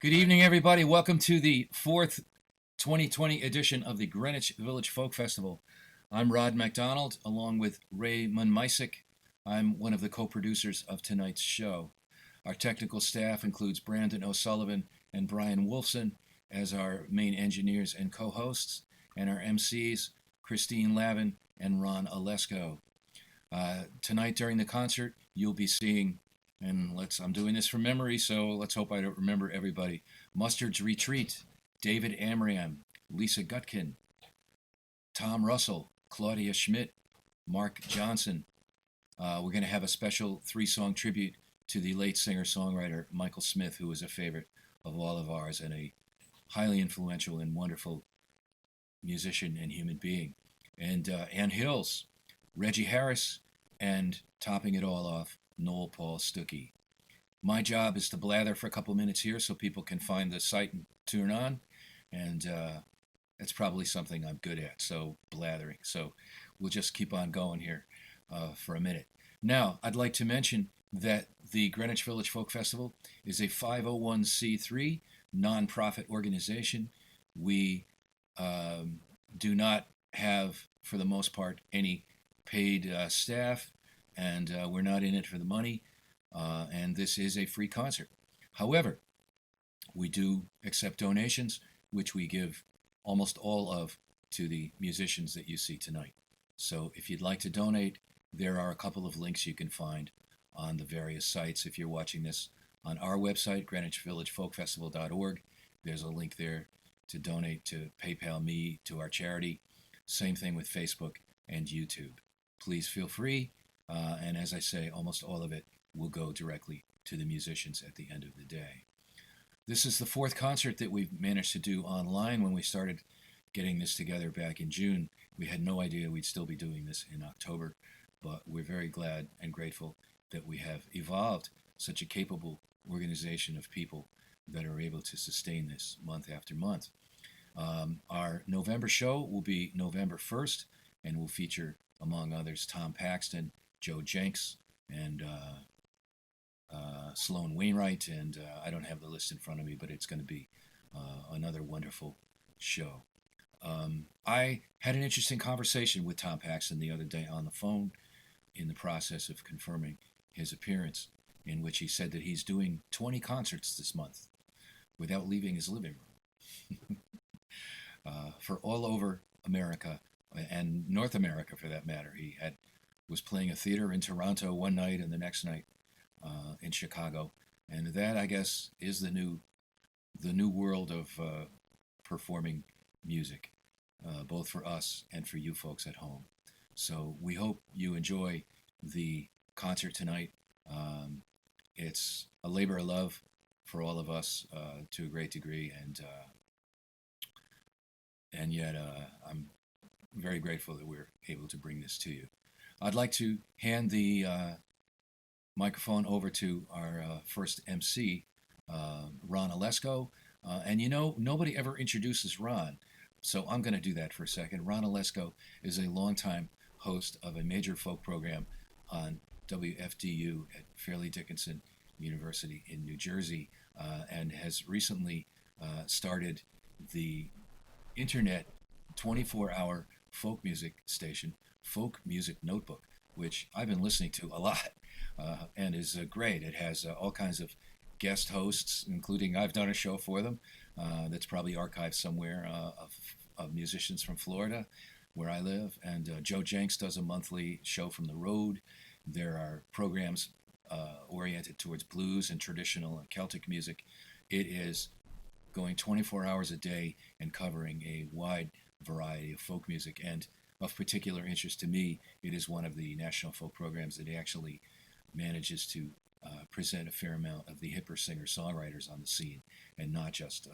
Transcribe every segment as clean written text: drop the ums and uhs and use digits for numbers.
Good evening, everybody. Welcome to the fourth 2020 edition of the Greenwich Village Folk Festival. I'm Rod MacDonald, along with Ray Munmisic. I'm one of the co-producers of tonight's show. Our technical staff includes Brandon O'Sullivan and Brian Wolfson as our main engineers and co-hosts, and our MCs, Christine Lavin and Ron Olesko. Tonight during the concert, you'll be seeing, and I'm doing this from memory, so let's hope I don't remember everybody. Mustard's Retreat, David Amram, Lisa Gutkin, Tom Russell, Claudia Schmidt, Mark Johnson. We're going to have a special 3-song tribute to the late singer-songwriter Michael Smith, who was a favorite of all of ours and a highly influential and wonderful musician and human being. And Ann Hills, Reggie Harris, and topping it all off, Noel Paul Stuckey. My job is to blather for a couple minutes here so people can find the site and tune on, and that's probably something I'm good at, so blathering. So we'll just keep on going here for a minute. Now, I'd like to mention that the Greenwich Village Folk Festival is a 501c3 nonprofit organization. We do not have, for the most part, any paid staff, and we're not in it for the money, and this is a free concert. However, we do accept donations, which we give almost all of to the musicians that you see tonight. So if you'd like to donate, there are a couple of links you can find on the various sites. If you're watching this on our website, greenwichvillagefolkfestival.org, there's a link there to donate to PayPal me to our charity. Same thing with Facebook and YouTube. Please feel free, and as I say, almost all of it will go directly to the musicians at the end of the day. This is the fourth concert that we've managed to do online. When we started getting this together back in June, we had no idea we'd still be doing this in October, but we're very glad and grateful that we have evolved such a capable organization of people that are able to sustain this month after month. Our November show will be November 1st, and will feature, among others, Tom Paxton, Joe Jenks, and Sloan Wainwright, and I don't have the list in front of me, but it's going to be another wonderful show. I had an interesting conversation with Tom Paxton the other day on the phone in the process of confirming his appearance, in which he said that he's doing 20 concerts this month without leaving his living room for all over America and North America, for that matter. He was playing a theater in Toronto one night and the next night in Chicago, and that, I guess, is the new world of performing music, both for us and for you folks at home. So we hope you enjoy the concert tonight. It's a labor of love for all of us to a great degree, and yet I'm very grateful that we're able to bring this to you. I'd like to hand the microphone over to our first MC, Ron Olesko. And nobody ever introduces Ron, so I'm going to do that for a second. Ron Olesko is a longtime host of a major folk program on WFDU at Fairleigh Dickinson University in New Jersey, and has recently started the internet 24-hour folk music station, Folk Music Notebook, which I've been listening to a lot, and is great. It has all kinds of guest hosts, including I've done a show for them that's probably archived somewhere of musicians from Florida, where I live, and Joe Jenks does a monthly show from the road. There are programs oriented towards blues and traditional and Celtic music. It is going 24 hours a day and covering a wide variety of folk music, and of particular interest to me, it is one of the national folk programs that actually manages to present a fair amount of the hipper singer-songwriters on the scene, and not just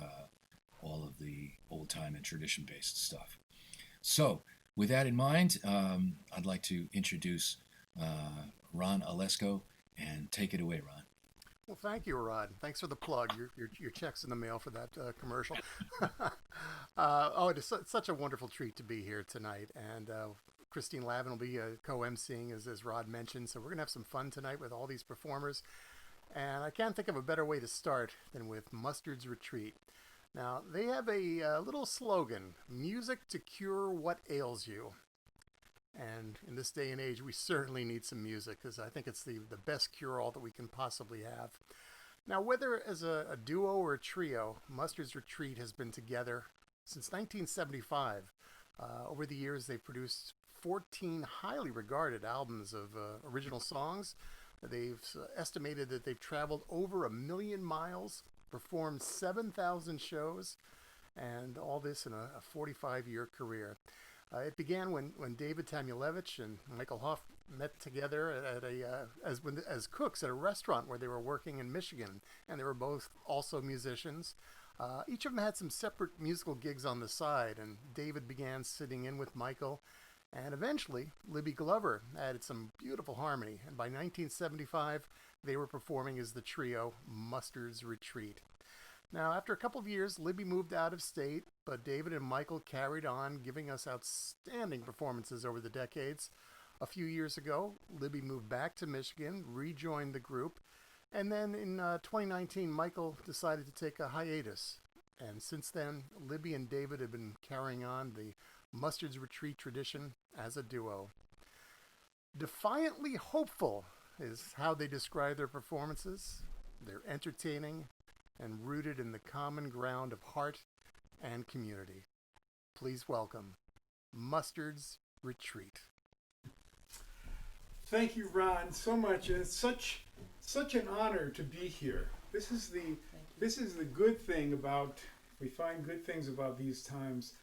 all of the old-time and tradition-based stuff. So, with that in mind, I'd like to introduce Ron Olesko, and take it away, Ron. Well, thank you, Rod. Thanks for the plug. Your check's in the mail for that commercial. It is such a wonderful treat to be here tonight. And Christine Lavin will be co-emceeing, as Rod mentioned. So we're going to have some fun tonight with all these performers. And I can't think of a better way to start than with Mustard's Retreat. Now, they have a little slogan, music to cure what ails you. And in this day and age, we certainly need some music because I think it's the best cure-all that we can possibly have. Now, whether as a duo or a trio, Mustard's Retreat has been together since 1975. Over the years, they've produced 14 highly regarded albums of original songs. They've estimated that they've traveled over 1,000,000 miles, performed 7,000 shows, and all this in a 45-year career. It began when David Tamulevich and Michael Hoff met together at as cooks at a restaurant where they were working in Michigan, and they were both also musicians. Each of them had some separate musical gigs on the side, and David began sitting in with Michael, and eventually Libby Glover added some beautiful harmony, and by 1975 they were performing as the trio Mustard's Retreat. Now, after a couple of years, Libby moved out of state, but David and Michael carried on, giving us outstanding performances over the decades. A few years ago, Libby moved back to Michigan, rejoined the group, and then in 2019, Michael decided to take a hiatus. And since then, Libby and David have been carrying on the Mustard's Retreat tradition as a duo. Defiantly hopeful is how they describe their performances. They're entertaining and rooted in the common ground of heart and community. Please welcome Mustard's Retreat. Thank you, Ron, so much. And it's such an honor to be here. This is the good thing about, we find good things about these times.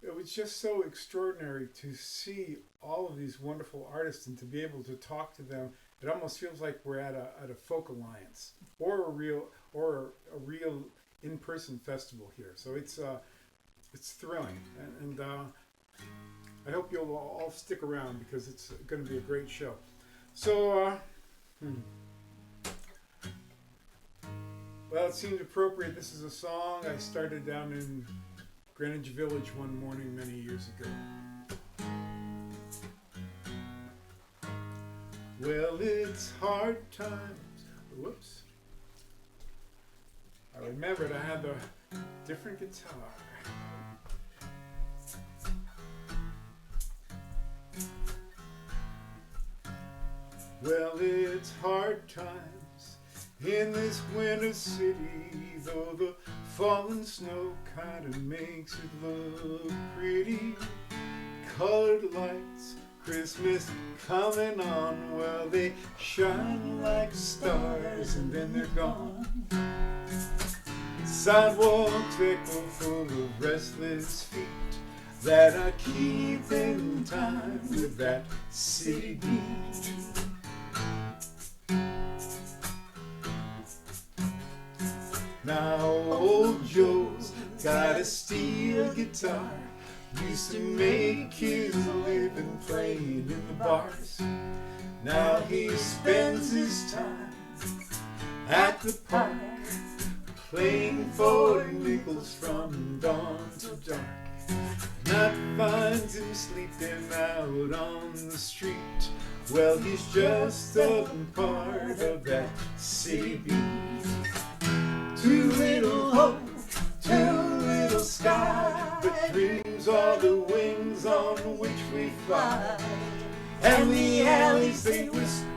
It was just so extraordinary to see all of these wonderful artists and to be able to talk to them. It almost feels like we're at a folk alliance or a real in-person festival here. So it's thrilling, and I hope you'll all stick around because it's going to be a great show. So, well, it seemed appropriate. This is a song I started down in Greenwich Village one morning many years ago. Well, it's hard times. Whoops. I remembered I had a different guitar. Well, it's hard times in this winter city, though the falling snow kind of makes it look pretty. Colored lights, Christmas coming on, well, they shine like stars and then they're gone. Sidewalks echo full of restless feet that are keeping time with that city beat. Now old Joe's got a steel guitar, used to make his living playing in the bars. Now he spends his time at the park, playing for nickels from dawn to dark. Night finds him sleeping out on the street. Well, he's just a part of that city beat. Too little hope, too little sky, but dreams are the wings on which we fly. And the alleys they whisper,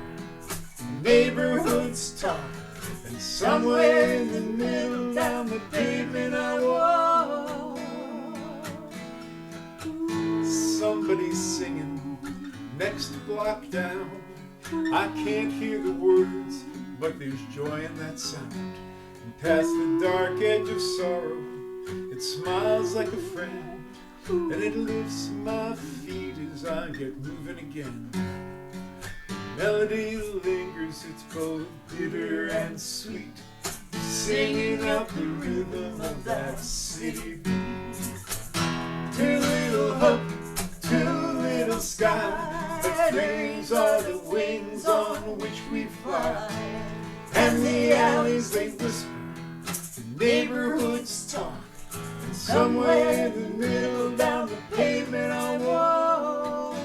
neighborhoods talk, and somewhere in the middle down the pavement I walk. Somebody's singing next block down. I can't hear the words, but there's joy in that sound. And past the dark edge of sorrow, it smiles like a friend, and it lifts my feet as I get moving again. Melody lingers, it's both bitter and sweet, singing out the rhythm of that city beat. Too little hope, too little sky, but dreams are the wings on which we fly. And the alleys they whisper, the neighborhoods talk, and somewhere in the middle down the pavement I walk.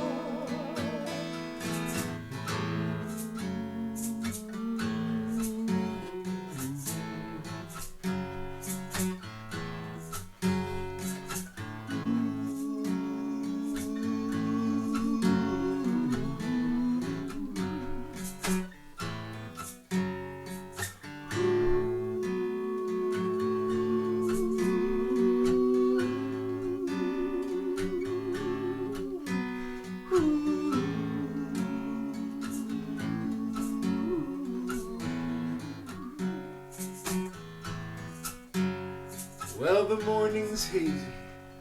Well, the morning's hazy,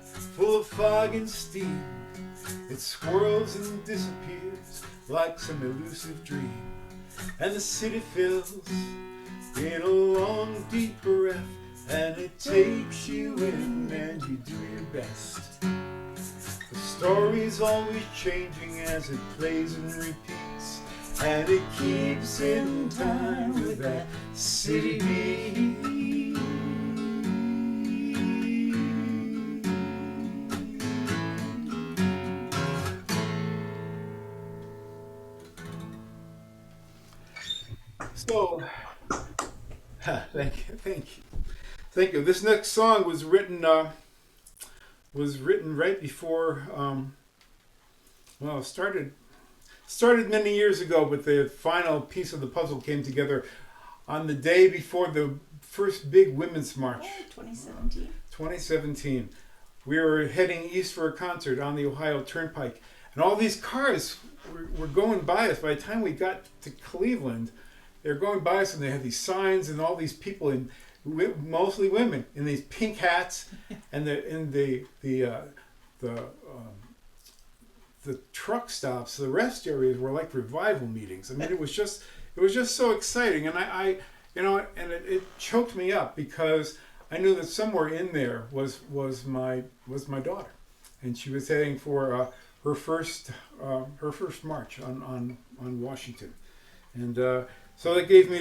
full of fog and steam. It swirls and disappears like some elusive dream. And the city fills in a long, deep breath, and it takes you in and you do your best. The story's always changing as it plays and repeats, and it keeps in time with that city beat. So, thank you. This next song was written right before. Well, it started many years ago, but the final piece of the puzzle came together on the day before the first big women's march. 2017. 2017. We were heading east for a concert on the Ohio Turnpike, and all these cars were going by us. By the time we got to Cleveland, they were going by us, and they had these signs and all these people, in mostly women, in these pink hats, and the truck stops, the rest areas were like revival meetings. I mean, it was just so exciting, and it choked me up because I knew that somewhere in there was my daughter, and she was heading for her first march on Washington, and so that gave me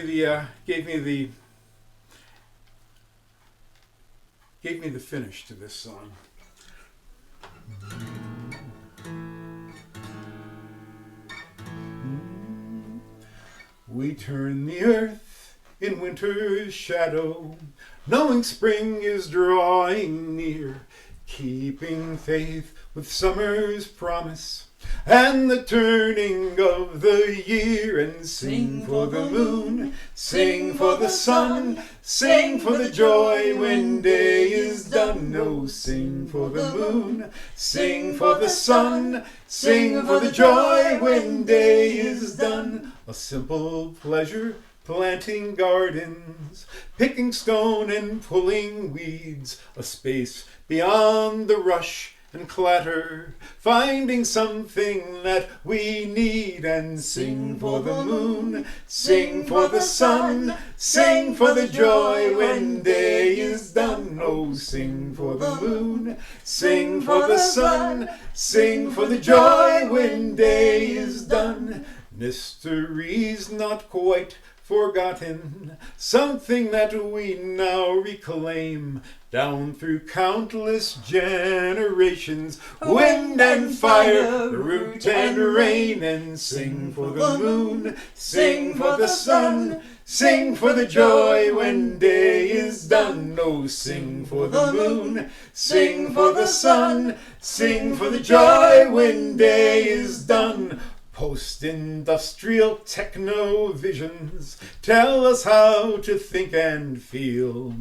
the finish to this song. We turn the earth in winter's shadow, knowing spring is drawing near, keeping faith with summer's promise and the turning of the year, and sing for the moon, sing for the sun, sing for the joy when day is done. No, sing for the moon, sing for the sun, sing for the joy when day is done. A simple pleasure, planting gardens, picking stone and pulling weeds, a space beyond the rush and clatter, finding something that we need, and sing for the moon, sing for the sun, sing for the joy when day is done. Oh, sing for the moon, sing for the sun, sing for the joy when day is done. Mystery's not quite forgotten, something that we now reclaim down through countless generations, wind and fire, root and rain, and sing for the moon, sing for the sun, sing for the joy when day is done. Oh, sing for the moon, sing for the sun, sing for the joy when day is done. Post-industrial techno-visions tell us how to think and feel.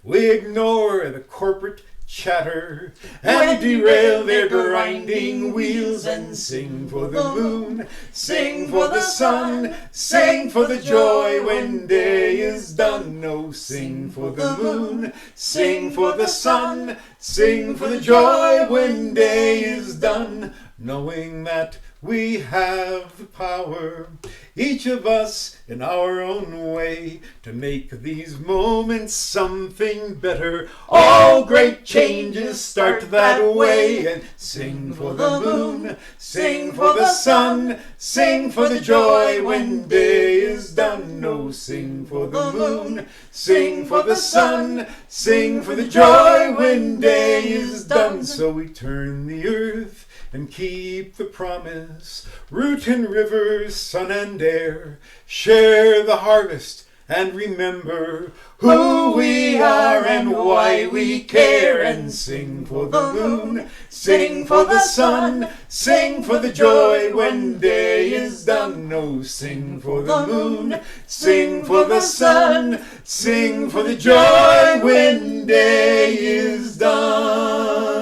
We ignore the corporate chatter and derail their grinding wheels, and sing for the moon, sing for the sun, sing for the joy when day is done. No, sing for the moon, sing for the sun, sing for the joy when day is done, knowing that we have the power, each of us in our own way, to make these moments something better. All great changes start that way. And sing for the moon, sing for the sun, sing for the joy when day is done. No, sing for the moon, sing for the sun, sing for the joy when day is done. So we turn the earth and keep the promise, root and rivers, sun and air, share the harvest and remember who we are and why we care. And sing for the moon, sing for the sun, sing for the joy when day is done. No, sing for the moon, sing for the sun, sing for the joy when day is done.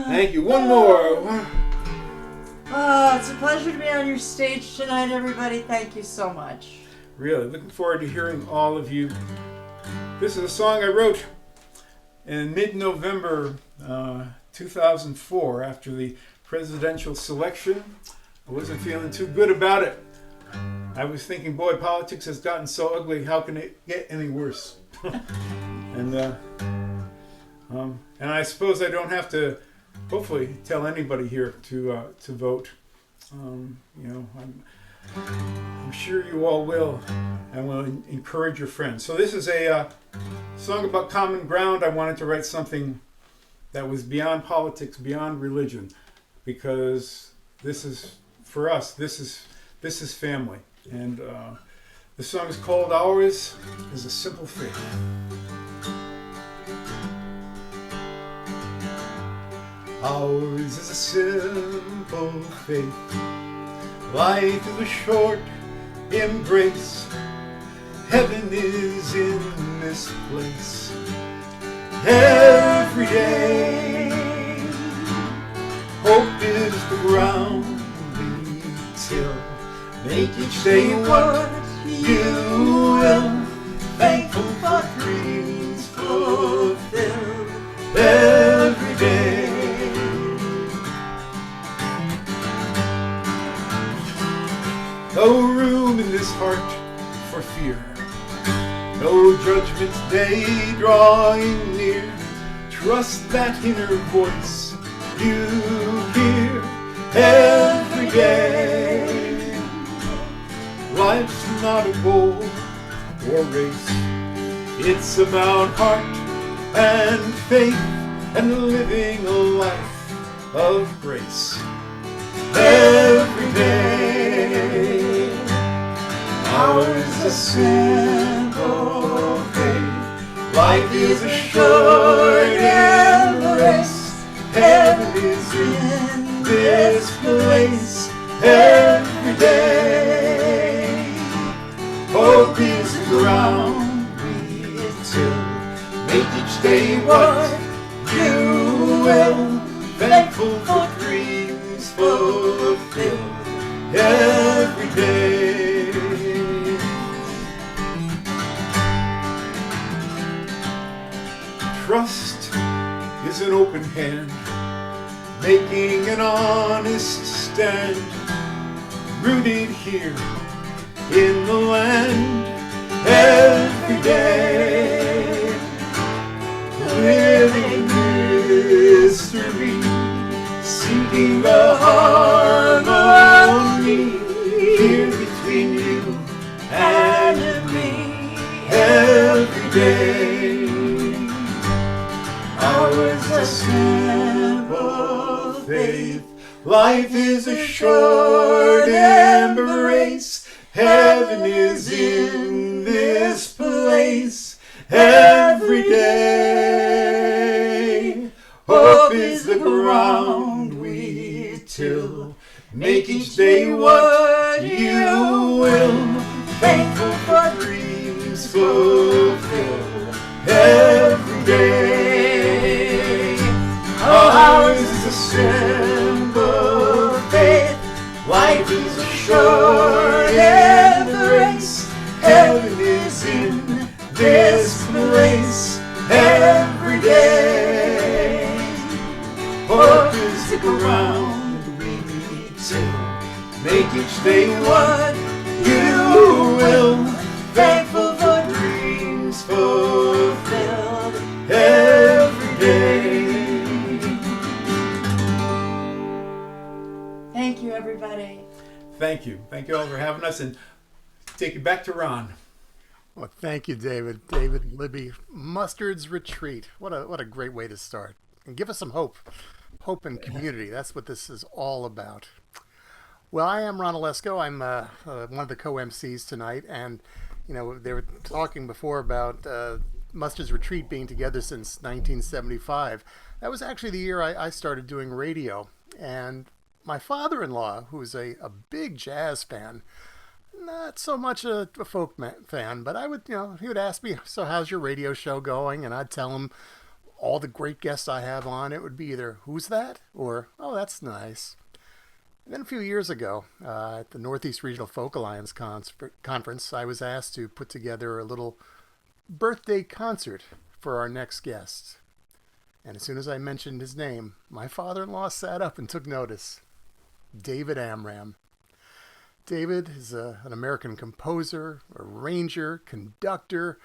Thank you. One more. Oh, it's a pleasure to be on your stage tonight, everybody. Thank you so much. Really, looking forward to hearing all of you. This is a song I wrote in mid-November 2004 after the presidential selection. I wasn't feeling too good about it. I was thinking, boy, politics has gotten so ugly. How can it get any worse? And I suppose I don't have to, hopefully, tell anybody here to vote. I'm sure you all will, and will encourage your friends. So this is a song about common ground. I wanted to write something that was beyond politics, beyond religion, because this is, for us, this is family. And the song is called Ours is a Simple Faith. Ours is a simple faith. Life is a short embrace. Heaven is in this place. Every day, hope is the ground we till. Make each day what you will. Thankful for dreams fulfilled. Every day. No room in this heart for fear. No judgment day drawing near. Trust that inner voice you hear every day. Life's not a goal or race. It's about heart and faith and living a life of grace. Every day, ours a simple faith. Life is a short embrace. Heaven is in this place. Every day, hope is the ground we till. Make each day what you will. Thankful for dreams fulfilled. Every day. Trust is an open hand, making an honest stand, rooted here in the land. Every day, living mystery, seeking the harmony here between you and me. Every day, ours a simple faith. Life is a short embrace. Heaven is in this place. Every day, hope is the ground we till. Make each day what you will. Thankful for dreams fulfilled. Every day, ours is a simple faith. Life is a short embrace. Heaven is in this place. Every day, hope is the ground we till. Make each day what you will. Thankful for dreams fulfilled. Every day. Thank you, everybody. Thank you. Thank you all for having us, and take it back to Ron. Well, thank you, David. David Libby, Mustard's Retreat. What a great way to start. And give us some hope. Hope and community. That's what this is all about. Well, I am Ron Olesko. I'm one of the co-MCs tonight. And, you know, they were talking before about Mustard's Retreat being together since 1975. That was actually the year I started doing radio. And my father-in-law, who's a big jazz fan, not so much a folk fan, but I would, he would ask me, so how's your radio show going? And I'd tell him all the great guests I have on. It would be either, who's that? Or, oh, that's nice. And then a few years ago, at the Northeast Regional Folk Alliance Conference, I was asked to put together a little birthday concert for our next guest. And as soon as I mentioned his name, my father-in-law sat up and took notice. David Amram. David is an American composer, arranger, conductor.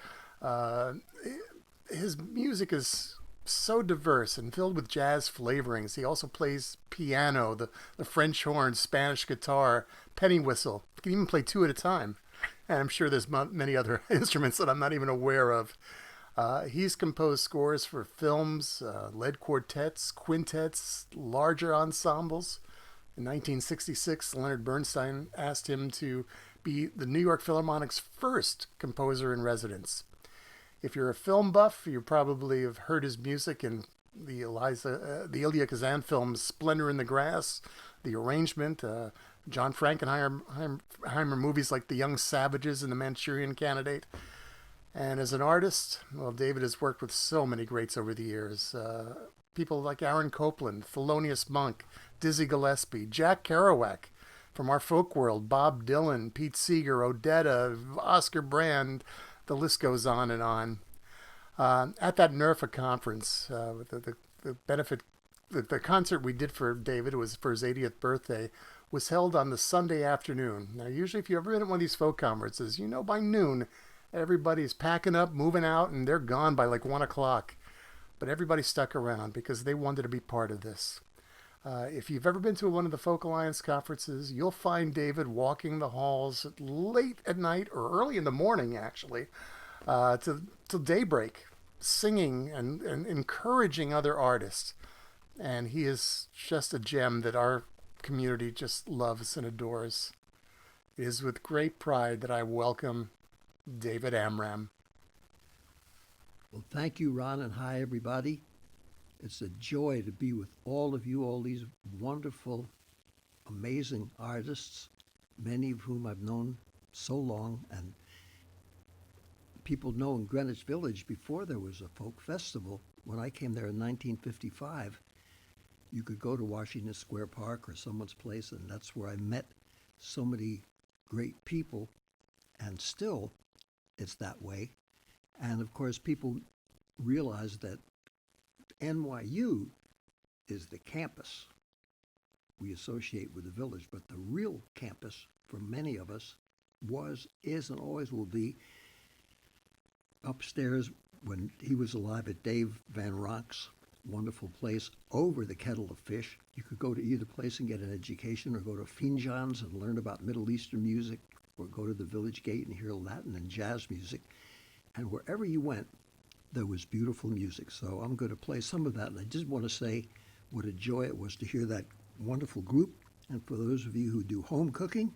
His music is so diverse and filled with jazz flavorings. He also plays piano, the French horn, Spanish guitar, penny whistle. He can even play two at a time. And I'm sure there's many other instruments that I'm not even aware of. He's composed scores for films, lead quartets, quintets, larger ensembles. In 1966, Leonard Bernstein asked him to be the New York Philharmonic's first composer in residence. If you're a film buff, you probably have heard his music in the Elia Kazan film Splendor in the Grass, The Arrangement, John Frankenheimer movies like The Young Savages and The Manchurian Candidate. And as an artist, well, David has worked with so many greats over the years. People like Aaron Copland, Thelonious Monk, Dizzy Gillespie, Jack Kerouac, from our folk world, Bob Dylan, Pete Seeger, Odetta, Oscar Brand, the list goes on and on. At that NERFA conference, the benefit, the concert we did for David, it was for his 80th birthday, was held on the Sunday afternoon. Now, usually if you've ever been at one of these folk conferences, you know by noon, everybody's packing up, moving out, and they're gone by like 1 o'clock. But everybody stuck around because they wanted to be part of this. If you've ever been to one of the Folk Alliance conferences, you'll find David walking the halls late at night or early in the morning, actually, till daybreak, singing and encouraging other artists. And he is just a gem that our community just loves and adores. It is with great pride that I welcome David Amram. Well, thank you, Ron, and hi, everybody. It's a joy to be with all of you, all these wonderful, amazing artists, many of whom I've known so long. And people know in Greenwich Village, before there was a folk festival, when I came there in 1955, you could go to Washington Square Park or someone's place, and that's where I met so many great people. And still, it's that way. And of course, people realize that NYU is the campus we associate with the village, but the real campus for many of us was, is, and always will be upstairs when he was alive at Dave Van Ronk's wonderful place over the Kettle of Fish. You could go to either place and get an education, or go to Finjan's and learn about Middle Eastern music, or go to the Village Gate and hear Latin and jazz music. And wherever you went, there was beautiful music. So I'm going to play some of that. And I just want to say what a joy it was to hear that wonderful group. And for those of you who do home cooking,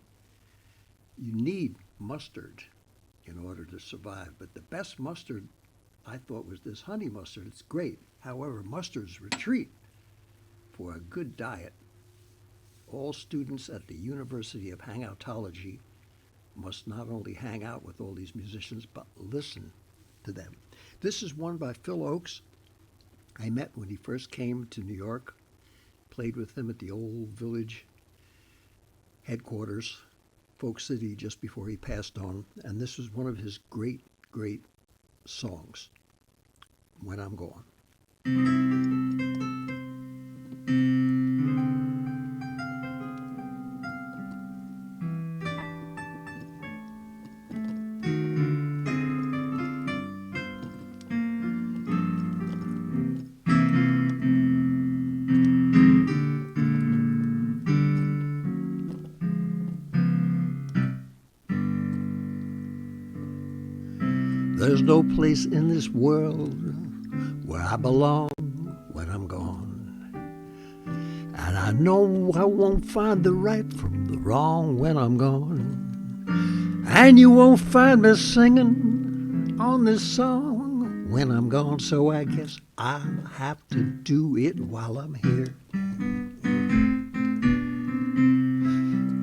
you need mustard in order to survive. But the best mustard, I thought, was this honey mustard. It's great. However, mustard's retreat for a good diet. All students at the University of Hangoutology must not only hang out with all these musicians, but listen to them. This is one by Phil Oakes. I met when he first came to New York, played with him at the old village headquarters, Folk City, just before he passed on. And this was one of his great, great songs, When I'm Gone. There's no place in this world where I belong when I'm gone. And I know I won't find the right from the wrong when I'm gone. And you won't find me singing on this song when I'm gone. So I guess I'll have to do it while I'm here.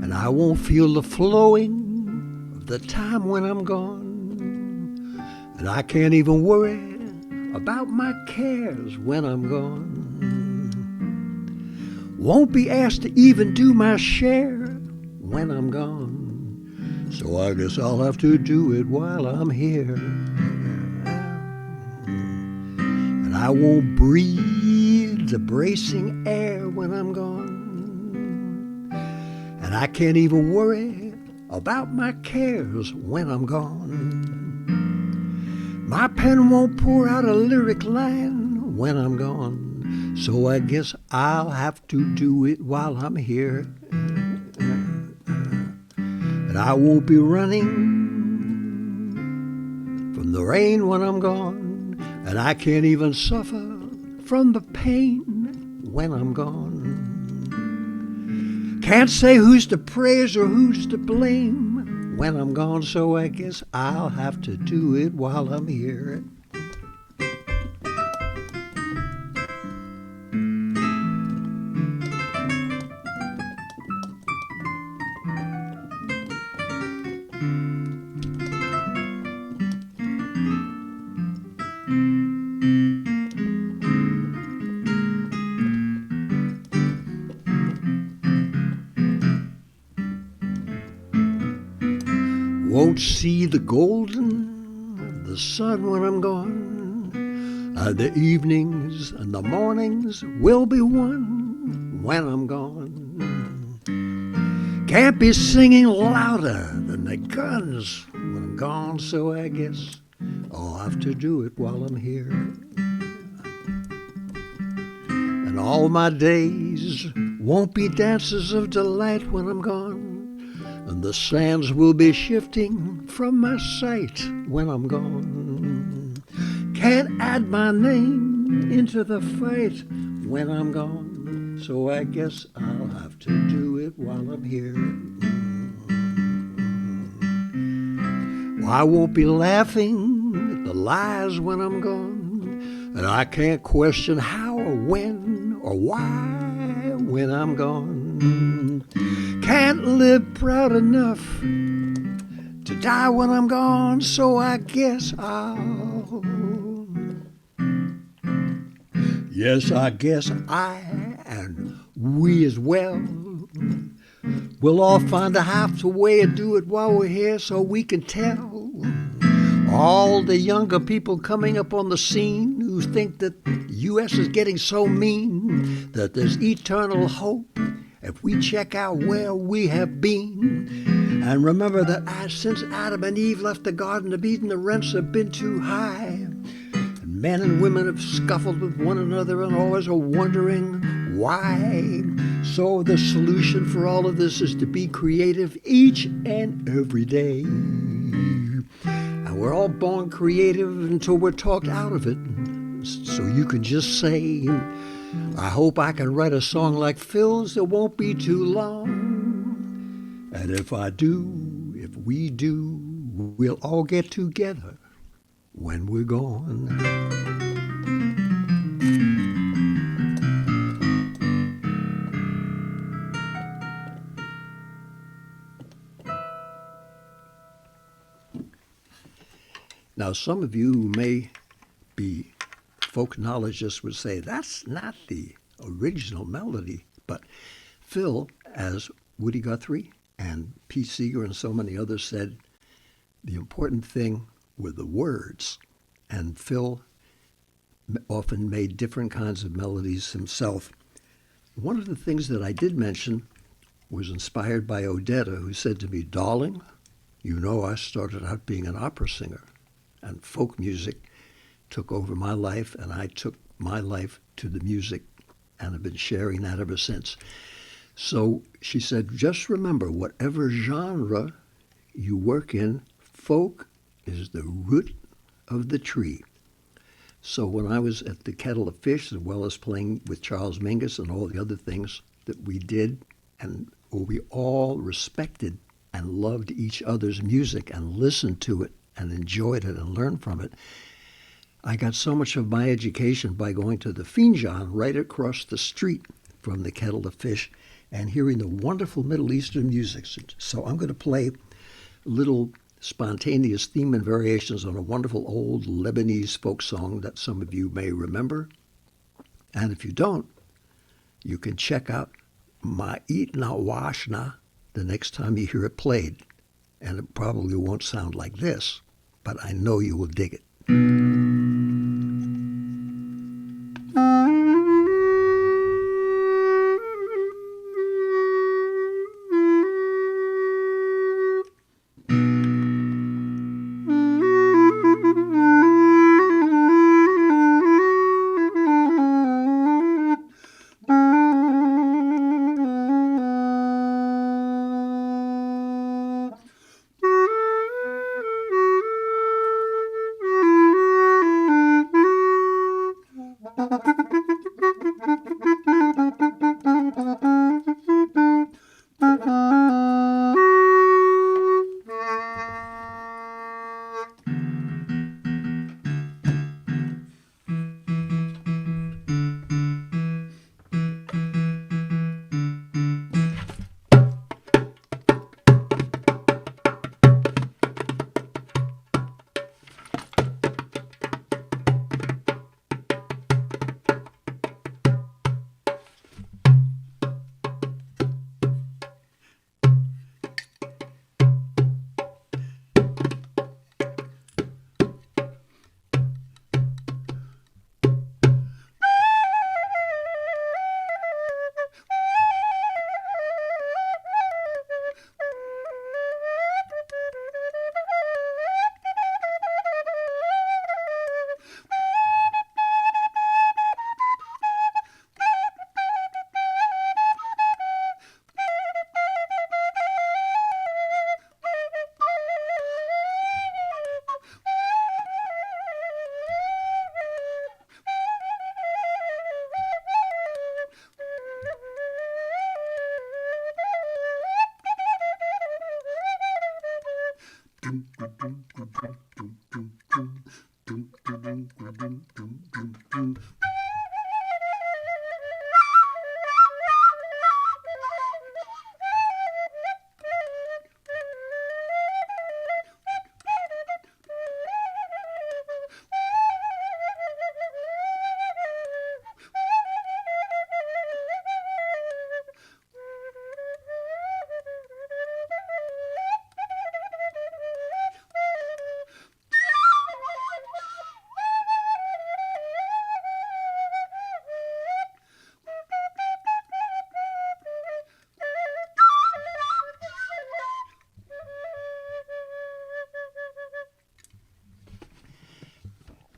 And I won't feel the flowing of the time when I'm gone. And I can't even worry about my cares when I'm gone. Won't be asked to even do my share when I'm gone. So I guess I'll have to do it while I'm here. And I won't breathe the bracing air when I'm gone. And I can't even worry about my cares when I'm gone. My pen won't pour out a lyric line when I'm gone. So I guess I'll have to do it while I'm here. And I won't be running from the rain when I'm gone. And I can't even suffer from the pain when I'm gone. Can't say who's to praise or who's to blame when I'm gone. So I guess I'll have to do it while I'm here. Won't see the golden of the sun when I'm gone. The evenings and the mornings will be one when I'm gone. Can't be singing louder than the guns when I'm gone, so I guess I'll have to do it while I'm here. And all my days won't be dances of delight when I'm gone. And the sands will be shifting from my sight when I'm gone. Can't add my name into the fight when I'm gone. So I guess I'll have to do it while I'm here. Well, I won't be laughing at the lies when I'm gone. And I can't question how or when or why when I'm gone. Can't live proud enough to die when I'm gone, so I guess I guess I and we as well will all find a halfway and do it while we're here so we can tell all the younger people coming up on the scene who think that the U.S. is getting so mean that there's eternal hope if we check out where we have been. And remember that since Adam and Eve left the Garden of Eden, the rents have been too high. And men and women have scuffled with one another and always are wondering why. So the solution for all of this is to be creative each and every day. And we're all born creative until we're talked out of it. So you can just say, I hope I can write a song like Phil's that won't be too long. And if we do, we'll all get together when we're gone. Now, some of you who may be folknologists would say that's not the original melody, but Phil, as Woody Guthrie and Pete Seeger and so many others said, the important thing were the words. And Phil often made different kinds of melodies himself. One of the things that I did mention was inspired by Odetta, who said to me, darling, you know I started out being an opera singer, and folk music took over my life, and I took my life to the music and have been sharing that ever since. So she said, just remember, whatever genre you work in, folk is the root of the tree. So when I was at the Kettle of Fish, as well as playing with Charles Mingus and all the other things that we did, and we all respected and loved each other's music and listened to it and enjoyed it and learned from it, I got so much of my education by going to the Finjan right across the street from the Kettle of Fish and hearing the wonderful Middle Eastern music. So I'm going to play little spontaneous theme and variations on a wonderful old Lebanese folk song that some of you may remember. And if you don't, You can check out Ma Eat Na Wash Na the next time you hear it played. And it probably won't sound like this, but I know you will dig it.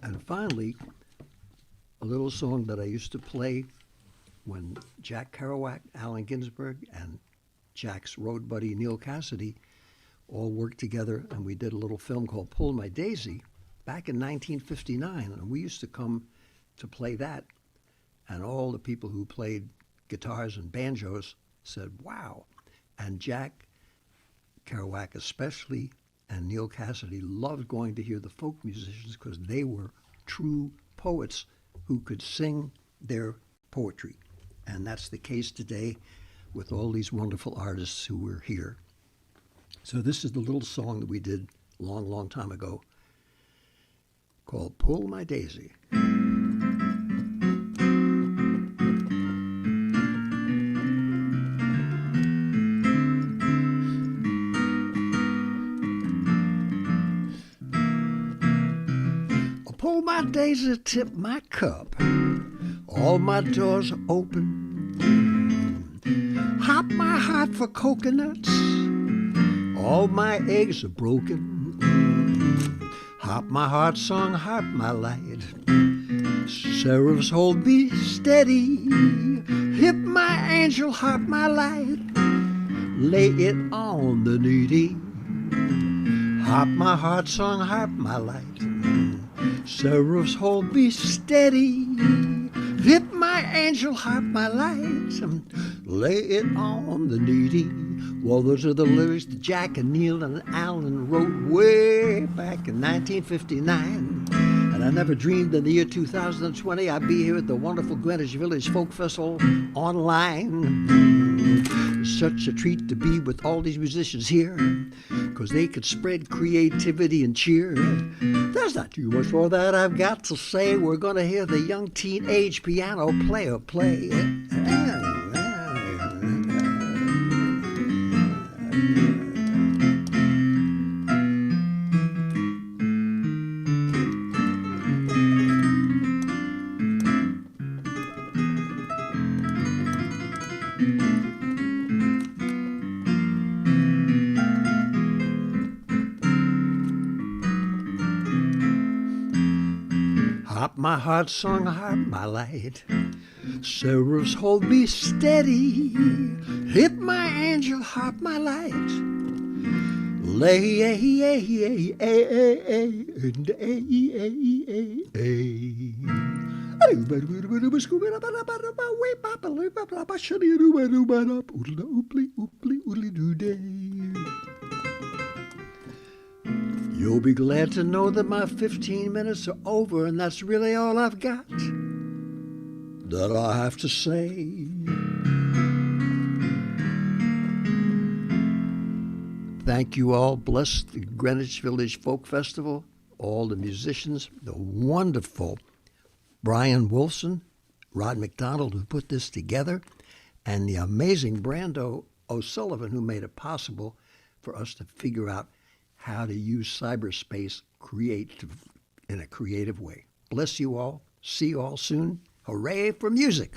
And finally, a little song that I used to play when Jack Kerouac, Allen Ginsberg, and Jack's road buddy Neil Cassidy all worked together, and we did a little film called Pull My Daisy back in 1959, and we used to come to play that, and all the people who played guitars and banjos said, wow. And Jack Kerouac especially and Neil Cassidy loved going to hear the folk musicians because they were true poets who could sing their poetry. And that's the case today with all these wonderful artists who were here. So this is the little song that we did a long, long time ago called Pull My Daisy. Pull my daisy, tip my cup. All my doors are open. Hop my heart for coconuts. All my eggs are broken. Harp my heart song, harp my light. Seraphs hold me steady. Hip my angel, harp my light. Lay it on the needy. Harp my heart song, harp my light. Seraphs hold me steady. Hip my angel, harp my light. Lay it on the needy. Well, those are the lyrics that Jack and Neil and Alan wrote way back in 1959. And I never dreamed in the year 2020 I'd be here at the wonderful Greenwich Village Folk Festival online. It's such a treat to be with all these musicians here, because they could spread creativity and cheer. There's not too much more that I've got to say. We're going to hear the young teenage piano player play. Harp my heart song, harp my light. Seraphs hold me steady. Hit my angel, harp my light. Lay You'll be glad to know that my 15 minutes are over, and that's really all I've got that I have to say. Thank you all. Bless the Greenwich Village Folk Festival, all the musicians, the wonderful Brian Wolfson, Rod McDonald, who put this together, and the amazing Brando O'Sullivan, who made it possible for us to figure out how to use cyberspace in a creative way. Bless you all. See you all soon. Hooray for music.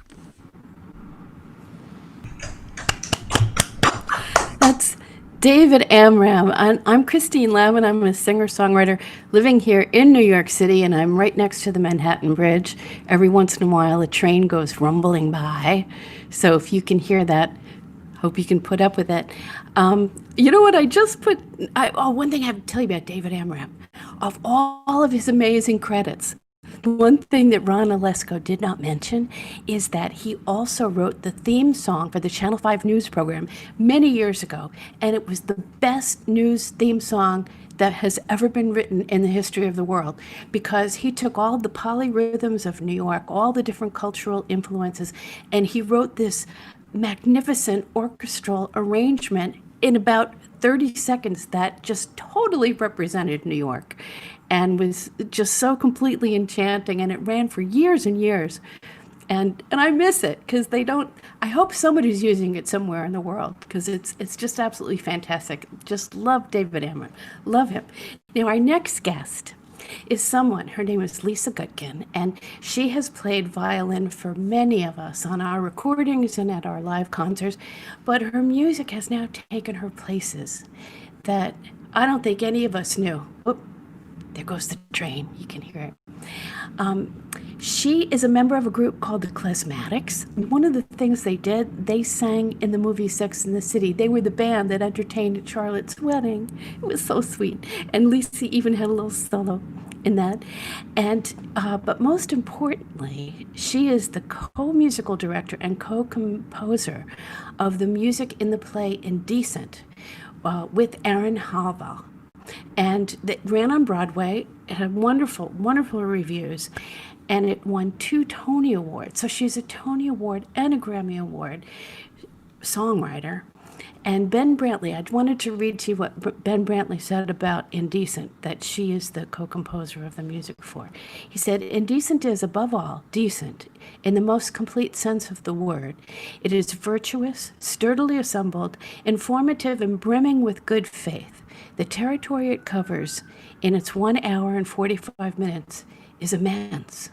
That's David Amram. I'm Christine Lavin. I'm a singer-songwriter living here in New York City, and I'm right next to the Manhattan Bridge. Every once in a while, a train goes rumbling by. So if you can hear that, hope you can put up with it. You know what? One thing I have to tell you about David Amram. Of all of his amazing credits, the one thing that Ron Olesko did not mention is that he also wrote the theme song for the Channel 5 news program many years ago, and it was the best news theme song that has ever been written in the history of the world, because he took all the polyrhythms of New York, all the different cultural influences, and he wrote this magnificent orchestral arrangement in about 30 seconds that just totally represented New York and was just so completely enchanting, and it ran for years and years. And I miss it because I hope somebody's using it somewhere in the world, because it's just absolutely fantastic. Just love David Amram. Love him. Now, our next guest is someone, her name is Lisa Gutkin, and she has played violin for many of us on our recordings and at our live concerts, but her music has now taken her places that I don't think any of us knew. Oop, there goes the train. You can hear it. She is a member of a group called the Klezmatics. One of the things they did, they sang in the movie Sex and the City. They were the band that entertained at Charlotte's wedding. It was so sweet. And Lisa even had a little solo in that. And but most importantly, she is the co-musical director and co-composer of the music in the play Indecent with Aaron Halval. And it ran on Broadway. It had wonderful, wonderful reviews. And it won 2 Tony Awards. So she's a Tony Award and a Grammy Award songwriter. And Ben Brantley, I wanted to read to you what Ben Brantley said about Indecent, that she is the co-composer of the music for. He said, "Indecent is, above all, decent in the most complete sense of the word. It is virtuous, sturdily assembled, informative, and brimming with good faith. The territory it covers in its 1 hour and 45 minutes is immense."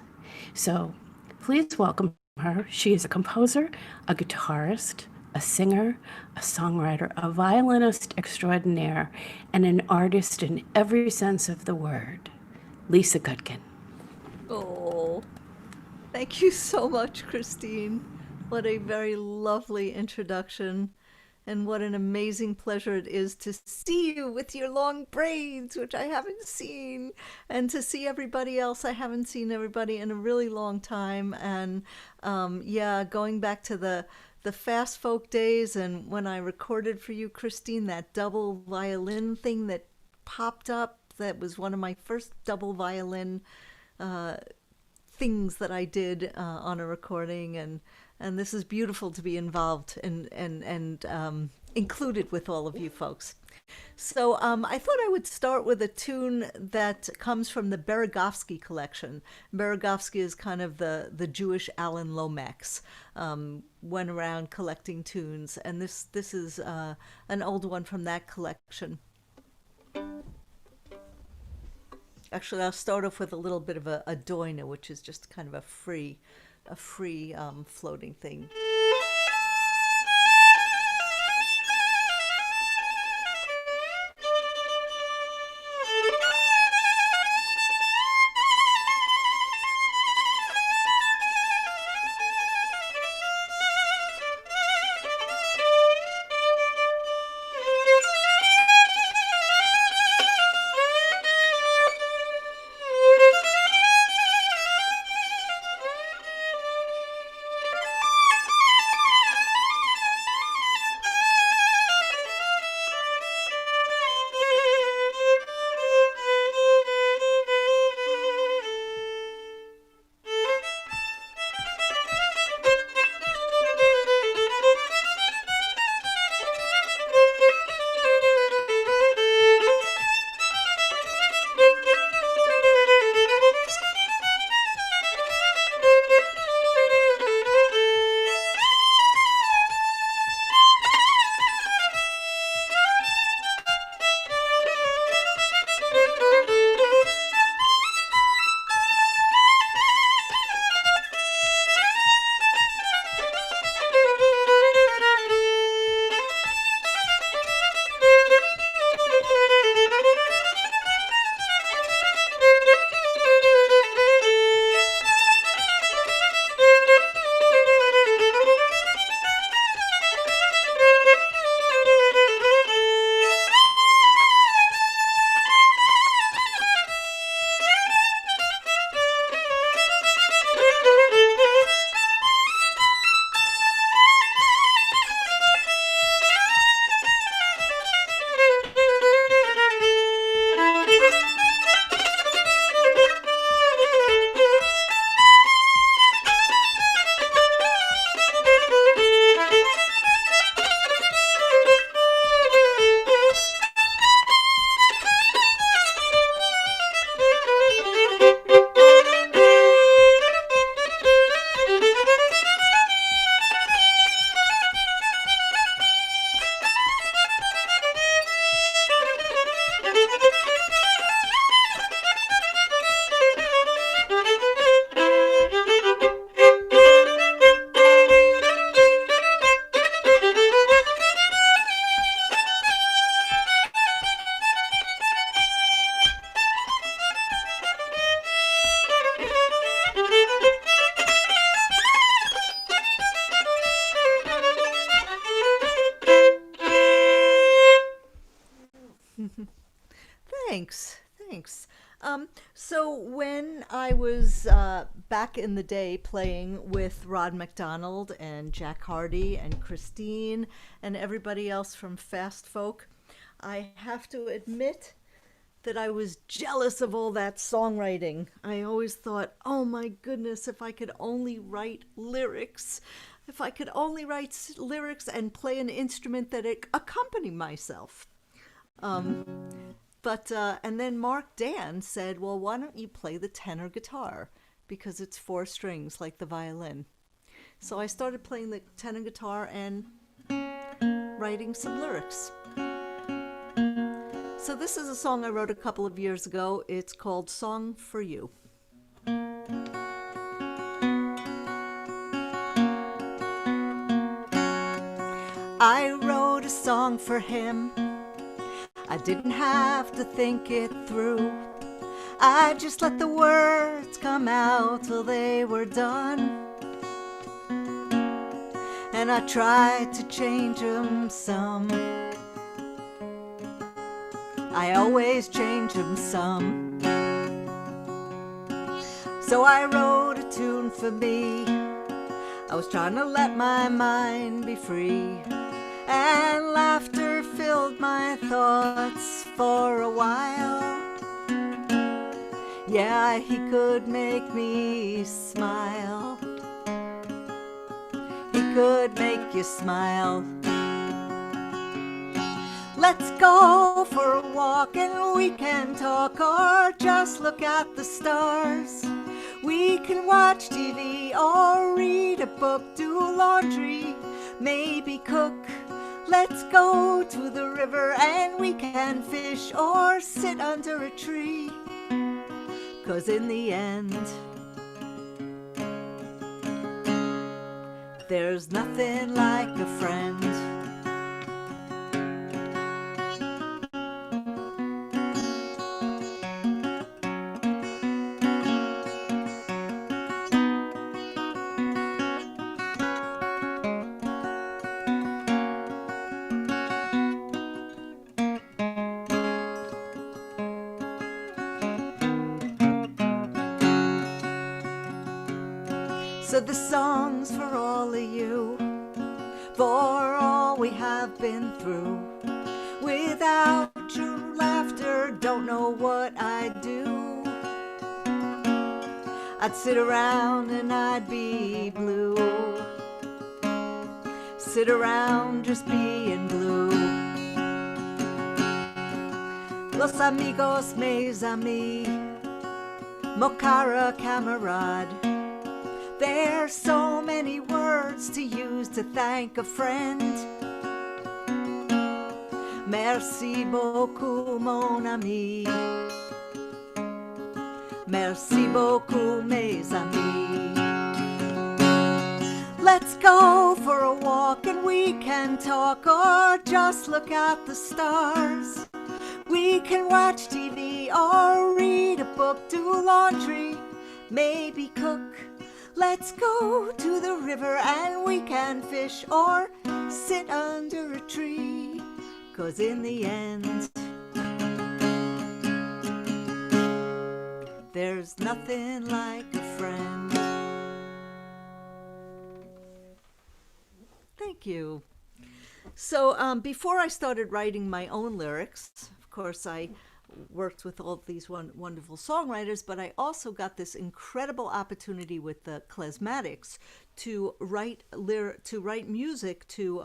So please welcome her. She is a composer, a guitarist, a singer, a songwriter, a violinist extraordinaire, and an artist in every sense of the word. Lisa Gutkin. Oh, thank you so much, Christine. What a very lovely introduction. And what an amazing pleasure it is to see you with your long braids, which I haven't seen, and to see everybody else. I haven't seen everybody in a really long time. And going back to the fast folk days, and when I recorded for you, Christine, that double violin thing that popped up, that was one of my first double violin things that I did on a recording. And And this is beautiful to be involved and included with all of you folks. So I thought I would start with a tune that comes from the Berezovsky collection. Berezovsky is kind of the Jewish Alan Lomax. Went around collecting tunes, and this is an old one from that collection. Actually, I'll start off with a little bit of a doina, which is just kind of a free floating thing. Thanks, thanks. So when I was back in the day playing with Rod MacDonald and Jack Hardy and Christine and everybody else from Fast Folk, I have to admit that I was jealous of all that songwriting. I always thought, oh my goodness, if I could only write lyrics. If I could only write lyrics and play an instrument that accompany myself. And then Mark Dan said, well, why don't you play the tenor guitar? Because it's 4 strings like the violin. So I started playing the tenor guitar and writing some lyrics. So this is a song I wrote a couple of years ago. It's called Song for You. I wrote a song for him. I didn't have to think it through. I just let the words come out till they were done. And I tried to change them some. I always change them some. So I wrote a tune for me. I was trying to let my mind be free. And laughter filled my thoughts for a while. Yeah, he could make me smile. could make you smile. Let's go for a walk and we can talk or just look at the stars. We can watch TV or read a book, do laundry, maybe cook. Let's go to the river and we can fish or sit under a tree. 'Cause in the end, there's nothing like a friend. So the song's for all of you, for all we have been through. Without your laughter, don't know what I'd do. I'd sit around and I'd be blue. Sit around just being blue. Los amigos, mes amis, mo cara camarade. There's so many words to use to thank a friend. Merci beaucoup, mon ami. Merci beaucoup, mes amis. Let's go for a walk and we can talk or just look at the stars. We can watch TV or read a book, do laundry, maybe cook. Let's go to the river and we can fish or sit under a tree. 'Cause in the end, there's nothing like a friend. Thank you. So before I started writing my own lyrics, of course I worked with all of these wonderful songwriters, but I also got this incredible opportunity with the Klezmatics to write music to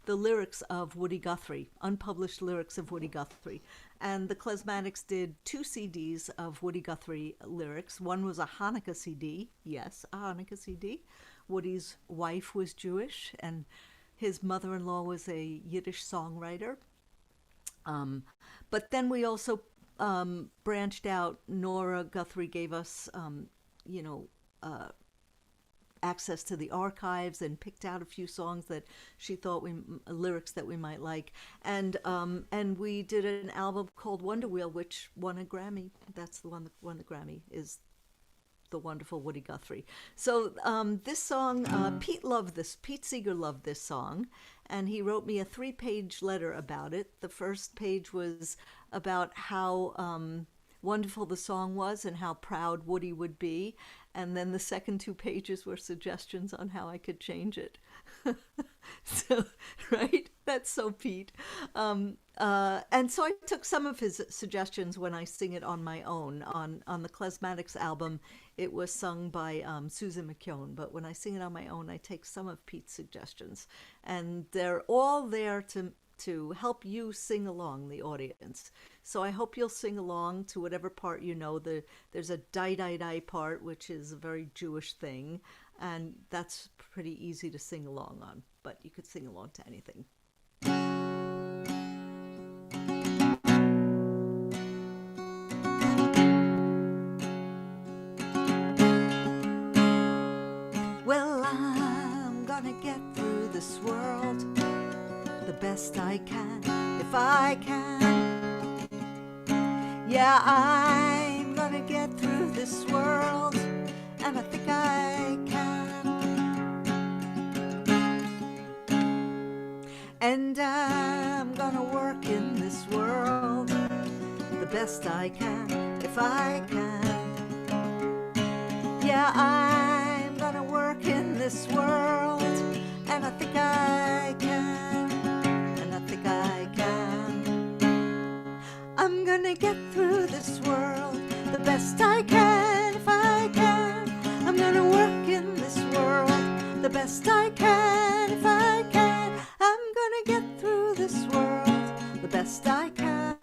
the lyrics of Woody Guthrie, unpublished lyrics of Woody Guthrie. And the Klezmatics did 2 CDs of Woody Guthrie lyrics. One was a Hanukkah CD, yes, a Hanukkah CD. Woody's wife was Jewish, and his mother-in-law was a Yiddish songwriter. But then we also branched out. Nora Guthrie gave us, access to the archives and picked out a few songs that she thought lyrics that we might like. And we did an album called Wonder Wheel, which won a Grammy. That's the one that won the Grammy, is the wonderful Woody Guthrie. So this song, Pete Seeger loved this song, and he wrote me a 3-page letter about it. The first page was about how wonderful the song was and how proud Woody would be, and then the second 2 pages were suggestions on how I could change it. So, right? That's so Pete. And so I took some of his suggestions when I sing it on my own. On the Klezmatics album, it was sung by Susan McKeown, but when I sing it on my own, I take some of Pete's suggestions. And they're all there to help you sing along, the audience. So I hope you'll sing along to whatever part you know. There's a die, die, die part, which is a very Jewish thing, and that's pretty easy to sing along on, but you could sing along to anything. Well, I'm gonna get through this world the best I can, if I can. Yeah, I'm gonna get through this world, and I think I can. And I'm gonna work in this world the best I can, if I can. Yeah, I'm gonna work in this world, and I think I can. And I think I can. I'm gonna get through this world the best I can, if I can. I'm gonna work in this world the best I can. this world the best I can.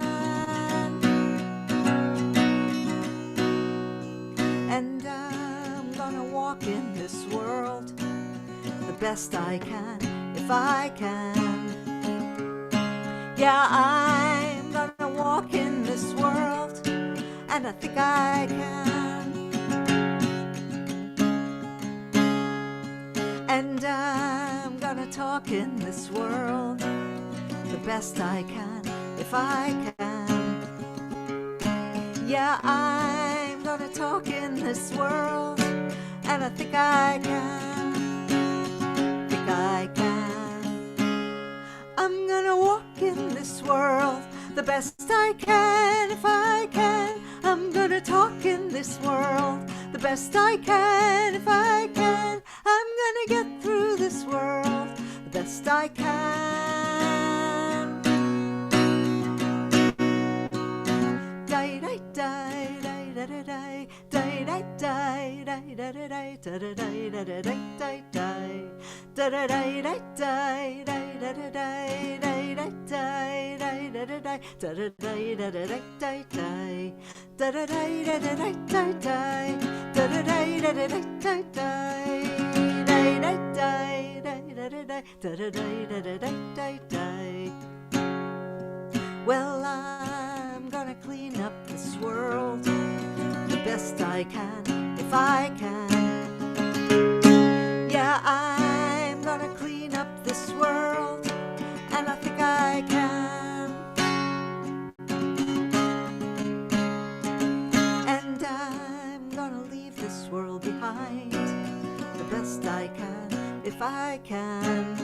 And I'm gonna walk in this world the best I can, if I can. Yeah, I'm gonna walk in this world, and I think I can. And I'm gonna talk in this world the best I can, if I can. Yeah, I'm gonna talk in this world, and I think I can. Think I can. I'm gonna walk in this world the best I can, if I can. I'm gonna talk in this world the best I can, if I can. I'm gonna get through this world the best I can. Die die die die da da die die die die die da da die da da die da da die die die da da die die die da da die die die die da da die da da die da da die die die da da die da da die die die da da die da da die die die. Well, I'm gonna clean up this world the best I can, if I can. Yeah, I'm gonna clean up this world, and I think I can. And I'm gonna leave this world behind the best I can, if I can.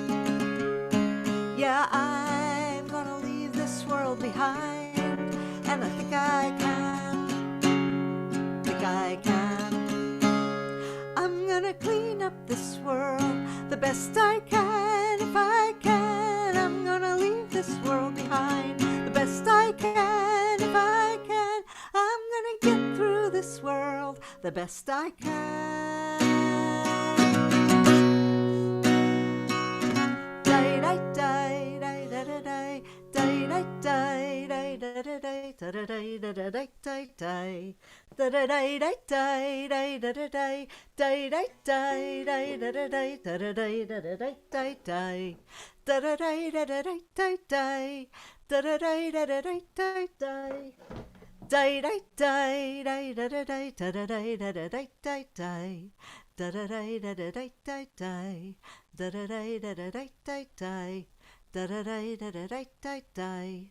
Yeah, I'm gonna leave this world behind, and I think I can. Think I can. I'm gonna clean up this world the best I can, if I can. I'm gonna leave this world behind the best I can, if I can. I'm gonna get through this world the best I can. Die die die die da da die die die die die da da die da da die da da die die die da da die die die die da da die die die die die da da die da da die da da die die die da da die da da die die die da da die da da die die die. Die die die die da da die da da die da da die die die da da die da da die die die da da die da da die die die da da die da da die die die.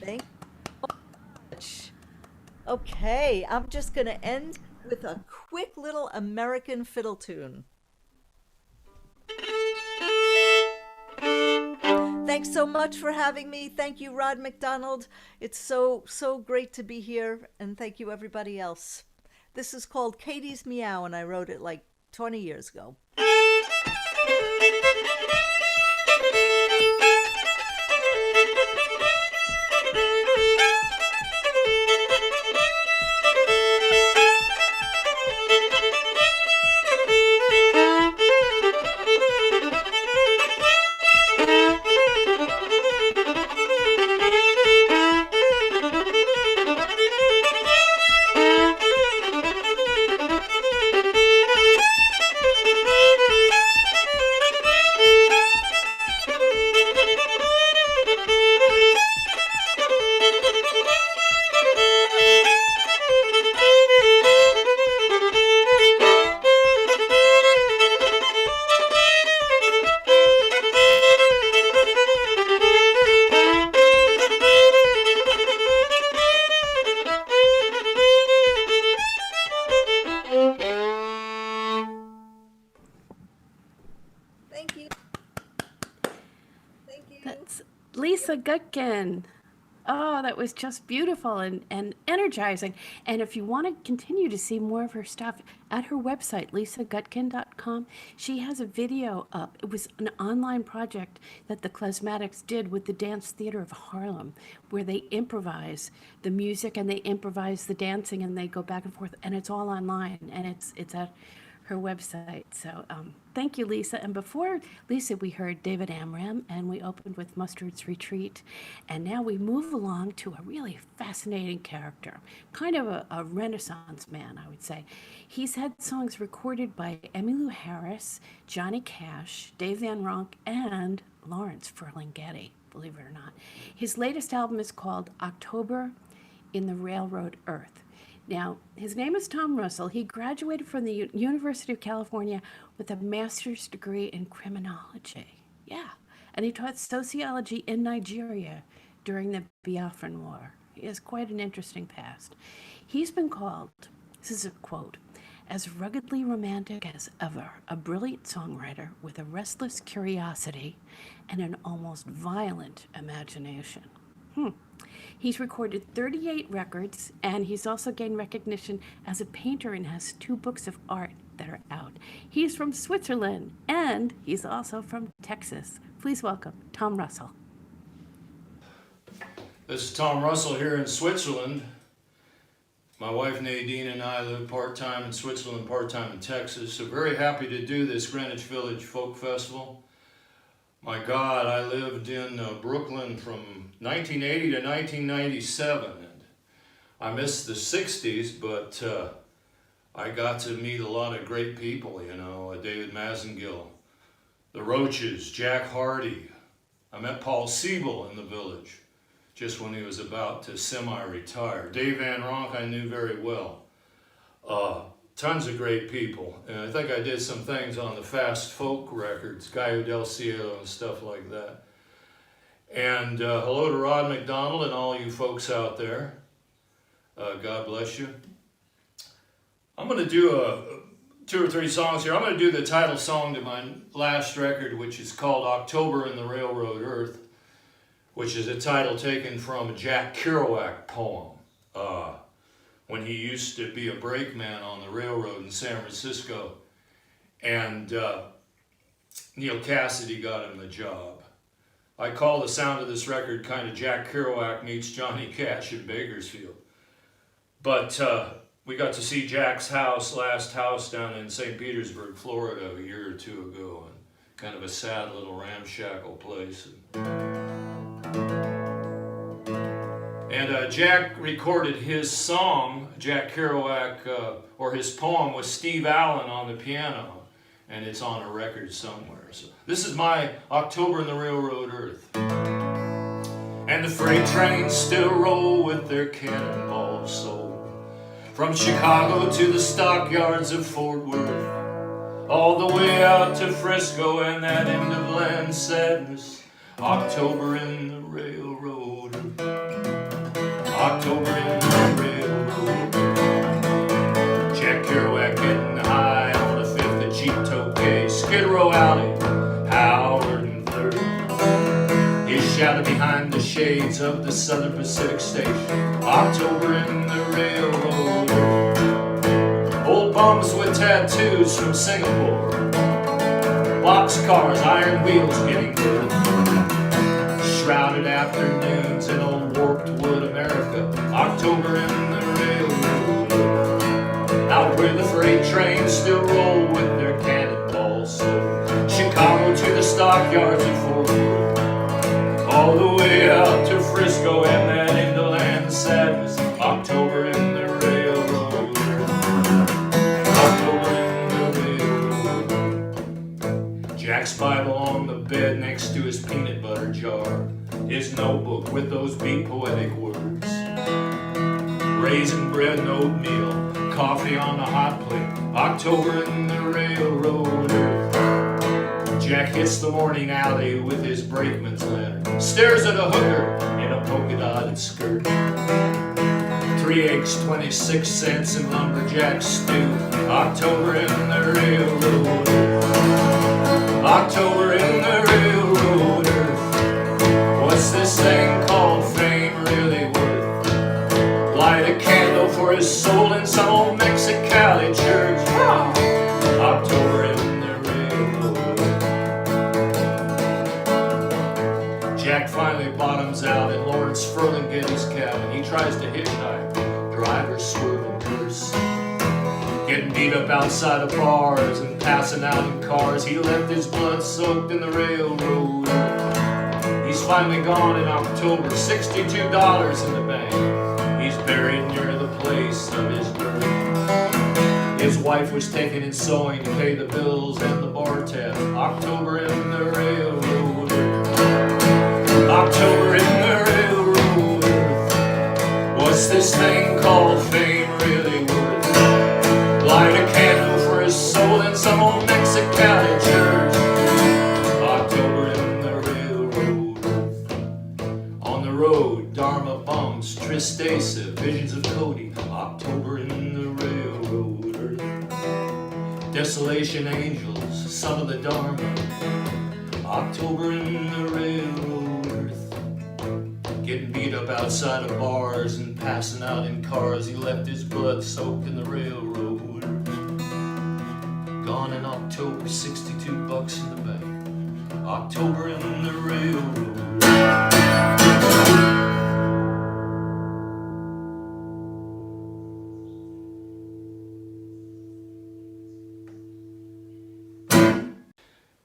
Thank you so much. Okay, I'm just gonna end with a quick little American fiddle tune. Thanks so much for having me. Thank you, Rod McDonald. It's so great to be here, and thank you everybody else. This is called Katie's Meow, and I wrote it like 20 years ago. Lisa Gutkin. Oh, that was just beautiful and energizing. And if you want to continue to see more of her stuff, at her website, lisagutkin.com, she has a video up. It was an online project that the Klezmatics did with the Dance Theater of Harlem, where they improvise the music and they improvise the dancing and they go back and forth. And it's all online. And it's at her website. So thank you, Lisa. And before Lisa, we heard David Amram, and we opened with Mustard's Retreat. And now we move along to a really fascinating character, kind of a Renaissance man, I would say. He's had songs recorded by Emmylou Harris, Johnny Cash, Dave Van Ronk, and Lawrence Ferlinghetti, believe it or not. His latest album is called October in the Railroad Earth. Now, his name is Tom Russell. He graduated from the University of California with a master's degree in criminology. Yeah. And he taught sociology in Nigeria during the Biafran War. He has quite an interesting past. He's been called, this is a quote, as ruggedly romantic as ever, a brilliant songwriter with a restless curiosity and an almost violent imagination. He's recorded 38 records, and he's also gained recognition as a painter and has 2 books of art that are out. He's from Switzerland, and he's also from Texas. Please welcome Tom Russell. This is Tom Russell here in Switzerland. My wife Nadine and I live part-time in Switzerland, part-time in Texas. So very happy to do this Greenwich Village Folk Festival. My God, I lived in Brooklyn from 1980 to 1997, and I missed the 60s, but I got to meet a lot of great people, you know, David Mazengill, the Roaches, Jack Hardy. I met Paul Siebel in the Village, just when he was about to semi-retire. Dave Van Ronk I knew very well. Tons of great people, and I think I did some things on the Fast Folk records, Gallo del Cielo and stuff like that. And hello to Rod McDonald and all you folks out there. God bless you. I'm going to do 2 or 3 songs here. I'm going to do the title song to my last record, which is called October in the Railroad Earth, which is a title taken from a Jack Kerouac poem. When he used to be a brakeman on the railroad in San Francisco, and Neil Cassidy got him the job. I call the sound of this record kind of Jack Kerouac meets Johnny Cash in Bakersfield. But we got to see Jack's last house down in St. Petersburg, Florida a year or 2 ago, and kind of a sad little ramshackle place. And Jack recorded his song, Jack Kerouac, or his poem, with Steve Allen on the piano, and it's on a record somewhere. So this is my October in the Railroad Earth. And the freight trains still roll with their cannonballs sold, from Chicago to the stockyards of Fort Worth, all the way out to Frisco and that end of land sadness, October in the Railroad Earth. October in the Railroad. Jack Kerouac getting high on the 5th of Cheap Tokay, Skid Row Alley, Howard and 3rd. He shouted behind the shades of the Southern Pacific Station, October in the Railroad. Old bums with tattoos from Singapore, boxcars, iron wheels getting good. Shrouded afternoons in old warped wood America, October in the Railroad. Out where the freight trains still roll with their cannonballs sold, Chicago to the stockyards of Fort Worth, all the way out to Frisco and that end of land sadness, October in the Railroad. October in the Railroad. Jack's Bible on the bed next to his peanut butter jar, his notebook with those beat poetic words. Raisin bread and oatmeal, coffee on a hot plate, October in the Railroad Earth. Jack hits the morning alley with his brakeman's lantern, stares at a hooker in a polka-dotted skirt. 3 eggs, 26 cents in lumberjack stew, October in the Railroad Earth. October in the Railroad Earth. What's this thing called fame really worth? Light a candle for his soul in some old Mexicali church, October in the Railroad. Jack finally bottoms out at Lawrence Ferlinghetti's cabin. He tries to hitchhike, driver swerve and curse. getting beat up outside of bars and passing out in cars. He left his blood soaked in the railroad. He's finally gone in October, $62 in the bank. He's buried near the place of his birth. His wife was taking in sewing to pay the bills and the bar tab. October in the railroad. October in the railroad. What's this thing called fame really worth? Light a candle for his soul in some old Mexicali church. October in the railroad. On the road, Dharma bumps, Tristeza, visions of Cody. October in the railroad. Desolation angels, son of the Dharma. October in the railroad. Getting beat up outside of bars and passing out in cars. He left his blood soaked in the railroad. Gone in October, $62 in the bank. October in the railroad.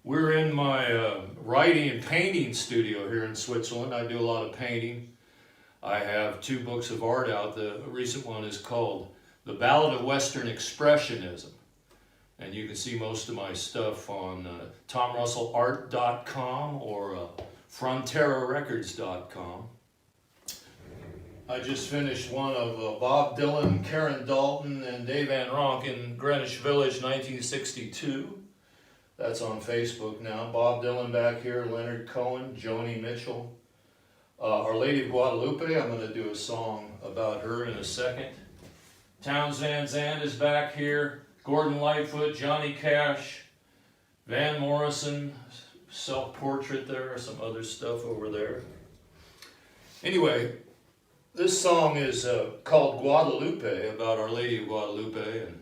We're in my writing and painting studio here in Switzerland. I do a lot of painting. I have 2 books of art out. The recent one is called The Ballad of Western Expressionism. And you can see most of my stuff on tomrussellart.com or fronterarecords.com. I just finished one of Bob Dylan, Karen Dalton, and Dave Van Ronk in Greenwich Village, 1962. That's on Facebook now. Bob Dylan back here, Leonard Cohen, Joni Mitchell. Our Lady of Guadalupe, I'm going to do a song about her in a second. Townes Van Zandt is back here. Gordon Lightfoot, Johnny Cash, Van Morrison, self-portrait there, some other stuff over there. Anyway, this song is called Guadalupe, about Our Lady of Guadalupe, and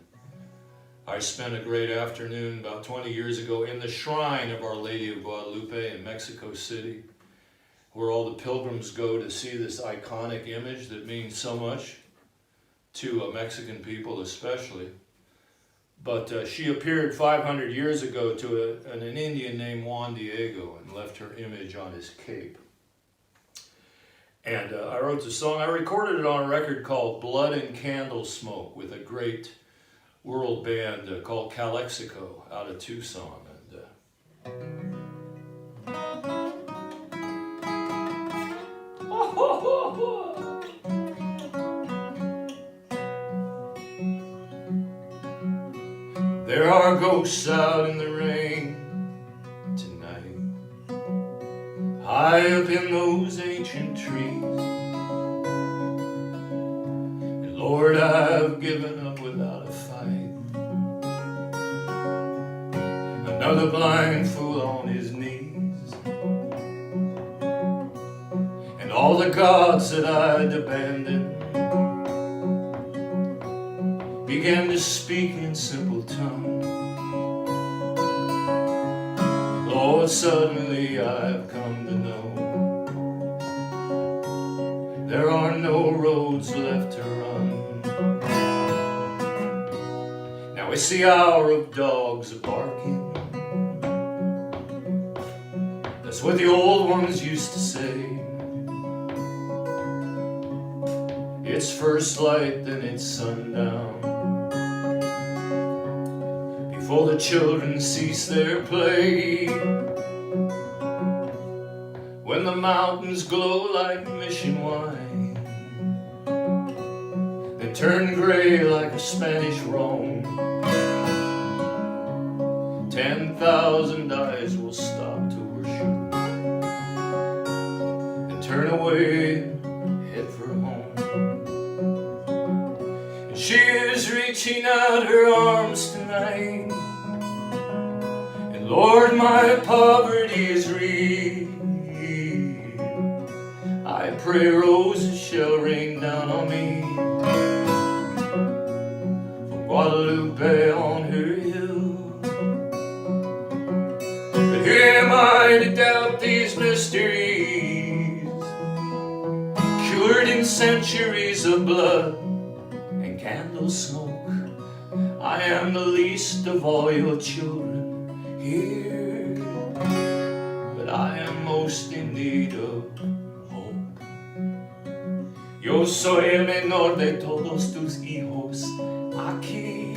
I spent a great afternoon about 20 years ago in the shrine of Our Lady of Guadalupe in Mexico City, where all the pilgrims go to see this iconic image that means so much to Mexican people especially. But she appeared 500 years ago to an Indian named Juan Diego and left her image on his cape. And I wrote the song. I recorded it on a record called Blood and Candle Smoke with a great world band called Calexico out of Tucson. There are ghosts out in the rain tonight, high up in those ancient trees. And Lord, I've given up without a fight. Another blind fool on his knees. And all the gods that I'd abandoned began to speak in simple tongue. Lord, suddenly I've come to know there are no roads left to run. Now it's the hour of dogs barking. That's what the old ones used to say. It's first light, then it's sundown, before the children cease their play. When the mountains glow like mission wine, they turn gray like a Spanish Rome. 10,000 eyes will stop to worship and turn away, head for home. And she is reaching out her arms tonight. And Lord, my poverty is real. I pray roses shall rain down on me from Guadalupe on her hill. But who am I to doubt these mysteries, cured in centuries of blood and candle smoke? I am the least of all your children here, but I am most in need of hope. Yo soy el menor de todos tus hijos aquí,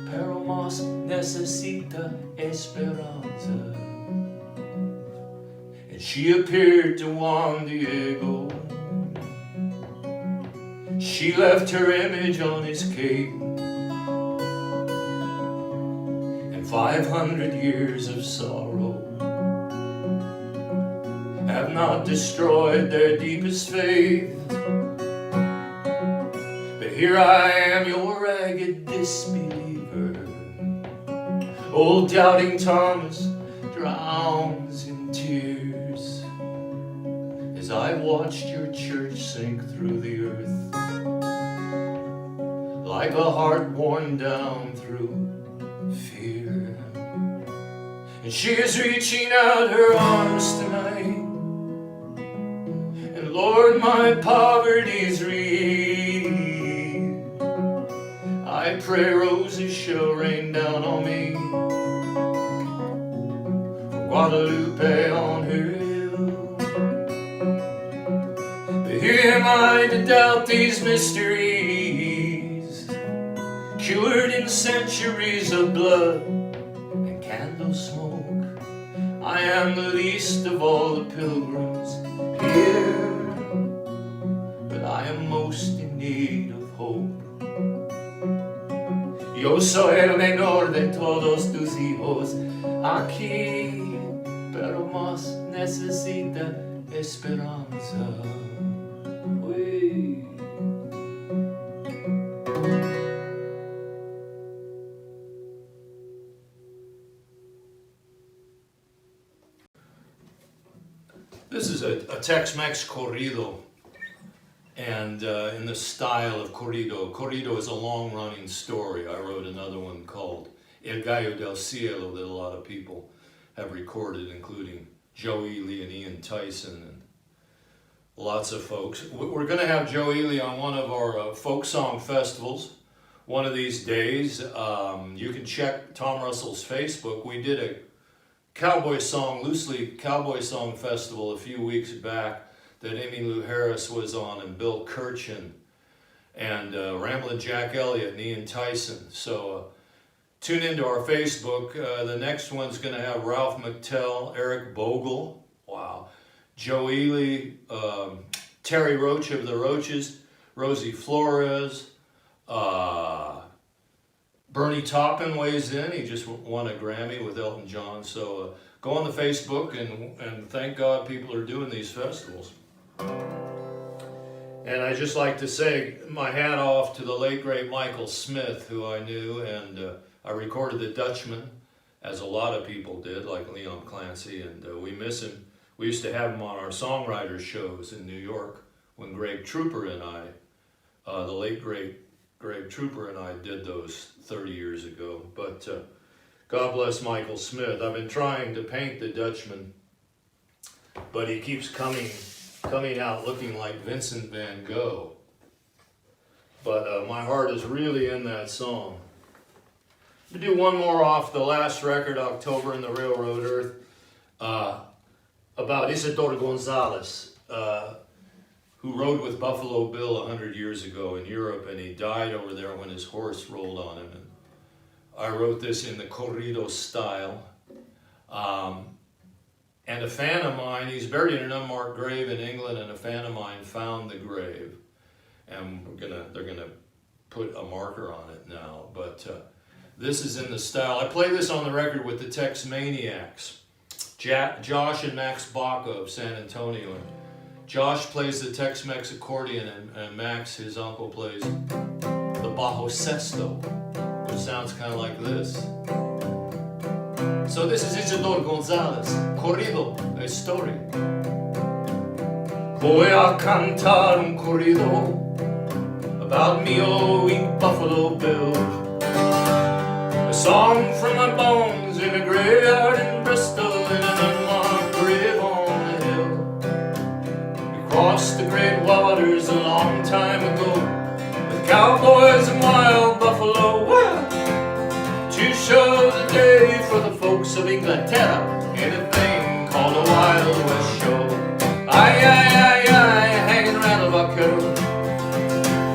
pero más necesita esperanza. And she appeared to Juan Diego. She left her image on his cape, and 500 years of sorrow have not destroyed their deepest faith. But here I am, your ragged disbeliever. Old doubting Thomas drowns in tears as I watched your church sink through the earth like a heart worn down through fear. And she is reaching out her arms tonight, and Lord, my poverty's real. I pray roses shall rain down on me from Guadalupe on her hill. But here am I to doubt these mysteries, cured in centuries of blood and candle smoke. I am the least of all the pilgrims here, but I am most in need of hope. Yo soy el menor de todos tus hijos aquí, pero más necesita esperanza. Uy. This is a Tex-Mex corrido, and in the style of corrido. Corrido is a long-running story. I wrote another one called El Gallo del Cielo that a lot of people have recorded, including Joe Ely and Ian Tyson and lots of folks. We're going to have Joe Ely on one of our folk song festivals one of these days. You can check Tom Russell's Facebook. We did a cowboy song, loosely cowboy song festival a few weeks back that Emmylou Harris was on, and Bill Kirchin, and Ramblin' Jack Elliott and Ian Tyson. So tune into our Facebook. The next one's going to have Ralph McTell, Eric Bogle, wow, Joe Ely, Terry Roach of the Roaches, Rosie Flores, Bernie Taupin weighs in. He just won a Grammy with Elton John. So go on the Facebook, and thank God people are doing these festivals. And I just like to say my hat off to the late great Michael Smith, who I knew, and I recorded The Dutchman, as a lot of people did, like Leon Clancy, and we miss him. We used to have him on our songwriters shows in New York when Greg Trooper and I, the late great Greg Trooper and I did those 30 years ago. But God bless Michael Smith. I've been trying to paint The Dutchman, but he keeps coming out looking like Vincent van Gogh. But my heart is really in that song. I'm going to do one more off the last record, October in the Railroad Earth, about Isidoro Gonzalez, who rode with Buffalo Bill 100 years ago in Europe, and he died over there when his horse rolled on him. And I wrote this in the corrido style. And a fan of mine, he's buried in an unmarked grave in England, and a fan of mine found the grave. And they're gonna put a marker on it now. But this is in the style. I play this on the record with the Tex Maniacs, Josh and Max Baca of San Antonio. And Josh plays the Tex-Mex accordion, and Max, his uncle, plays the bajo sesto, which sounds kind of like this. So this is Isidoro Gonzalez, corrido, a story. Voy a cantar un corrido about me old Buffalo Bill, a song from my bones in a graveyard in Bristol, in an unmarked grave on a hill. We crossed the great waters a long time ago with cowboys and wild buffalo. Well, la terra, in a thing called a Wild West show. Aye, aye, aye, aye, hanging around a vaquero,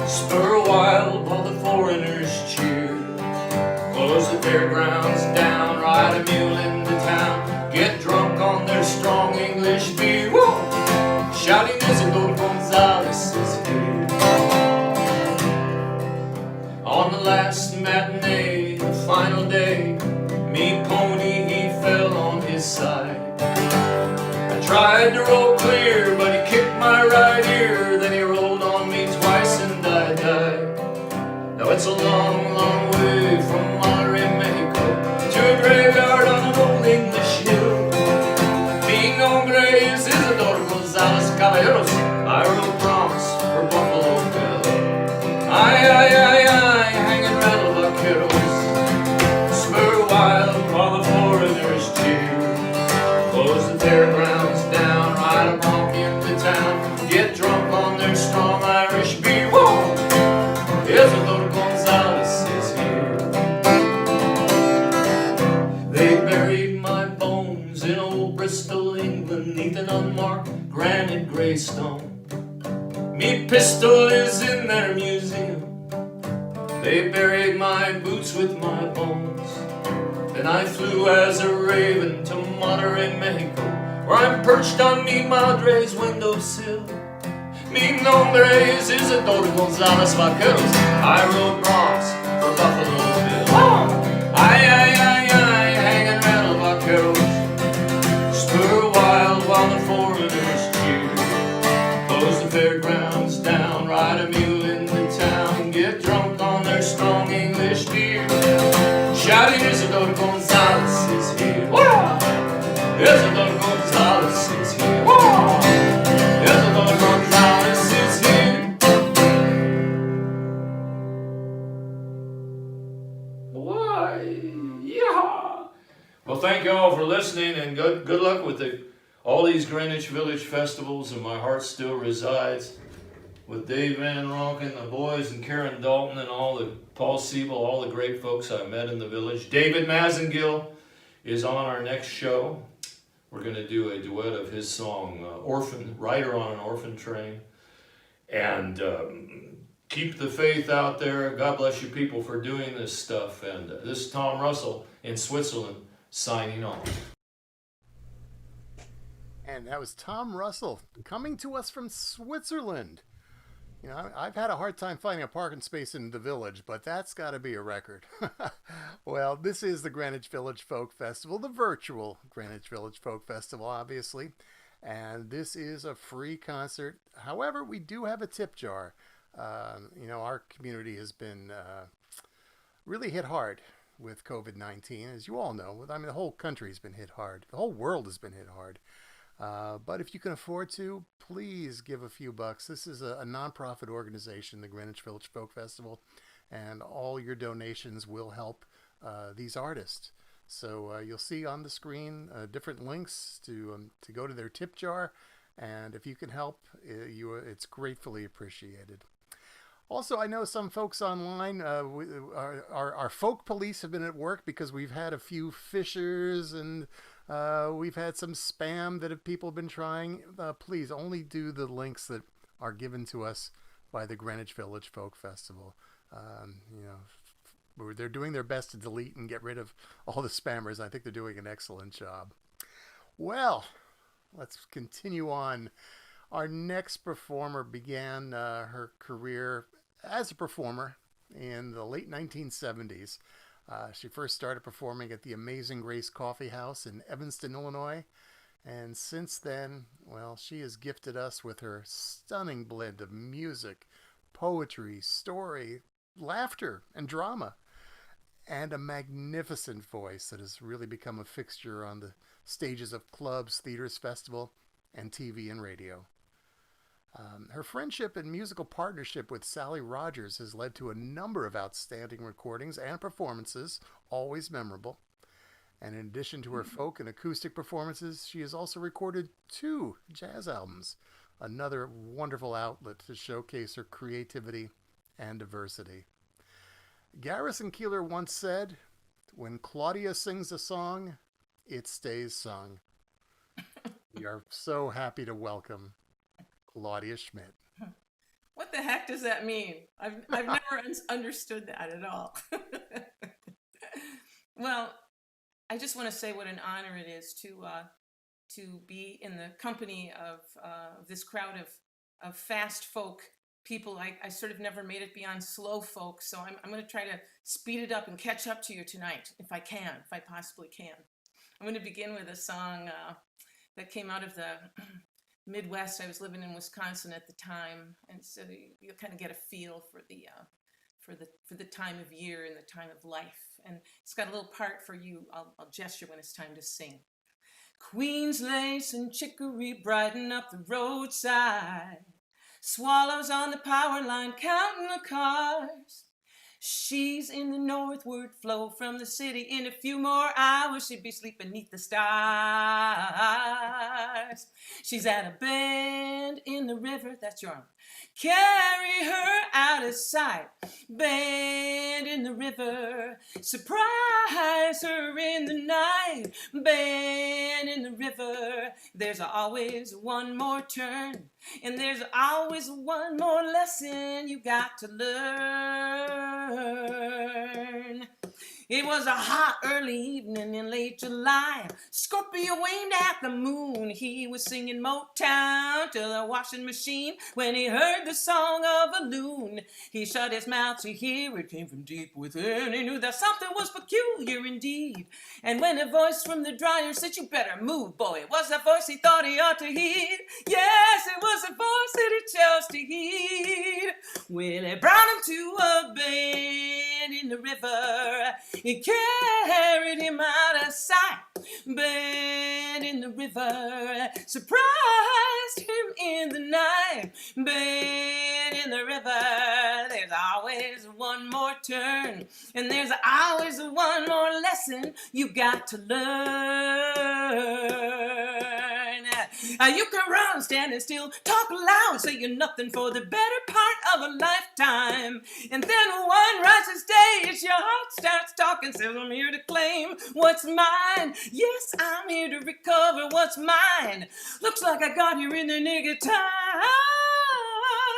spur a while while the foreigners cheer. Close the fairgrounds down, ride a mule into town, get drunk on their strong English beer. Woo! Shouting Isidore Gonzalez is here. On the last matinee, the final day, me pony, he fell on his side. I tried to roll clear, but he kicked my right ear. Then he rolled on me twice and I died. Now it's a long, long way from Monterrey, Mexico, to a graveyard on an old English hill. Mi nombre es Isidore Gonzalez Caballeros. I wrote Bronx for Buffalo Bill. Aye, aye, aye, aye, hanging rattle vaqueros, spur wild while the foreigners cheer. Close the fairgrounds down, ride a bronc into town, get drunk on their strong Irish beer. Whoa! Isidore Gonzalez is here. They buried my bones in old Bristol, England, neath an unmarked granite greystone. Me pistol is in their museum. They buried my boots with my bones. Then I flew as a raven to Monterrey, Mexico, where I'm perched on mi madre's windowsill. Mi nombre es Isidore Gonzalez Vaqueros. I rode Bronx for Buffalo Bill. Oh! Aye, aye, aye, aye, hanging rattle vaqueros, spur wild while the foreigners cheer. Close the fairgrounds down, ride a mule into town, get drunk on their strong English beer. Shouting Isidore Gonzalez is here. Whoa! Isidore Gonzalez is here. Whoa! Isidore Gonzalez is here. Why? Yeah. Well, thank you all for listening, and good luck with all these Greenwich Village festivals. And my heart still resides with Dave Van Ronk and the boys, and Karen Dalton, and Paul Siebel, all the great folks I met in the village. David Mazengill is on our next show. We're going to do a duet of his song, Orphan, Rider on an Orphan Train. And keep the faith out there. God bless you people for doing this stuff. And this is Tom Russell in Switzerland signing off. And that was Tom Russell coming to us from Switzerland. You know, I've had a hard time finding a parking space in the village, but that's got to be a record. Well, this is the Greenwich Village Folk Festival, the virtual Greenwich Village Folk Festival, obviously. And this is a free concert. However, we do have a tip jar. You know, our community has been really hit hard with COVID-19, as you all know. I mean, the whole country has been hit hard. The whole world has been hit hard. But if you can afford to, please give a few bucks. This is a nonprofit organization, the Greenwich Village Folk Festival, and all your donations will help these artists. So you'll see on the screen different links to go to their tip jar, and if you can help, it's gratefully appreciated. Also, I know some folks online, our folk police have been at work because we've had a few fishers and we've had some spam that people have been trying. Please only do the links that are given to us by the Greenwich Village Folk Festival. You know, they're doing their best to delete and get rid of all the spammers. I think they're doing an excellent job. Well, let's continue on. Our next performer began her career as a performer in the late 1970s. She first started performing at the Amazing Grace Coffee House in Evanston, Illinois. And since then, well, she has gifted us with her stunning blend of music, poetry, story, laughter, and drama, and a magnificent voice that has really become a fixture on the stages of clubs, theaters, festival, and TV and radio. Her friendship and musical partnership with Sally Rogers has led to a number of outstanding recordings and performances, always memorable. And in addition to her folk and acoustic performances, she has also recorded 2 jazz albums, another wonderful outlet to showcase her creativity and diversity. Garrison Keillor once said, "When Claudia sings a song, It Stays sung. We are so happy to welcome Claudia Schmidt. What the heck does that mean? I've never understood that at all. Well, I just want to say what an honor it is to be in the company of this crowd of fast folk people. I sort of never made it beyond slow folk, so I'm going to try to speed it up and catch up to you tonight if I can, if I possibly can. I'm going to begin with a song that came out of the Midwest. I was living in Wisconsin at the time, and so you'll kind of get a feel for the time of year and the time of life. And it's got a little part for you. I'll gesture when it's time to sing. Queen's lace and chicory brighten up the roadside. Swallows on the power line counting the cars. She's in the northward flow from the city. In a few more hours, she'd be sleeping beneath the stars. She's at a bend in the river, that's your arm. Carry her out of sight. Bend in the river. Surprise her in the night. Bend in the river. There's always one more turn. And there's always one more lesson you got to learn. It was a hot early evening in late July. Scorpio aimed at the moon. He was singing Motown to the washing machine when he heard the song of a loon. He shut his mouth to hear it came from deep within. He knew that something was peculiar indeed. And when a voice from the dryer said, "You better move, boy," it was that voice he thought he ought to heed. Yes, it was a voice that he chose to heed. Well, it brought him to a bend in the river. It carried him out of sight. Bend in the river. Surprised him in the night. Bend in the river. There's always one more turn. And there's always one more lesson you got to learn. You can run standing still, talk loud, saying nothing for the better part of a lifetime. And then one righteous day, it's your heart starts talking, says, "I'm here to claim what's mine. Yes, I'm here to recover what's mine. Looks like I got here in the nick of time."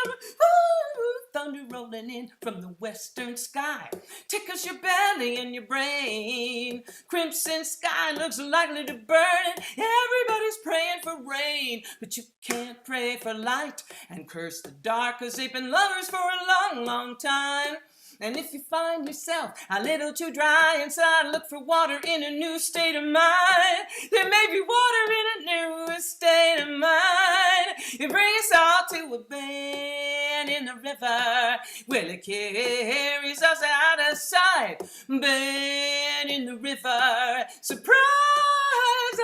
Ooh, thunder rolling in from the western sky tickles your belly and your brain. Crimson sky looks likely to burn. Everybody's praying for rain, but you can't pray for light and curse the dark, 'cause they've been lovers for a long, long time. And if you find yourself a little too dry inside, look for water in a new state of mind. There may be water in a new state of mind. It brings us all to a bend in the river. Well, it carries us out of sight. Bend in the river. Surprise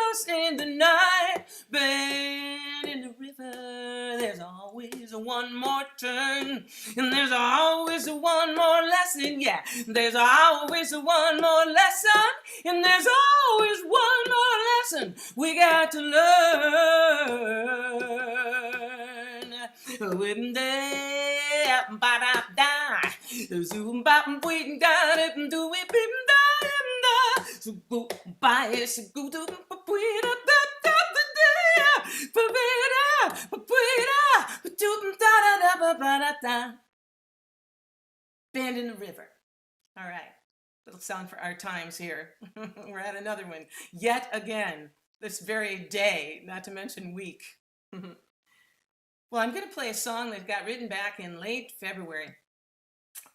us in the night. Bend in the river. There's always one more turn. And there's always one more lesson, yeah. There's always one more lesson, and there's always one more lesson we got to learn. Zoom bop waiting down it and do it bim da so go by it so go to Bend in the river. All right, little song for our times here. We're at another one yet again this very day, not to mention week. Well, I'm going to play a song that got written back in late February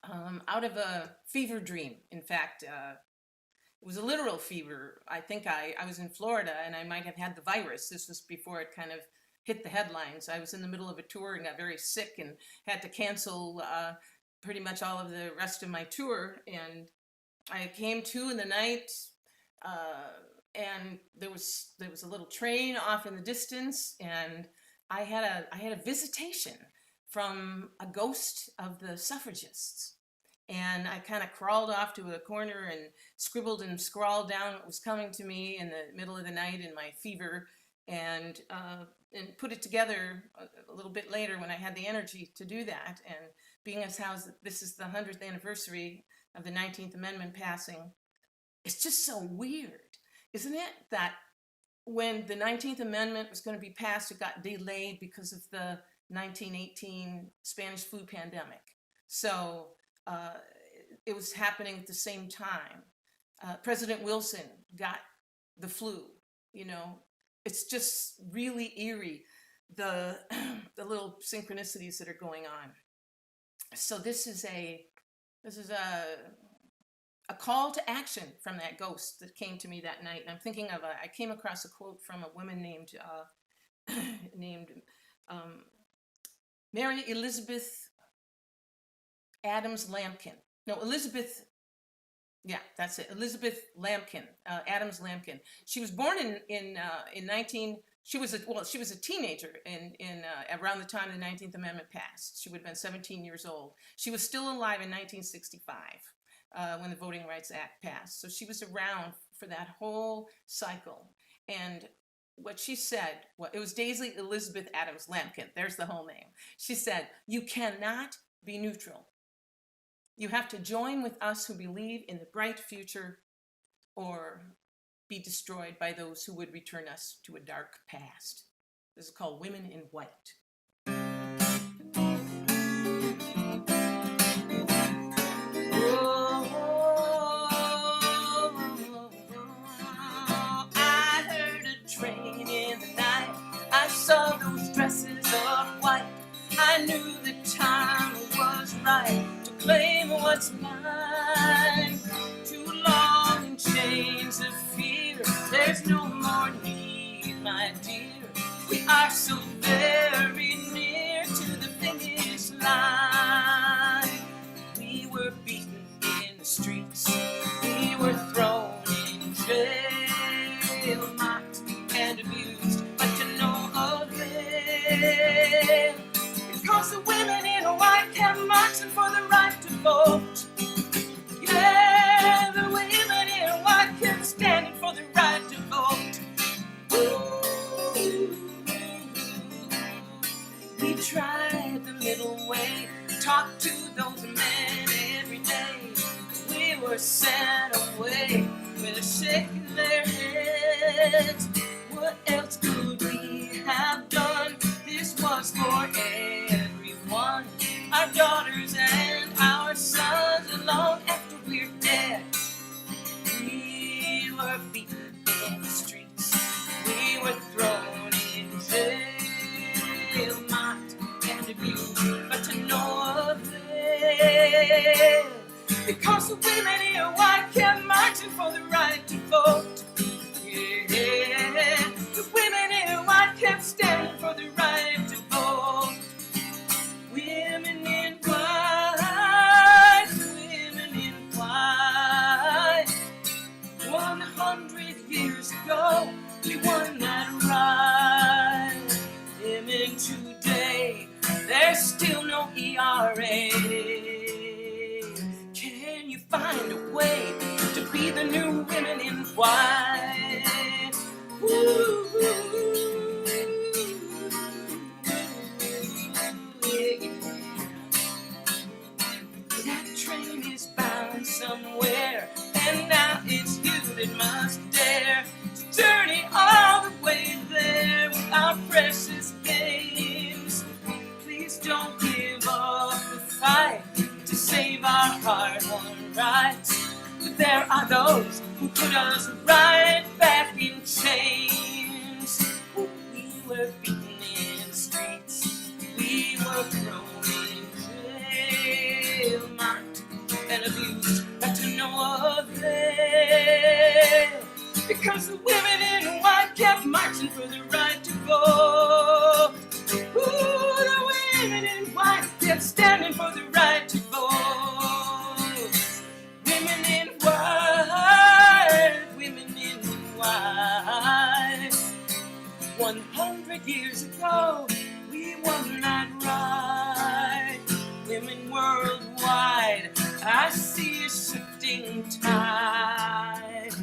out of a fever dream. In fact, it was a literal fever. I think I was in Florida and I might have had the virus. This was before it kind of hit the headlines. I was in the middle of a tour and got very sick and had to cancel pretty much all of the rest of my tour. And I came to in the night and there was a little train off in the distance, and I had a visitation from a ghost of the suffragists. And I kind of crawled off to a corner and scribbled and scrawled down what was coming to me in the middle of the night in my fever, and put it together a little bit later when I had the energy to do that. And being as how this is the 100th anniversary of the 19th Amendment passing, it's just so weird isn't it, that when the 19th Amendment was going to be passed, it got delayed because of the 1918 Spanish flu pandemic. So it was happening at the same time. President Wilson got the flu, you know. It's just really eerie, the little synchronicities that are going on. So this is a call to action from that ghost that came to me that night. And I'm thinking of I came across a quote from a woman named Mary Elizabeth Adams Lambkin. No, Elizabeth. Yeah, that's it. Elizabeth Lambkin, Adams Lambkin. She was born in 19. She was a teenager in around the time the 19th Amendment passed. She would have been 17 years old. She was still alive in 1965 when the Voting Rights Act passed. So she was around for that whole cycle. And what she said, well, it was Daisy Elizabeth Adams Lambkin. There's the whole name. She said, "You cannot be neutral. You have to join with us who believe in the bright future, or be destroyed by those who would return us to a dark past." This is called Women in White. I heard a train in the night. I saw those dresses of white. I knew the time was right to claim what's mine. Too long in chains of fear, there's no more need, my dear. We are so very near to the finish line. We were beaten in the streets, we were thrown in jail, mocked and abused, but to no avail. Because the women in white kept marching for the right to vote. Yeah, the women in white kept standing for the right to vote. Ooh. We tried the middle way, talked to those men every day. We were sent away with shaking their heads. What else could we have done? This was for everyone, our daughters and our sons, and long after we're dead. We were beaten in the streets, we were thrown in jail, mocked and abused, but to no avail. Because the women in white kept marching for the right to vote. Yeah, the women in white kept standing for the right to vote. Women in white, women in white. 100 years ago, we won that right. Women today, there's still no ERA. Can you find a way to be the new women in white? Ooh, yeah. That train is bound somewhere, and now it's you that must dare to journey all the way there with our precious games. Please don't give up the fight to save our hard-won rights. But there are those who put us right back in chains. We were beaten in the streets, we were thrown in jail, mocked and abused, but to no avail. Because the women in white kept marching for the right to vote. Ooh, the women in white kept standing for the right to vote. Women in white, women in white. 100 years ago, we won that right. Women worldwide, I see a shifting tide.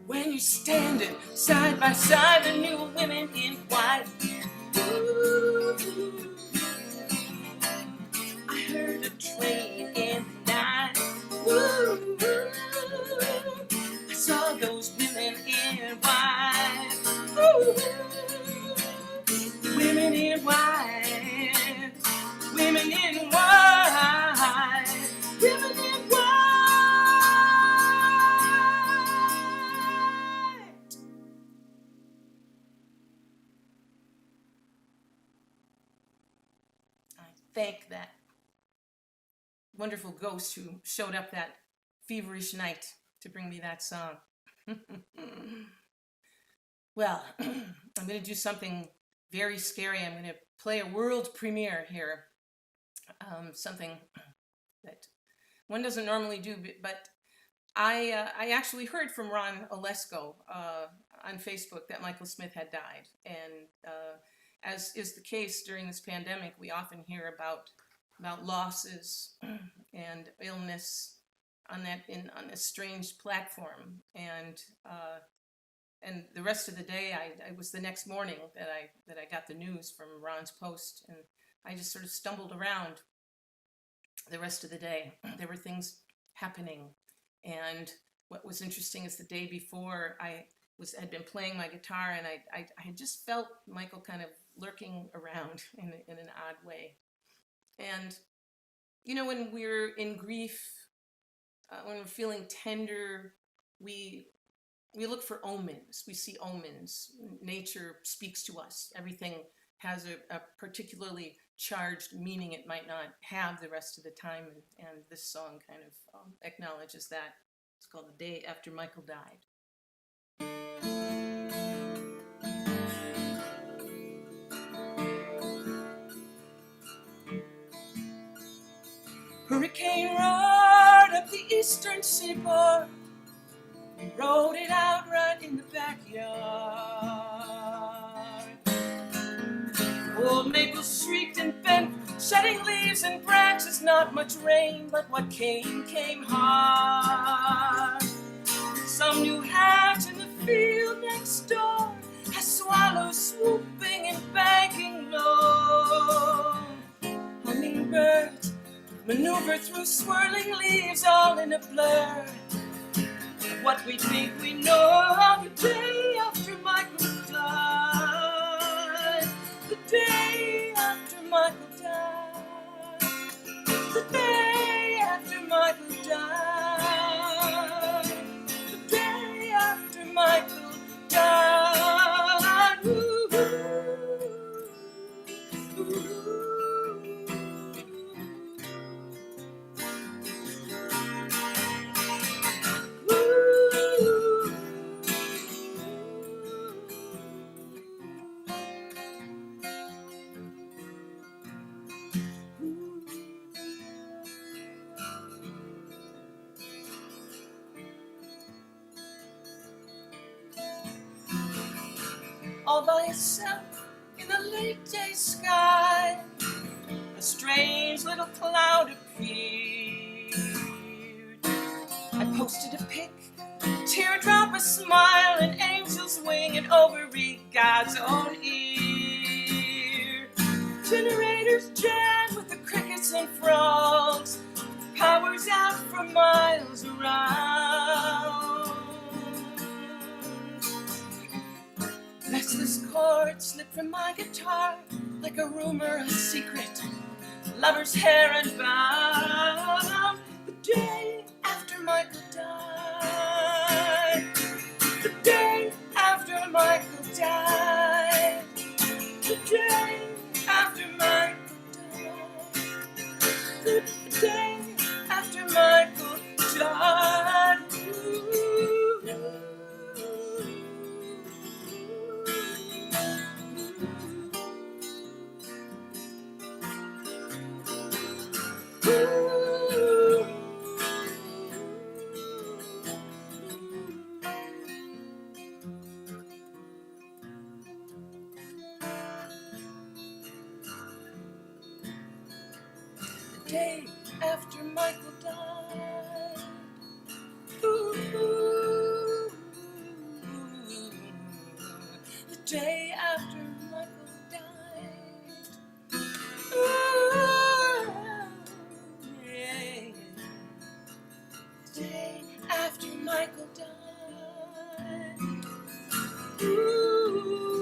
When you're standing side by side, the new women in white. Ooh, I heard a train in the night. Ooh, I saw those women in Women in white, women in white, women in white. I thank that wonderful ghost who showed up that feverish night to bring me that song. Well, I'm going to do something very scary. I'm going to play a world premiere here. Something that one doesn't normally do, but I actually heard from Ron Olesko on Facebook that Michael Smith had died. And as is the case during this pandemic, we often hear about losses and illness on this strange platform. And the rest of the day, I was the next morning that I got the news from Ron's post, and I just sort of stumbled around the rest of the day. There were things happening, and what was interesting is the day before I had been playing my guitar, and I had just felt Michael kind of lurking around in an odd way. And you know, when we're in grief, when we're feeling tender, we look for omens. We see omens. Nature speaks to us. Everything has a particularly charged meaning it might not have the rest of the time, and this song kind of acknowledges that. It's called The Day After Michael Died. Hurricane roared up the eastern seaboard. We rode it out right in the backyard. Old maples shrieked and bent, shedding leaves and branches. Not much rain, but what came hard. Some new hatch in the field next door has swallows swooping and banking low. Hummingbirds maneuver through swirling leaves, all in a blur. What we think we know, the day after Michael died, the day after Michael died, the day after Michael died, the day after Michael died. Ooh, ooh, ooh. All by itself in the late day sky, a strange little cloud appeared. I posted a pic, teardrop, a smile, an angel's wing, and overread God's own ear. Generators jam with the crickets and frogs, power's out for miles around. Restless chords slip from my guitar like a rumor, a secret, lover's hair unbound. The day after Michael died, the day after Michael died, the day after Michael died, the day after Michael died. The day after Michael died. Ooh, the day after Michael died. Ooh, yeah. The day after Michael died. Ooh.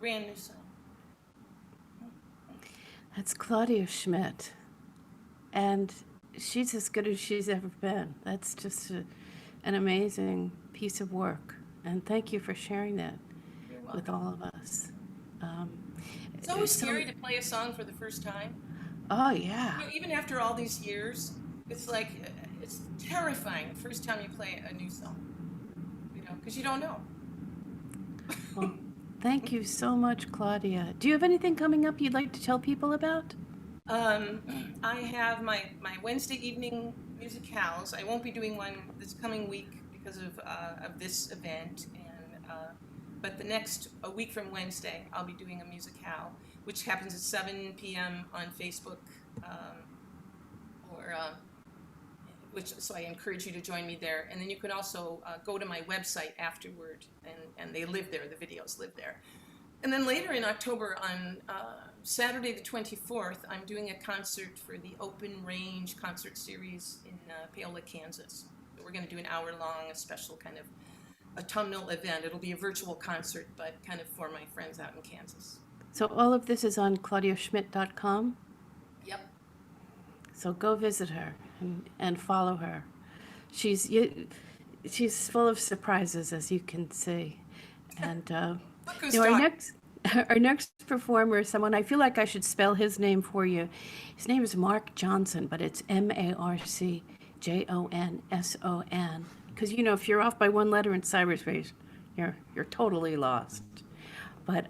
Brand new song. That's Claudia Schmidt. And she's as good as she's ever been. That's just an amazing piece of work. And thank you for sharing that You're with welcome. all of us. It's always scary to play a song for the first time. Oh, yeah. You know, even after all these years, it's like, it's terrifying the first time you play a new song, you know, because you don't know. Well, thank you so much, Claudia. Do you have anything coming up you'd like to tell people about? I have my Wednesday evening musicals. I won't be doing one this coming week because of this event, and but a week from Wednesday, I'll be doing a musicale, which happens at 7 p.m. on Facebook, so I encourage you to join me there. And then you can also go to my website afterward, and they live there. The videos live there. And then later in October, on Saturday the 24th, I'm doing a concert for the Open Range concert series in Paola, Kansas. We're going to do an hour-long, a special kind of autumnal event. It'll be a virtual concert, but kind of for my friends out in Kansas. So all of this is on claudiaschmidt.com. Yep. So go visit her and follow her. She's full of surprises, as you can see. And Look who's our talking. our next performer is someone, I feel like I should spell his name for you. His name is Mark Johnson, but it's MarcJonson. Because you know, if you're off by one letter in cyberspace, you're totally lost. But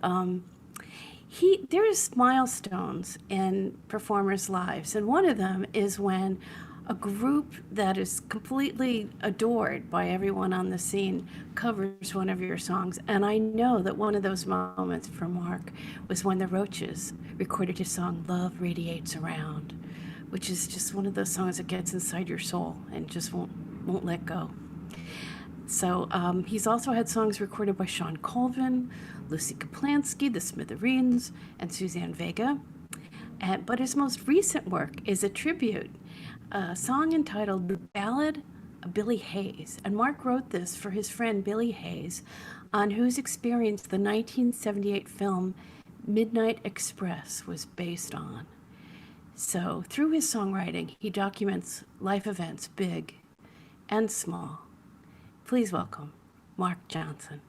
there's milestones in performers' lives, and one of them is when a group that is completely adored by everyone on the scene covers one of your songs. And I know that one of those moments for Mark was when the Roaches recorded his song Love Radiates Around, which is just one of those songs that gets inside your soul and just won't let go. So he's also had songs recorded by Sean Colvin, Lucy Kaplansky, The Smithereens, and Suzanne Vega. But his most recent work is a tribute, a song entitled The Ballad of Billy Hayes. And Mark wrote this for his friend Billy Hayes, on whose experience the 1978 film Midnight Express was based on. So through his songwriting, he documents life events, big and small. Please welcome Mark Johnson.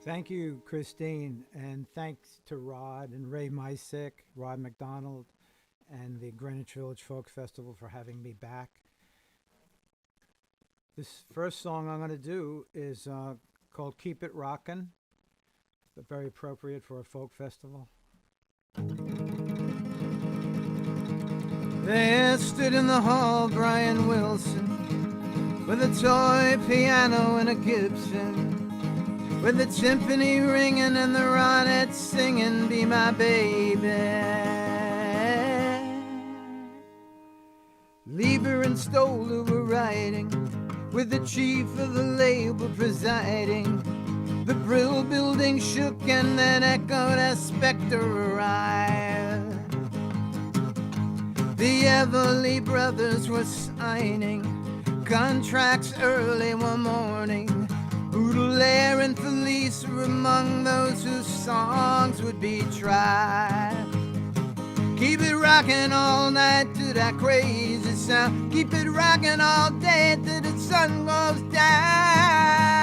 Thank you, Christine, and thanks to Rod and Ray Mysick, Rod McDonald, and the Greenwich Village Folk Festival for having me back. This first song I'm going to do is called Keep It Rockin'. It's very appropriate for a folk festival. There stood in the hall Brian Wilson with a toy piano and a Gibson, with the timpani ringing and the ronettes singing, "Be my baby." Lieber and Stoller were riding, with the chief of the label presiding. The Brill building shook and then echoed as Spectre arrived. The Everly brothers were signing contracts early one morning. Baudelaire and Felice were among those whose songs would be tried. Keep it rockin' all night to that crazy sound. Keep it rockin' all day till the sun goes down.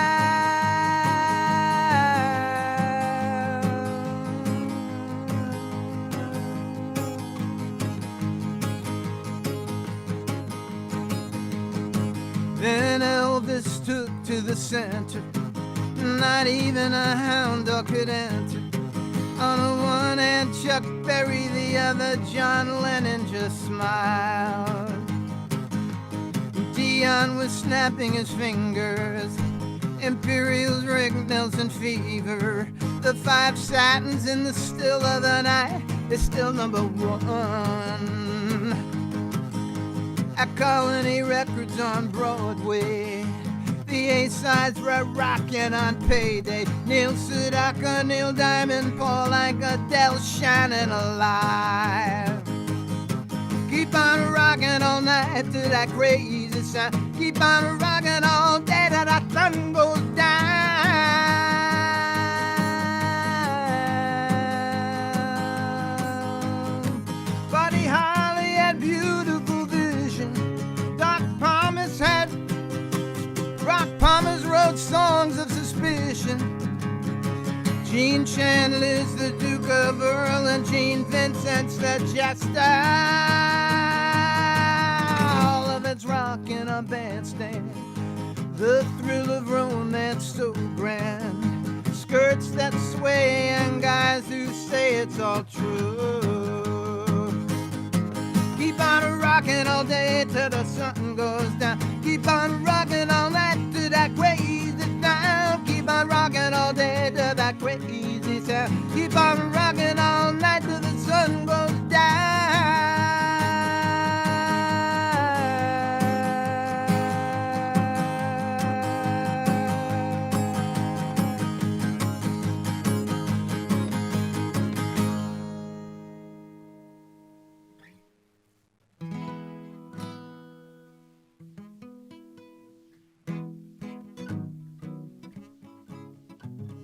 Then Elvis took to the center. Not even a hound dog could enter. On the one hand Chuck Berry, the other John Lennon just smiled. Dion was snapping his fingers. Imperial's Rick Nelson Fever. The Five Satins in the still of the night is still number one. At Colony Records on Broadway, the A-sides were rocking on payday. Neil Sedaka, Neil Diamond, Paul Anka, Adele shining alive. Keep on rocking all night to that crazy sound. Keep on rocking all day till the sun goes down. Gene Chandler's the Duke of Earl, and Gene Vincent's the Jester. All of it's rock in a bandstand, the thrill of romance so grand. Skirts that sway and guys who say it's all true. Keep on rocking all day till the sun goes down. Keep on rocking all night to that crazy sound. Keep on rocking all day to that crazy sound. Keep on rocking all night till the sun goes down.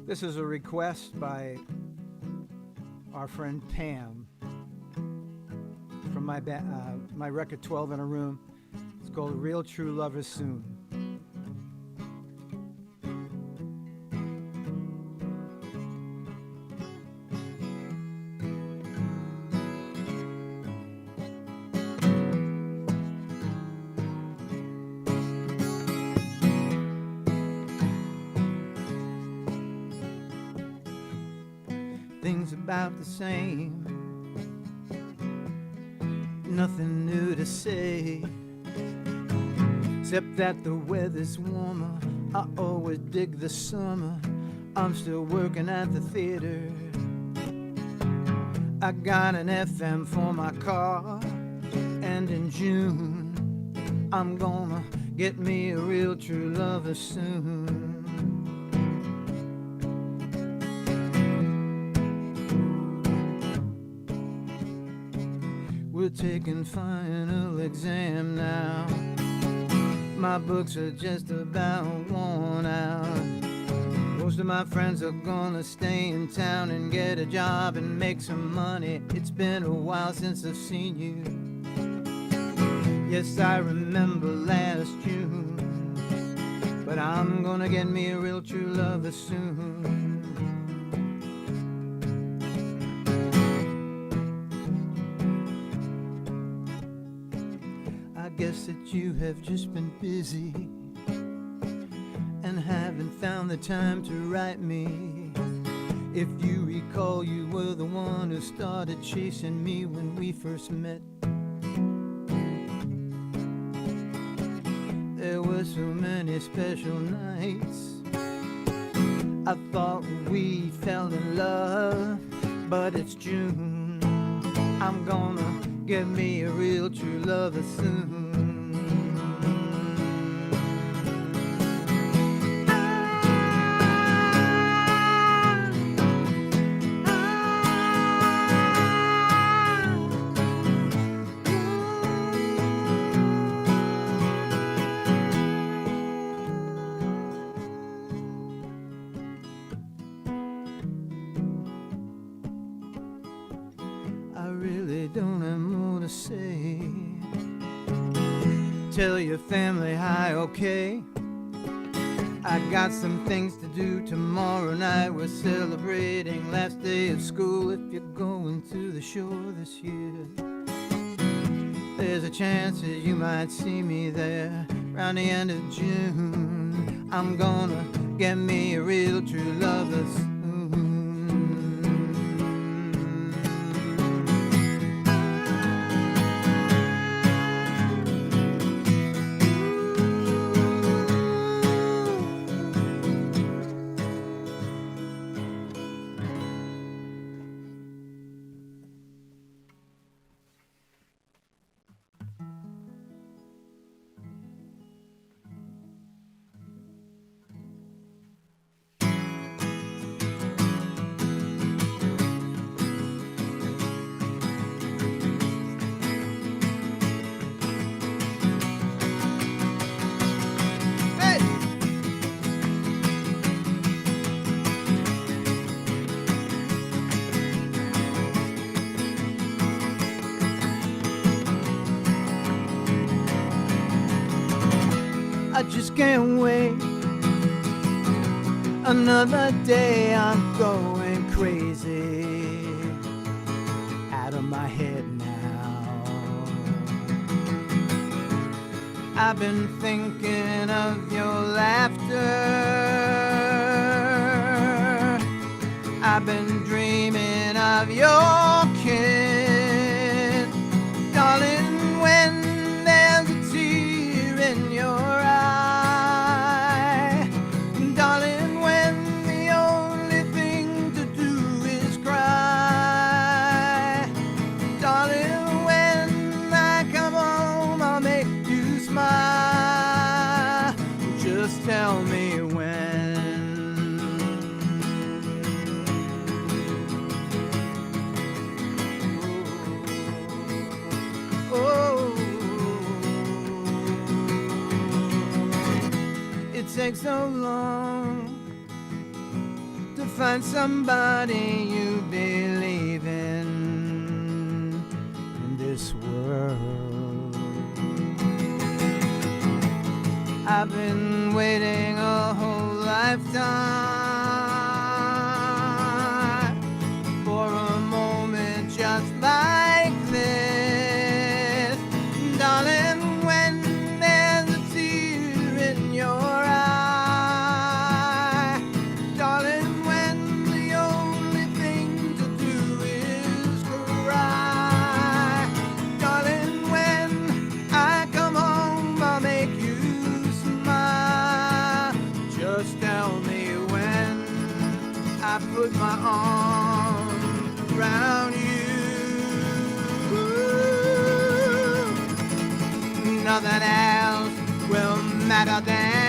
This is a request by our friend Pam from my record 12 in a Room. It's called Real True Lovers Soon. Things about the same, nothing new to say, except that the weather's warmer. I always dig the summer. I'm still working at the theater. I got an FM for my car, and in June I'm gonna get me a real true lover soon. We're taking final exam now. My books are just about worn out. Most of my friends are gonna stay in town and get a job and make some money. It's been a while since I've seen you. Yes, I remember last June, but I'm gonna get me a real true lover soon. I guess that you have just been busy and haven't found the time to write me. If you recall, you were the one who started chasing me when we first met. There were so many special nights. I thought we fell in love, but it's June. I'm gonna get me a real true lover soon. Don't have more to say. Tell your family hi, okay? I got some things to do tomorrow night. We're celebrating last day of school. If you're going to the shore this year, there's a chance that you might see me there around the end of June. I'm gonna get me a real true lover soon. I just can't wait another day. I'm going crazy out of my head now. I've been thinking of your laughter. I've been dreaming of your kiss. Darling, when there's a tear in your eye. Darling, when the only thing to do is cry. Darling, when I come home, I'll make you smile. Just tell me when. Oh, it takes so long to find somebody you believe in this world. I've been waiting a whole lifetime for a moment just like this. Darling, when there's a tear in your eye. Darling, when the only thing to do is cry. Darling, when I come home, I'll make you smile. Just tell me when I put my arms around you. Nothing else will matter then.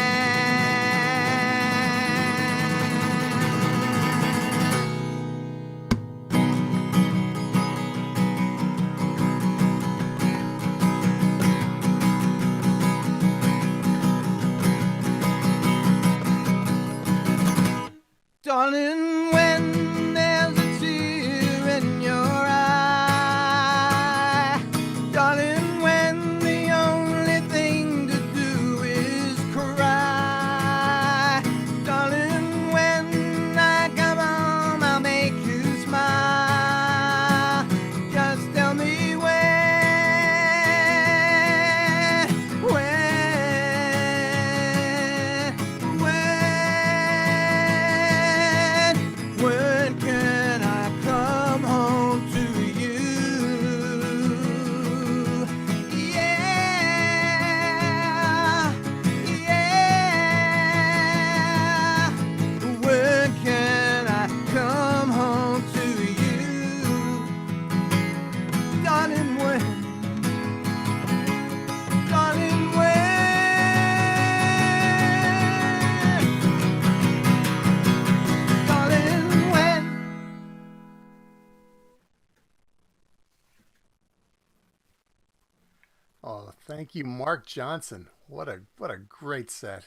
Darling, when there's a tear in your eye. Darling, when the only thing to do is cry. Darling, when I come home, I'll make you smile. Just tell me when can I come home to you? Yeah, yeah. When can I come home to you? Darling, when? Darling, when? Darling, when? Oh, thank you, Mark Johnson. What a great set.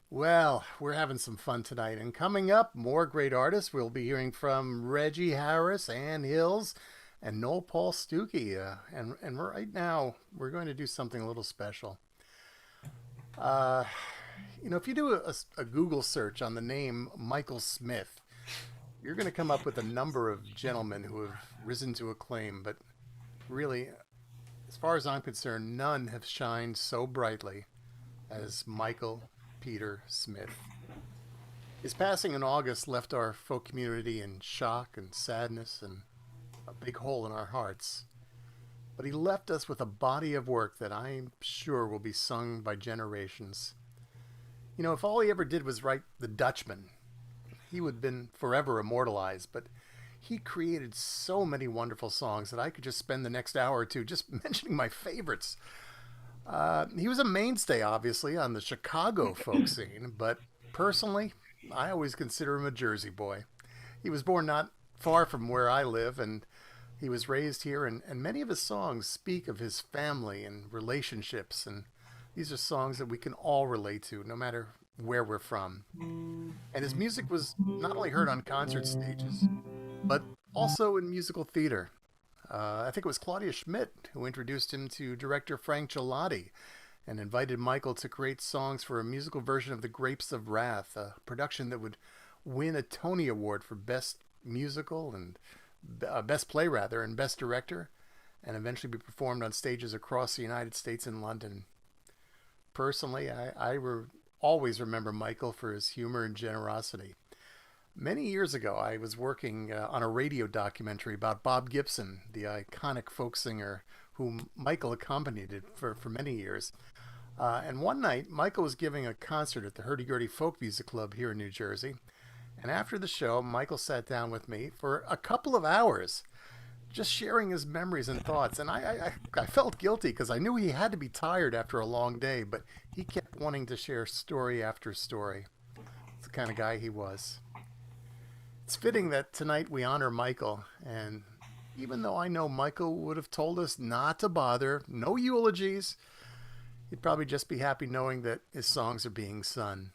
Well, we're having some fun tonight, and coming up, more great artists. We'll be hearing from Reggie Harris, Ann Hills, and Noel Paul Stuckey. And right now, we're going to do something a little special. If you do a Google search on the name Michael Smith, you're going to come up with a number of gentlemen who have risen to acclaim, but really, as far as I'm concerned, none have shined so brightly as Michael Peter Smith. His passing in August left our folk community in shock and sadness and a big hole in our hearts. But he left us with a body of work that I'm sure will be sung by generations. If all he ever did was write The Dutchman, he would have been forever immortalized, but he created so many wonderful songs that I could just spend the next hour or two just mentioning my favorites. He was a mainstay, obviously, on the Chicago folk scene, but personally, I always consider him a Jersey boy. He was born not far from where I live, and he was raised here, and many of his songs speak of his family and relationships, and these are songs that we can all relate to, no matter where we're from. And his music was not only heard on concert stages, but also in musical theater. I think it was Claudia Schmidt who introduced him to director Frank Gelati and invited Michael to create songs for a musical version of The Grapes of Wrath, a production that would win a Tony Award for Best Musical and Best Play, rather, and Best Director, and eventually be performed on stages across the United States and London. Personally, I always remember Michael for his humor and generosity. Many years ago, I was working on a radio documentary about Bob Gibson, the iconic folk singer whom Michael accompanied for many years. And one night, Michael was giving a concert at the Hurdy-Gurdy Folk Music Club here in New Jersey. And after the show, Michael sat down with me for a couple of hours, just sharing his memories and thoughts. And I felt guilty because I knew he had to be tired after a long day, but he kept wanting to share story after story. It's the kind of guy he was. It's fitting that tonight we honor Michael, and even though I know Michael would have told us not to bother, no eulogies, he'd probably just be happy knowing that his songs are being sung.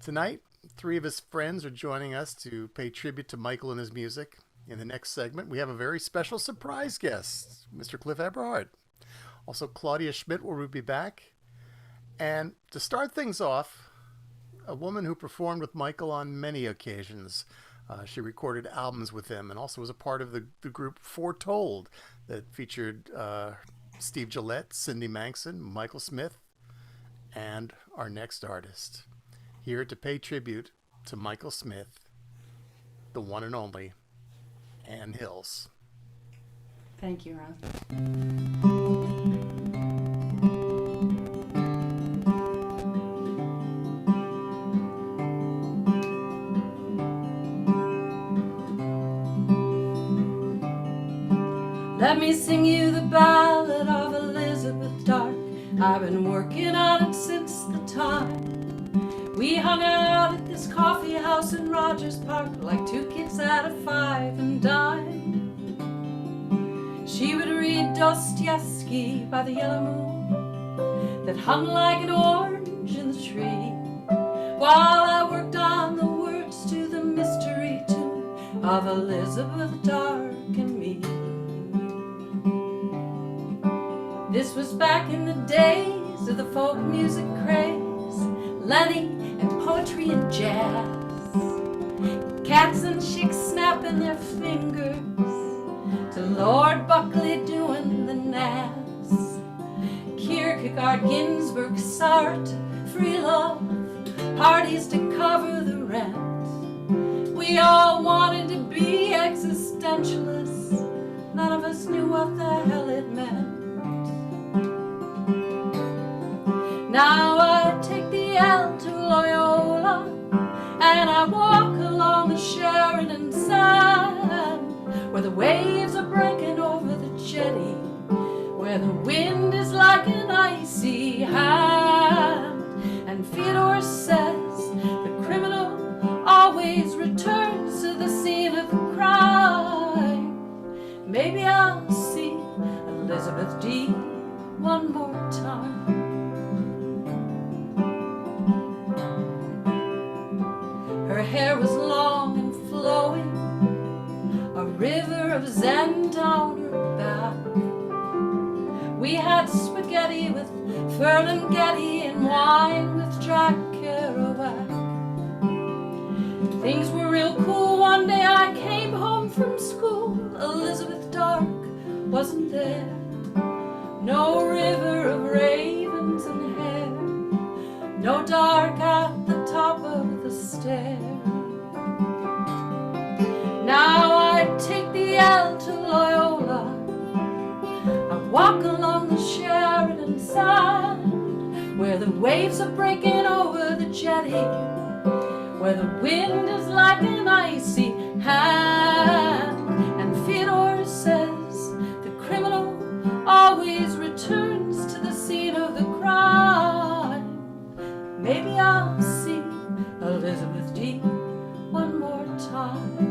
Tonight, 3 of his friends are joining us to pay tribute to Michael and his music. In the next segment, we have a very special surprise guest, Mr. Cliff Eberhardt. Also, Claudia Schmidt will be back. And to start things off, a woman who performed with Michael on many occasions. She recorded albums with him and also was a part of the group Foretold that featured Steve Gillette, Cindy Manxon, Michael Smith, and our next artist. Here to pay tribute to Michael Smith, the one and only Ann Hills. Thank you, Ron. Let me sing you the ballad of Elizabeth Dark. I've been working on it since the time we hung out at this coffee house in Rogers Park like 2 kids at a 5 and dime. She would read Dostoevsky by the yellow moon that hung like an orange in the tree, while I worked on the words to the mystery tune of Elizabeth Dark and me. This was back in the days of the folk music craze, Lenny and poetry and jazz, cats and chicks snapping their fingers to Lord Buckley doing the Naz, Kierkegaard, Ginsberg, Sartre, free love, parties to cover the rent. We all wanted to be existentialists, none of us knew what the hell it meant. Now I take the L to Loyola, and I walk along the Sheridan sand, where the waves are breaking over the jetty, where the wind is like an icy hand. And Fyodor says the criminal always returns to the scene of the crime. Maybe I'll see Elizabeth D. one more time. Her hair was long and flowing, a river of zen down her back. We had spaghetti with Ferlinghetti and wine with Jack Kerouac. Things were real cool. One day I came home from school. Elizabeth Dark wasn't there. No river of ravens and hair, no dark at the top of the stair. Now I take the L to Loyola, I walk along the Sheridan sand, where the waves are breaking over the jetty, where the wind is like an icy hand. And Fyodor says the criminal always returns to the scene of the crime. Maybe I'll see Elizabeth D. one more time.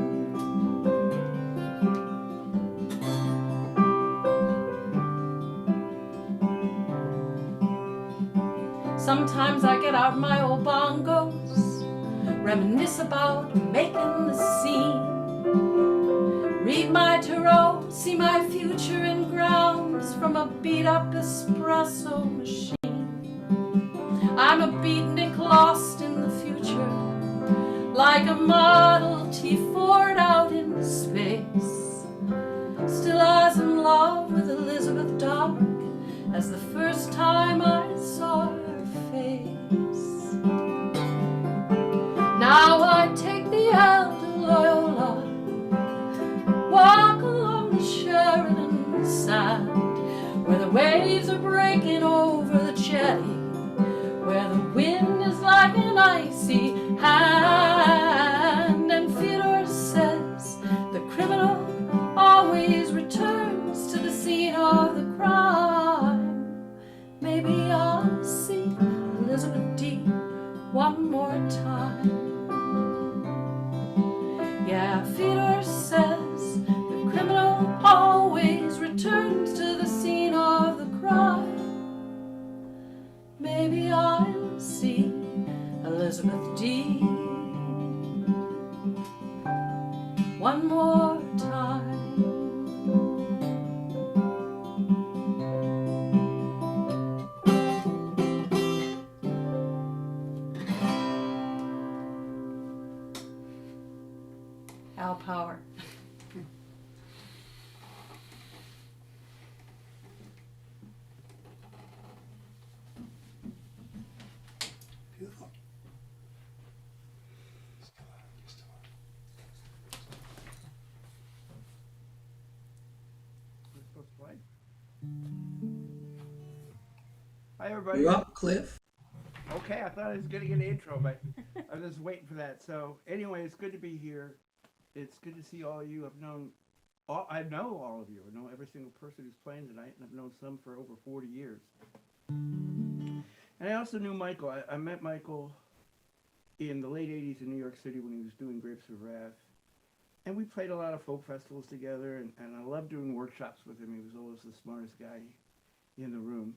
Sometimes I get out my old bongos, reminisce about making the scene, read my tarot, see my future in grounds from a beat-up espresso machine. I'm a beatnik lost in the future, like a Model T Ford out in space. Still as in love with Elizabeth Dark as the first time I saw her face. Now I take the L to Loyola, walk along the Sheridan sand, where the waves are breaking over the jetty, where the wind is like an icy hand. And Fyodor says the criminal always returns to the scene of the crime. Maybe I'll see Elizabeth D. one more time. Yeah, Fyodor says the criminal always returns to the scene of the crime. Maybe I'll see Elizabeth D. one more time. Al Power. Beautiful. We're supposed to play. Hi, everybody. You up, Cliff? Okay, I thought I was going to get an intro, but I was just waiting for that. So, anyway, it's good to be here. It's good to see all of you. I know all of you. I know every single person who's playing tonight, and I've known some for over 40 years. And I also knew Michael. I met Michael in the late 80s in New York City when he was doing Grapes of Wrath. And we played a lot of folk festivals together, and I loved doing workshops with him. He was always the smartest guy in the room.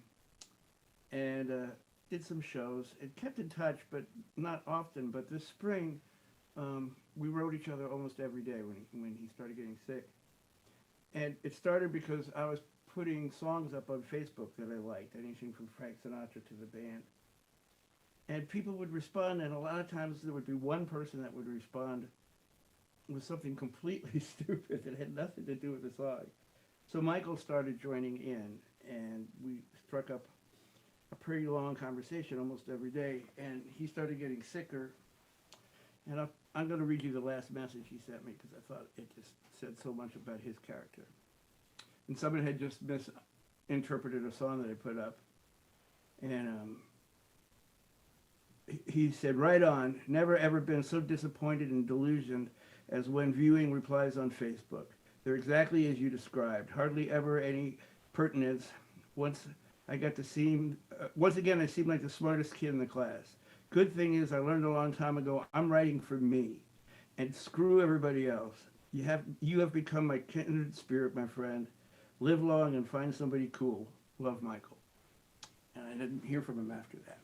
And did some shows and kept in touch, but not often. But this spring, we wrote each other almost every day when he started getting sick. And it started because I was putting songs up on Facebook that I liked, anything from Frank Sinatra to the band. And people would respond, and a lot of times there would be one person that would respond with something completely stupid that had nothing to do with the song. So Michael started joining in, and we struck up a pretty long conversation almost every day, and he started getting sicker. And I'm going to read you the last message he sent me because I thought it just said so much about his character. And someone had just misinterpreted a song that I put up. And he said, "Right on, never ever been so disappointed and delusioned as when viewing replies on Facebook. They're exactly as you described, hardly ever any pertinence. Once again, I seemed like the smartest kid in the class. Good thing is, I learned a long time ago, I'm writing for me, and screw everybody else. You have become my kindred spirit, my friend. Live long and find somebody cool. Love, Michael." And I didn't hear from him after that.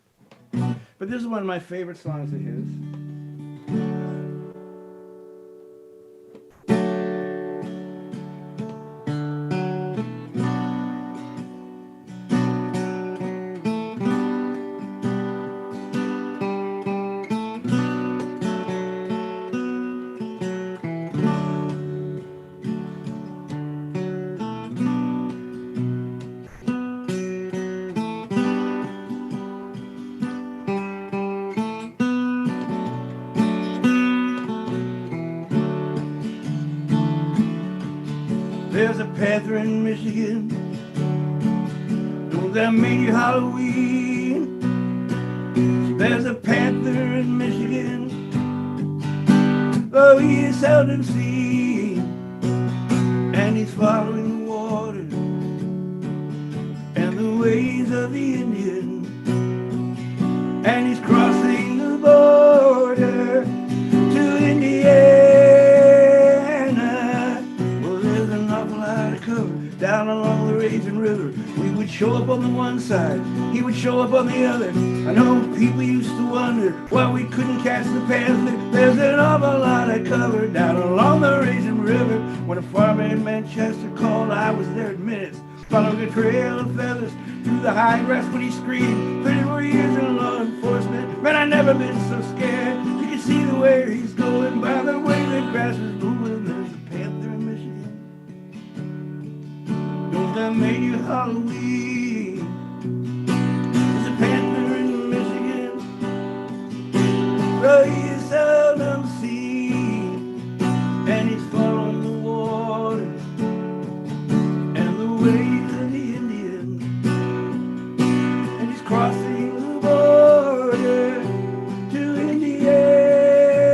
But this is one of my favorite songs of his. There's a panther in Michigan. Don't that mean you Halloween? There's a panther in Michigan, though he is seldom seen, and he's following the water and the ways of the Indian, and he's crossing the border to Indiana. Well, there's an awful lot of cover down along the Raging River. We would show up on the one side, he would show up on the other. I know people used to wonder why we couldn't catch the panther. There's an awful lot of cover down along the Raging River. When a farmer in Manchester called, I was there in minutes, following a trail of feathers through the high grass when he screamed. 34 years in law enforcement, man, I never been so scared. You could see the way he's going, by the way the grass is moving. There's a panther in Michigan. Don't that make you Halloween? There's a panther in Michigan, though he is seldom seen, and he's following the water and the ways of the Indian, and he's crossing the border to Indiana.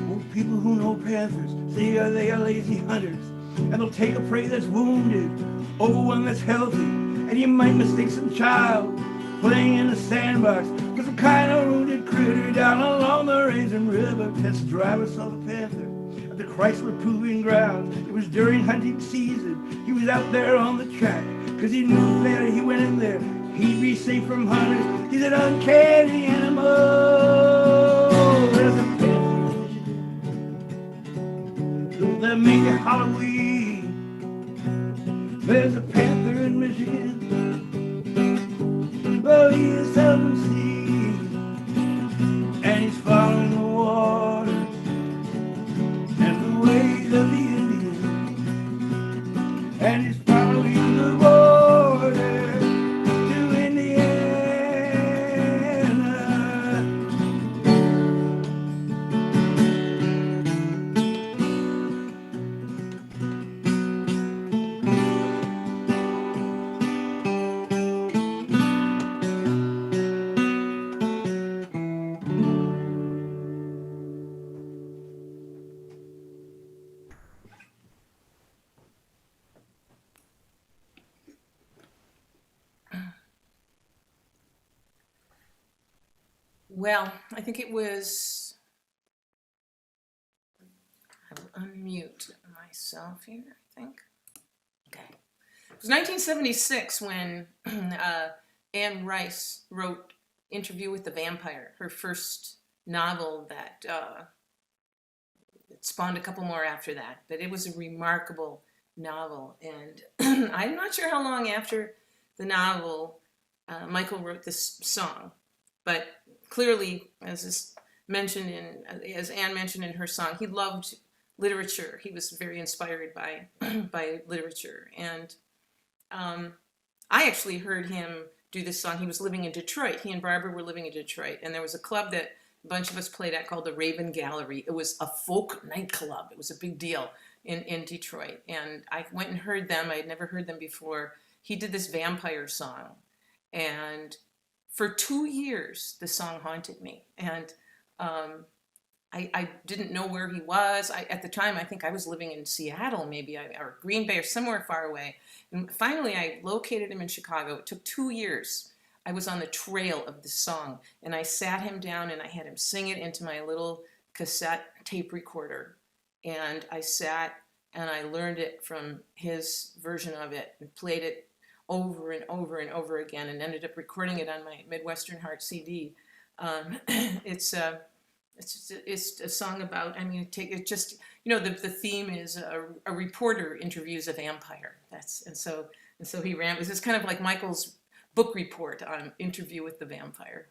Oh, people who know panthers say they are lazy hunters, and they'll take a prey that's wounded over one that's healthy, and you might mistake some child playing in a sandbox for some kind of wounded critter down along the Raisin River. Test driver saw the panther at the Chrysler Proving Ground. It was during hunting season. He was out there on the track, cause he knew that he went in there, he'd be safe from hunters. He's an uncanny animal. There's a panther in Michigan. Don't that make it Halloween? There's a panther in Michigan, but he is seldom seen, and he's following the water and the ways of the Indian, and he's following the border to Indiana. Well, I think it was, I will unmute myself here, I think. Okay. It was 1976 when Anne Rice wrote Interview with the Vampire, her first novel that spawned a couple more after that. But it was a remarkable novel. And I'm not sure how long after the novel Michael wrote this song. But clearly, as Anne mentioned in her song, he loved literature. He was very inspired by by literature. And I actually heard him do this song. He was living in Detroit. He and Barbara were living in Detroit. And there was a club that a bunch of us played at called the Raven Gallery. It was a folk nightclub. It was a big deal in Detroit. And I went and heard them. I had never heard them before. He did this vampire song. And for 2 years, the song haunted me. And I didn't know where he was. At the time, I think I was living in Seattle, maybe, or Green Bay, or somewhere far away. And finally, I located him in Chicago. It took 2 years. I was on the trail of this song, and I sat him down, and I had him sing it into my little cassette tape recorder. And I sat, and I learned it from his version of it, and played it over and over and over again, and ended up recording it on my Midwestern Heart CD. It's a song about, I mean, the theme is a reporter interviews a vampire. And so he ran. This is kind of like Michael's book report on Interview with the Vampire.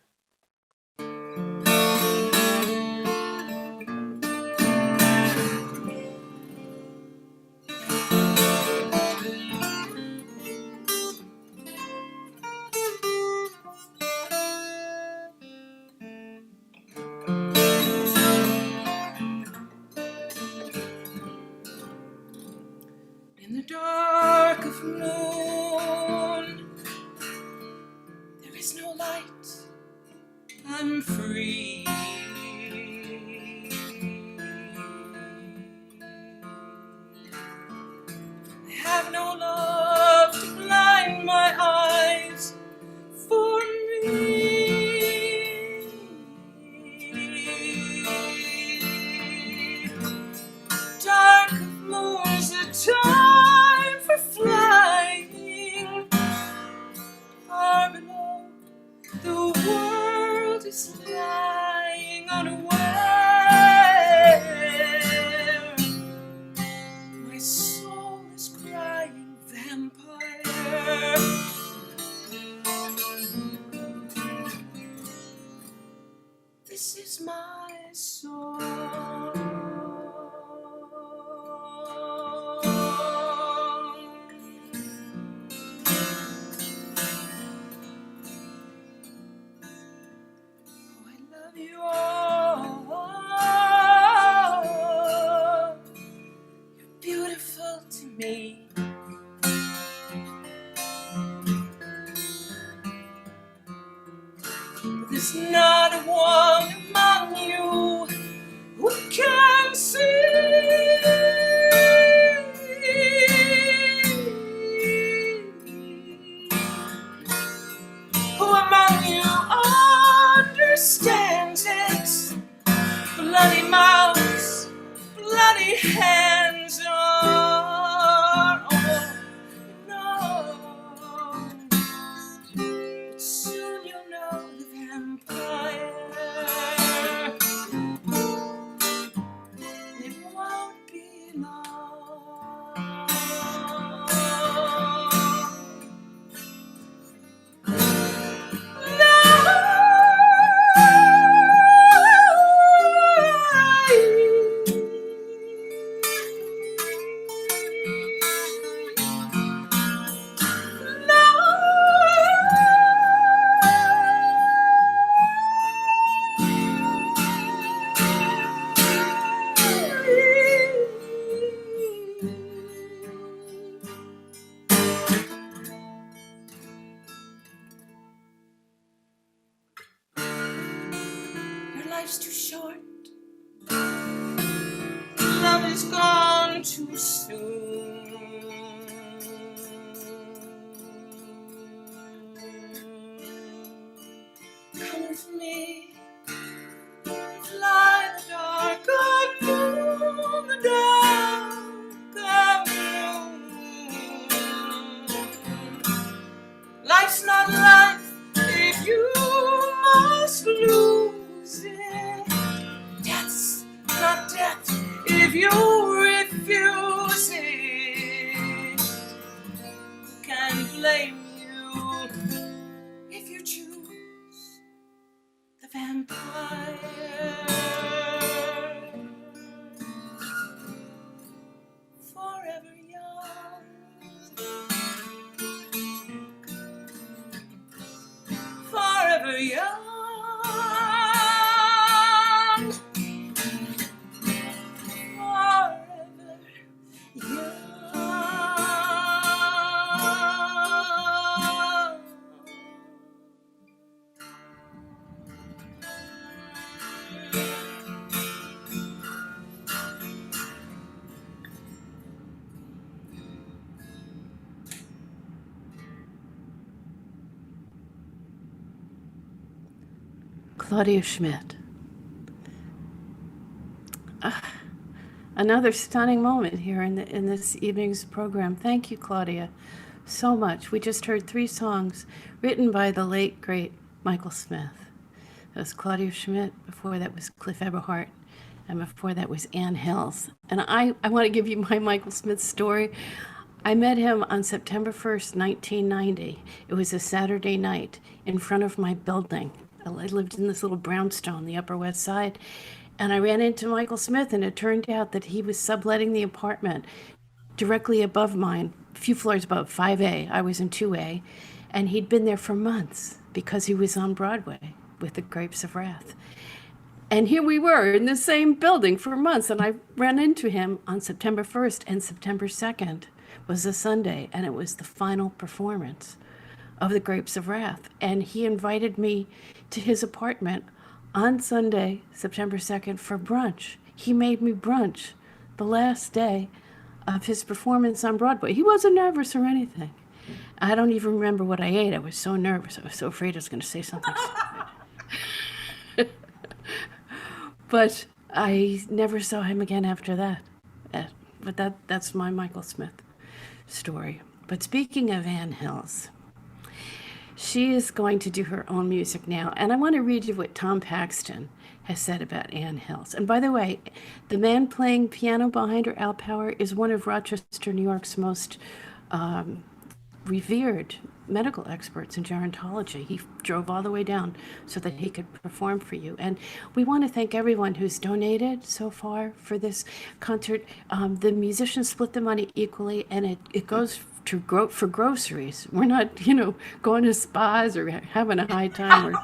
In the dark of noon, there is no light, I'm free. I have no love to blind my eyes for me. Dark of moon's a time for flying. Far below, the world is lying unaware. My soul is crying vampire. This song. Oh, I love you all. You're beautiful to me. There's not one among you who can see. Who among you understands it? Bloody mouths, bloody hands, oh, no. But soon you'll know the vampire. It won't be long. Your life's too short. Love is gone too soon. Come with me, fly the dark moon, the dark moon. Life's not life if you must lose it. Death's not death if you refuse it. Who can blame you if you choose the vampire? Forever young, forever young. Claudia Schmidt. Another stunning moment here in this evening's program. Thank you, Claudia, so much. We just heard 3 songs written by the late, great Michael Smith. That was Claudia Schmidt. Before that was Cliff Eberhardt. And before that was Ann Hills. And I want to give you my Michael Smith story. I met him on September 1st, 1990. It was a Saturday night in front of my building. I lived in this little brownstone, the Upper West Side. And I ran into Michael Smith, and it turned out that he was subletting the apartment directly above mine, a few floors above, 5A. I was in 2A. And he'd been there for months because he was on Broadway with The Grapes of Wrath. And here we were in the same building for months. And I ran into him on September 1st, and September 2nd was a Sunday, and it was the final performance of The Grapes of Wrath. And he invited me to his apartment on Sunday, September 2nd, for brunch. He made me brunch the last day of his performance on Broadway. He wasn't nervous or anything. I don't even remember what I ate. I was so nervous. I was so afraid I was going to say something stupid. But I never saw him again after that. But that's my Michael Smith story. But speaking of Ann Hills, she is going to do her own music now. And I want to read you what Tom Paxton has said about Ann Hills. And by the way, the man playing piano behind her, Al Power, is one of Rochester, New York's most revered medical experts in gerontology. He drove all the way down so that he could perform for you. And we want to thank everyone who's donated so far for this concert. The musicians split the money equally, and it goes for groceries. We're not, going to spas or having a high time.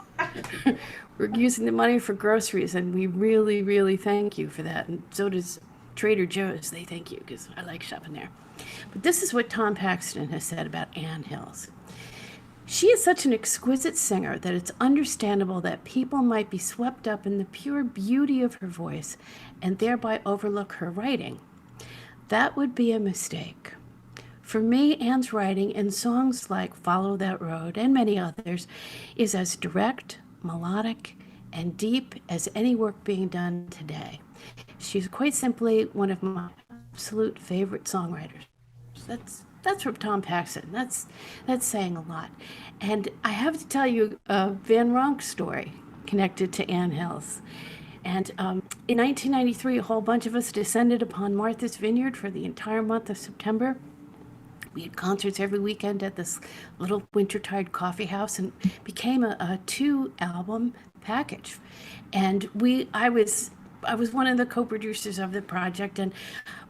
We're using the money for groceries, and we really, really thank you for that. And so does Trader Joe's. They thank you because I like shopping there. But this is what Tom Paxton has said about Ann Hills. She is such an exquisite singer that it's understandable that people might be swept up in the pure beauty of her voice and thereby overlook her writing. That would be a mistake. For me, Ann's writing in songs like Follow That Road and many others is as direct, melodic, and deep as any work being done today. She's quite simply one of my absolute favorite songwriters. That's from Tom Paxton. That's saying a lot. And I have to tell you a Van Ronk story connected to Ann Hills. And in 1993, a whole bunch of us descended upon Martha's Vineyard for the entire month of September. We had concerts every weekend at this little wintertide coffee house, and became a 2-album package. And I was one of the co-producers of the project, and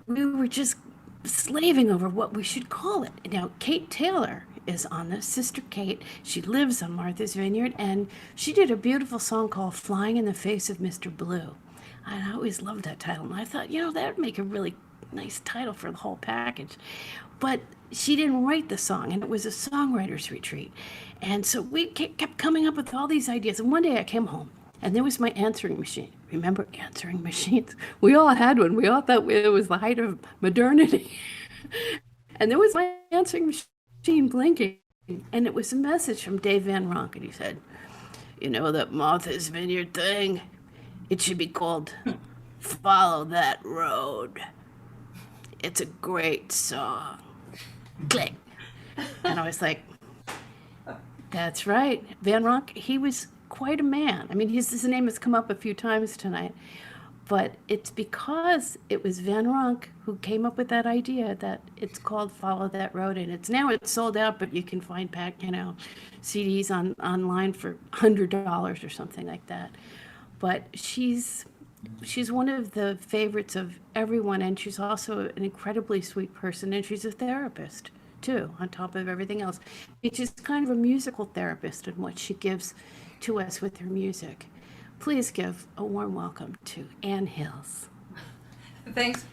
we were just slaving over what we should call it. Now, Kate Taylor is on this, Sister Kate. She lives on Martha's Vineyard, and she did a beautiful song called Flying in the Face of Mr. Blue. I always loved that title, and I thought, that would make a really nice title for the whole package. But she didn't write the song, and it was a songwriters retreat. And so we kept coming up with all these ideas. And one day I came home, and there was my answering machine. Remember answering machines? We all had one. We all thought it was the height of modernity. And there was my answering machine blinking, and it was a message from Dave Van Ronk, and he said, that Martha's Vineyard thing, it should be called Follow That Road. It's a great song. Click. And I was like, that's right. Van Ronk, he was quite a man. I mean, his name has come up a few times tonight, but it's because it was Van Ronk who came up with that idea that it's called Follow That Road, and it's sold out, but you can find CDs online for $100 or something like that. But she's one of the favorites of everyone, and she's also an incredibly sweet person, and she's a therapist too, on top of everything else. She's kind of a musical therapist in what she gives to us with her music. Please give a warm welcome to Ann Hills. Thanks.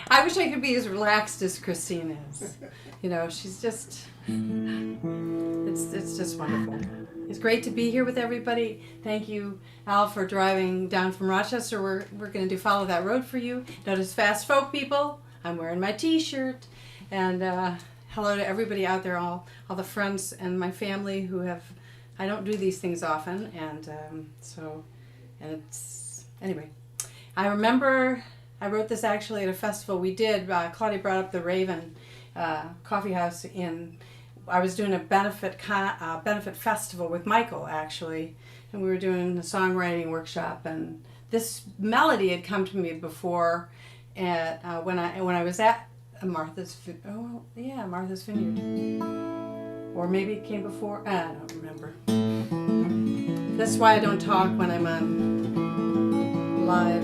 I wish I could be as relaxed as Christine is. She's just, it's just wonderful. It's great to be here with everybody. Thank you, Al, for driving down from Rochester. We're going to do Follow That Road for you. Notice Fast Folk people. I'm wearing my T-shirt. And hello to everybody out there, all the friends and my family who have, I don't do these things often. Anyway, I remember I wrote this actually at a festival we did. Claudia brought up the Raven Coffee House I was doing a benefit festival with Michael, actually, and we were doing a songwriting workshop, and this melody had come to me before when I was at Martha's Vineyard. Or maybe it came before, I don't remember. That's why I don't talk when I'm on live.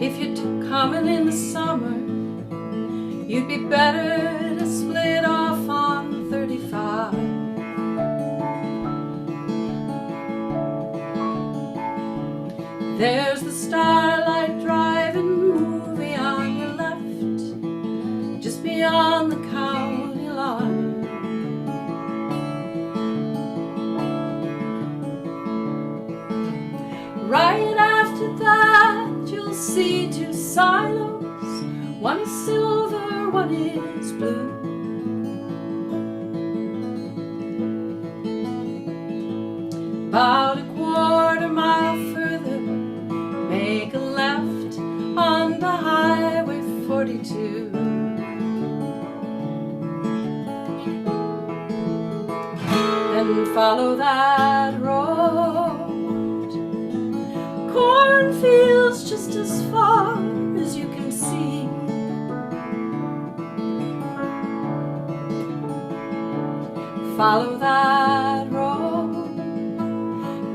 If you're coming in the summer, you'd be better to split off on 35. There's the Starlight Drive-In movie on your left, just beyond the county line. Right after that, you'll see two silos. One is silver, one is blue. About a quarter-mile further, make a left on the Highway too. Then follow that road, cornfields just as far as you can see. Follow that road,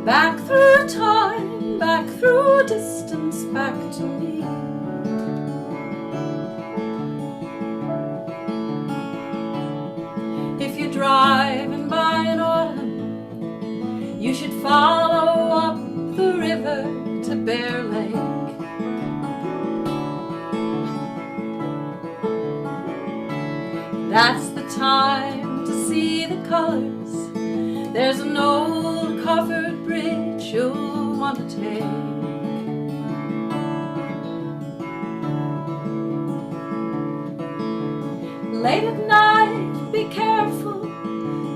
back through time, back through distance, back to me. If you're driving by in autumn, you should follow up the river to Bear Lake. That's the time to see the colors. There's an old covered bridge you'll want to take. Late at night, be careful.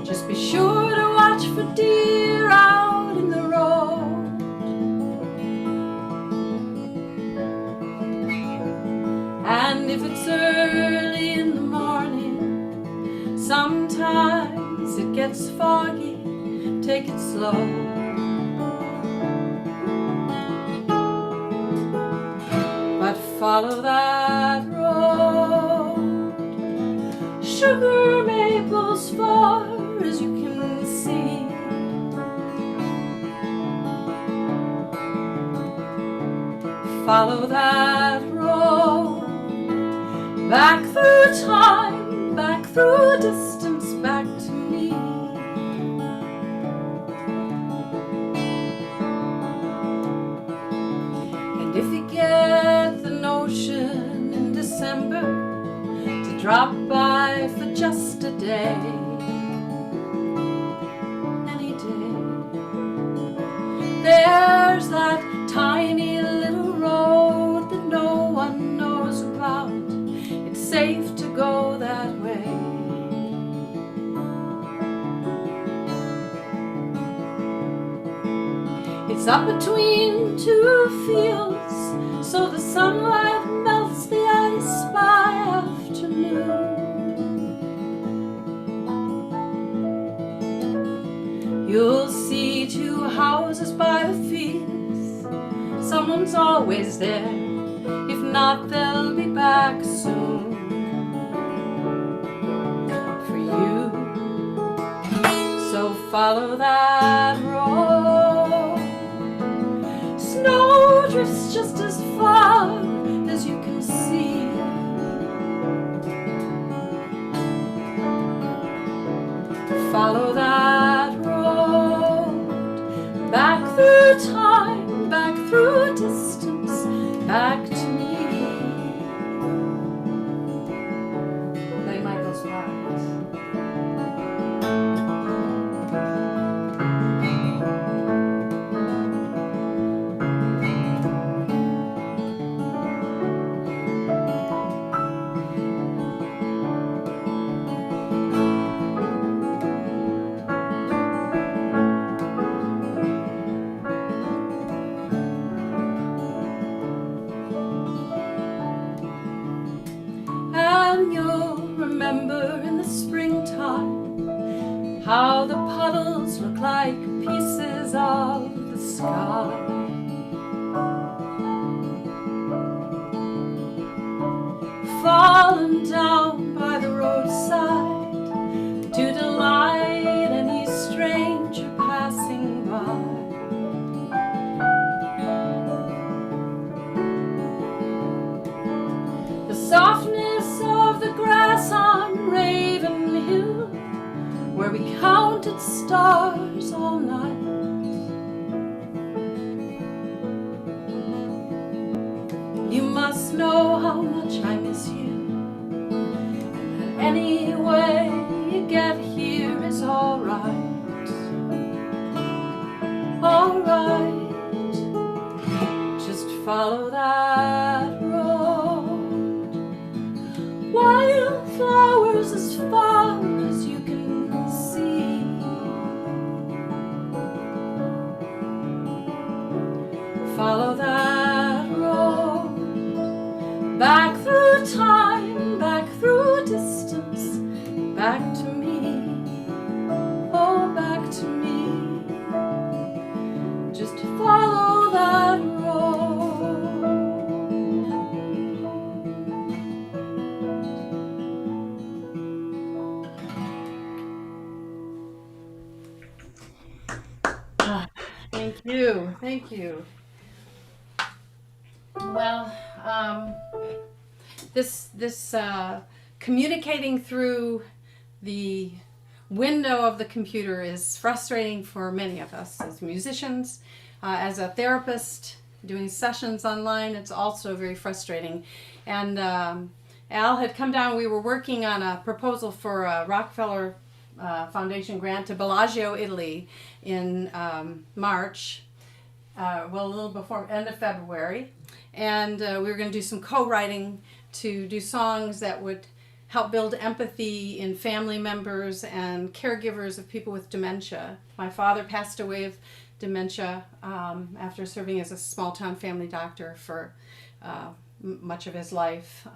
Just be sure to watch for deer out in the road. And if it's early in the morning, sometimes it gets foggy. Take it slow. But follow that road, sugar maples far as you can see. Follow that road, back through time, back through distance, back to me. And if you get the notion in December to drop by for just a day, any day, there's that tiny little road that no one knows about. It's safe to go that way. It's up between two fields, so the sunlight melts the ice by afternoon. You'll see two houses by the fields. Someone's always there. If not, they'll be back soon for you. So follow that road. Snow drifts just as far as you can see. Follow that road, back through time, back through distance, back to me. Play Michael's part. And you'll remember in the springtime how the puddles look like pieces of the sky. Fallen down by the roadside to delight any stranger passing by. The softness of the grass on Raven Hill, where we counted stars all night. You must know how much I miss you, and that any way you get here is alright. Alright, just follow that road. Wildflowers as far as you can see. Follow that road, back through time. back to me, oh, back to me, just to follow that road. Thank you, thank you. Well, this communicating through the window of the computer is frustrating for many of us as musicians. As a therapist doing sessions online, it's also very frustrating. And Al had come down. We were working on a proposal for a Rockefeller Foundation grant to Bellagio, Italy, in March. Well, a little before end of February, and we were going to do some co-writing to do songs that would help build empathy in family members and caregivers of people with dementia. My father passed away of dementia after serving as a small-town family doctor for much of his life.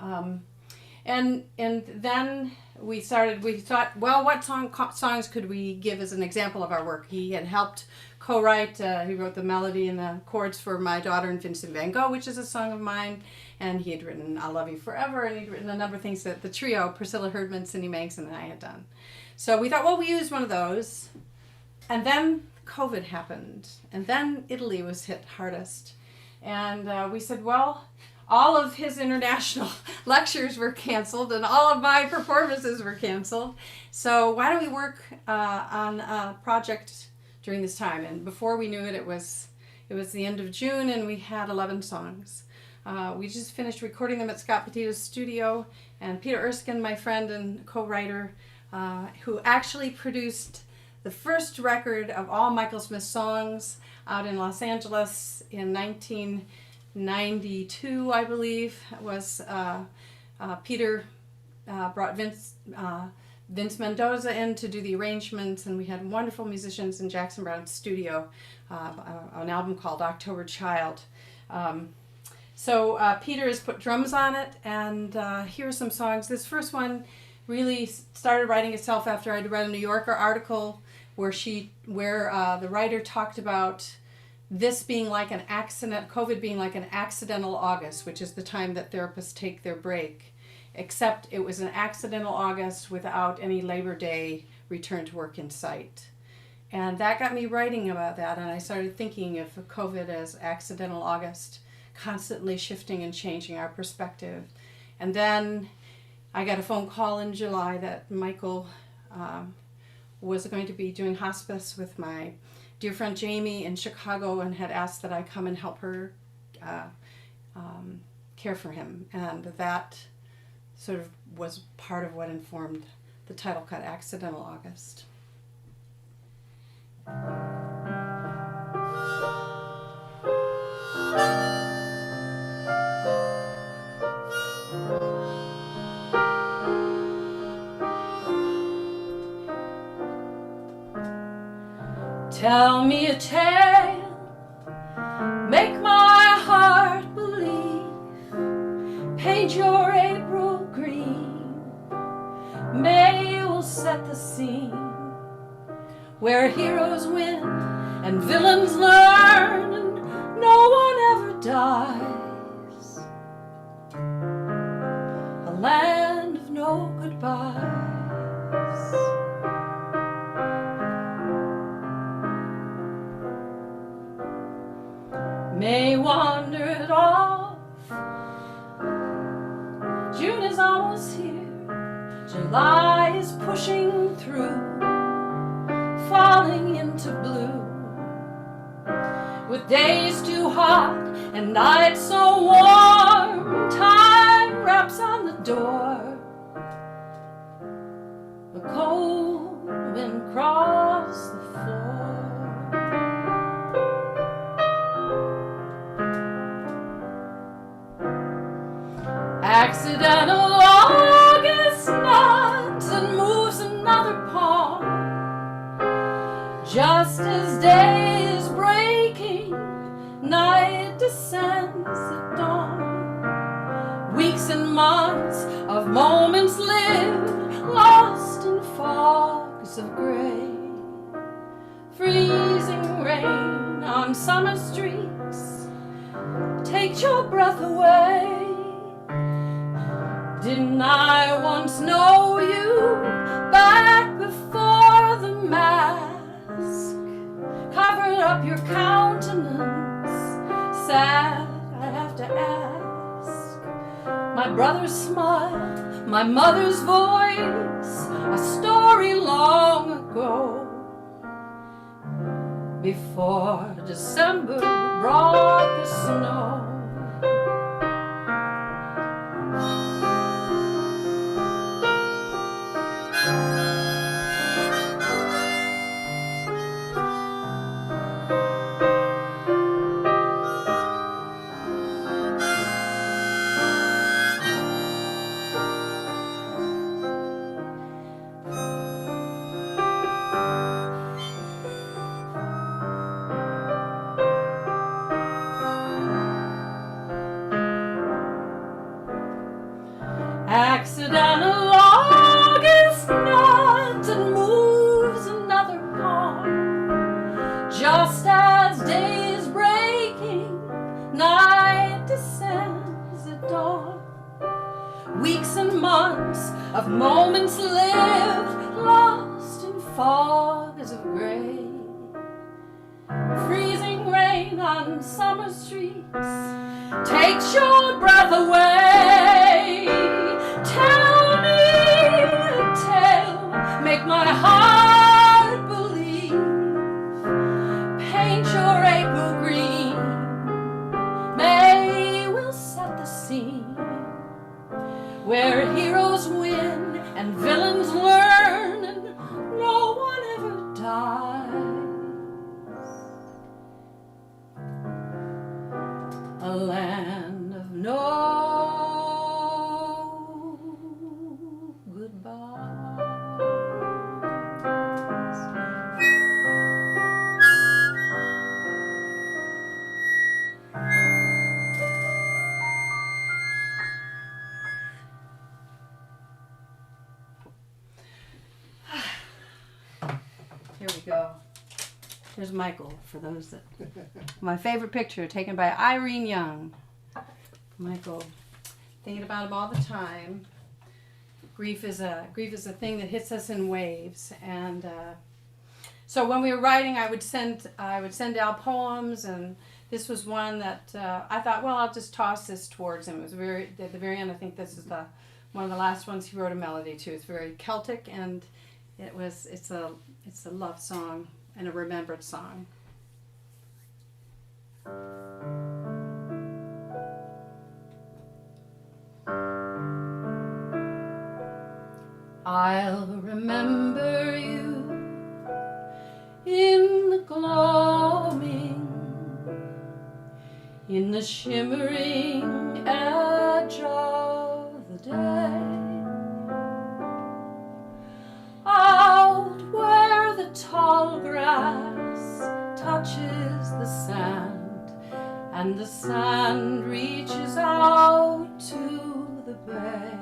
And then we thought, well, what songs could we give as an example of our work? He had helped co-write, he wrote the melody and the chords for My Daughter and Vincent Van Gogh, which is a song of mine, and he had written I'll Love You Forever, and he'd written a number of things that the trio, Priscilla Herdman, Cindy Manx, and I had done. So we thought, well, we used one of those, and then COVID happened, and then Italy was hit hardest, and we said, well, all of his international lectures were canceled and all of my performances were canceled. So why don't we work on a project during this time? And before we knew it, it was the end of June, and we had 11 songs. We just finished recording them at Scott Petito's studio, and Peter Erskine, my friend and co-writer, who actually produced the first record of all Michael Smith songs out in Los Angeles in 1992, I believe, was Peter brought Vince Mendoza in to do the arrangements, and we had wonderful musicians in Jackson Brown's studio, an album called October Child. So Peter has put drums on it, and here are some songs. This first one really started writing itself after I'd read a New Yorker article where the writer talked about this being like an accident, COVID being like an accidental August, which is the time that therapists take their break, except it was an accidental August without any Labor Day return to work in sight. And that got me writing about that, and I started thinking of COVID as accidental August, constantly shifting and changing our perspective. And then I got a phone call in July that Michael was going to be doing hospice with my dear friend Jamie in Chicago, and had asked that I come and help her care for him. And that sort of was part of what informed the title cut, Accidental August. Tell me a tale, make my heart believe, paint your April green, May will set the scene, where heroes win and villains learn and no one ever dies, a land of no goodbyes. May wandered off, June is almost here, July is pushing through, falling into blue, with days too hot and nights so warm, time raps on the door, the cold wind across the floor. Accidental August nods and moves another pawn, just as day is breaking, night descends at dawn. Weeks and months of clouds of gray, freezing rain on summer streets takes your breath away. Didn't I once know you back before the mask covered up your countenance? Sad, I have to ask. My brother's smile, my mother's voice, a story long ago, before December brought the snow. Accidental August nuts and moves another pawn. Just as day is breaking, night descends at dawn. Weeks and months of moments lived, lost in fogs of gray. Freezing rain on summer streets takes your breath away. Tell me a tale, make my heart believe. Paint your April green, May will set the scene, where heroes win and villains learn and no one ever dies. A land of no Here we go. Here's Michael, for those that... My favorite picture, taken by Irene Young. Michael, thinking about him all the time. Grief is a thing that hits us in waves, and so when we were writing, I would send Al poems, and this was one that I thought, well, I'll just toss this towards him. It was at the very end. I think this is one of the last ones he wrote a melody to. It's very Celtic, and it's a love song and a remembered song. I'll remember you in the gloaming, in the shimmering edge of the day, out where the tall grass touches the sand and the sand reaches out to the bay.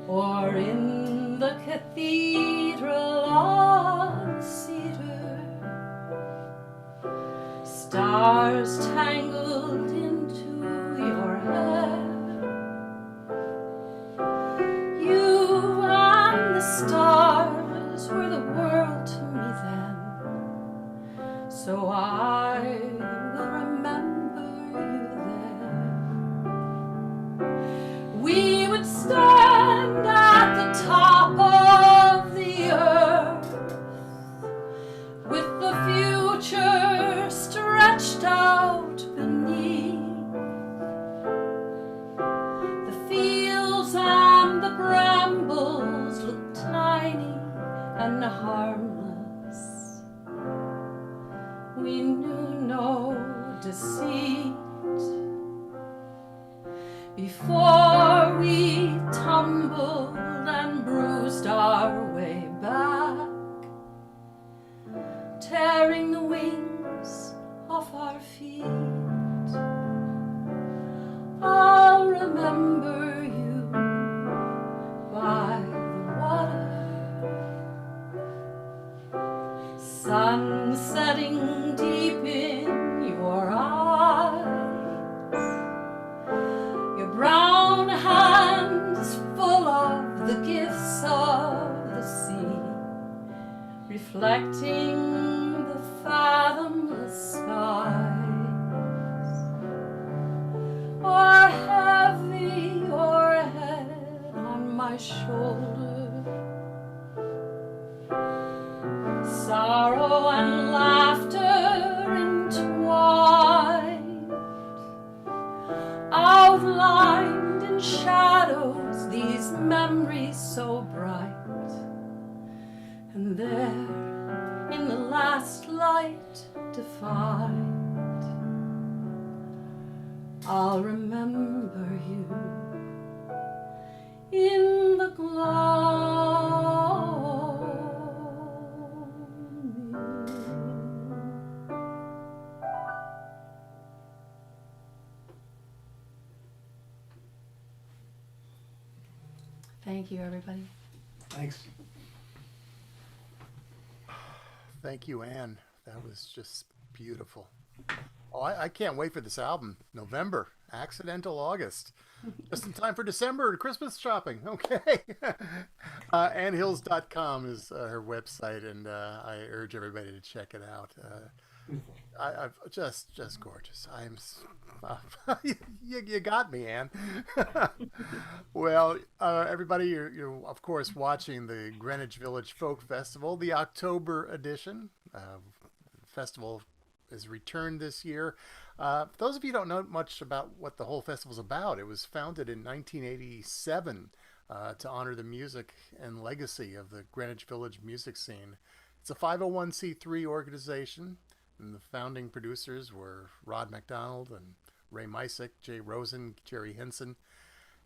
Or in the cathedral of cedar, stars tangled into your hair. You and the stars were the world to me then, so I will remember you there. We would stand at the top of the earth, with the future stretched out beneath. The fields and the brambles looked tiny and harmless. We knew no deceit. Before we tumbled and bruised our way back, tearing the wings off our feet, I'll remember you by the water setting deep in your eyes. Your brown hands full of the gifts of the sea, reflecting the fathomless skies. Or heavy your head on my shoulder, sorrow and laughter entwined, outlined in shadows, these memories so bright. And there, in the last light defined, I'll remember you in the gloaming. Thank you, everybody. Thanks. Thank you, Anne. That was just beautiful. Oh, I can't wait for this album. November, Accidental August. Just in time for December, Christmas shopping. Okay. AnneHills.com is her website, and I urge everybody to check it out. I've just gorgeous. You got me, Anne. Well, everybody, you're of course watching the Greenwich Village Folk Festival, the October edition. Festival is returned this year. For those of you who don't know much about what the whole festival's about, it was founded in 1987 to honor the music and legacy of the Greenwich Village music scene. It's a 501c3 organization, and the founding producers were Rod MacDonald and Ray Mysick, Jay Rosen, Jerry Henson,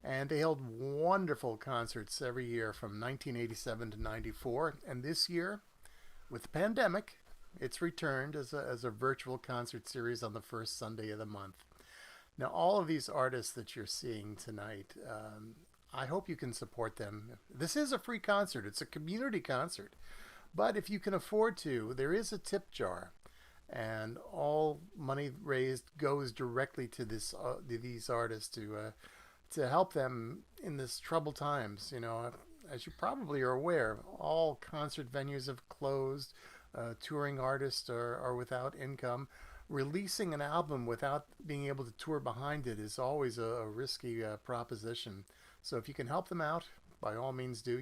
and they held wonderful concerts every year from 1987 to 94. And this year, with the pandemic, it's returned as a virtual concert series on the first Sunday of the month. Now, all of these artists that you're seeing tonight, I hope you can support them. This is a free concert. It's a community concert. But if you can afford to, there is a tip jar. And all money raised goes directly to these artists to help them in this troubled times. You know, as you probably are aware, all concert venues have closed. Touring artists are without income. Releasing an album without being able to tour behind it is always a risky proposition. So if you can help them out, by all means do.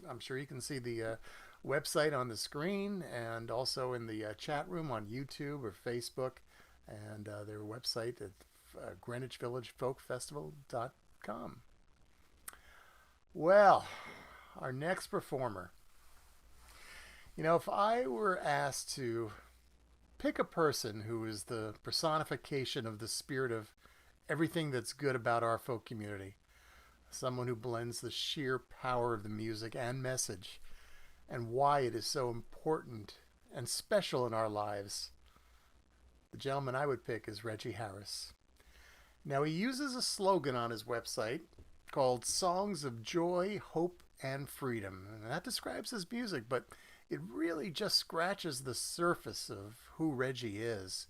I'm sure you can see the website on the screen and also in the chat room on YouTube or Facebook, and their website at GreenwichVillageFolkFestival.com. Well, our next performer. You know, if I were asked to pick a person who is the personification of the spirit of everything that's good about our folk community, someone who blends the sheer power of the music and message, and why it is so important and special in our lives, the gentleman I would pick is Reggie Harris. Now, he uses a slogan on his website called Songs of Joy, Hope, and Freedom. And that describes his music, but it really just scratches the surface of who Reggie is.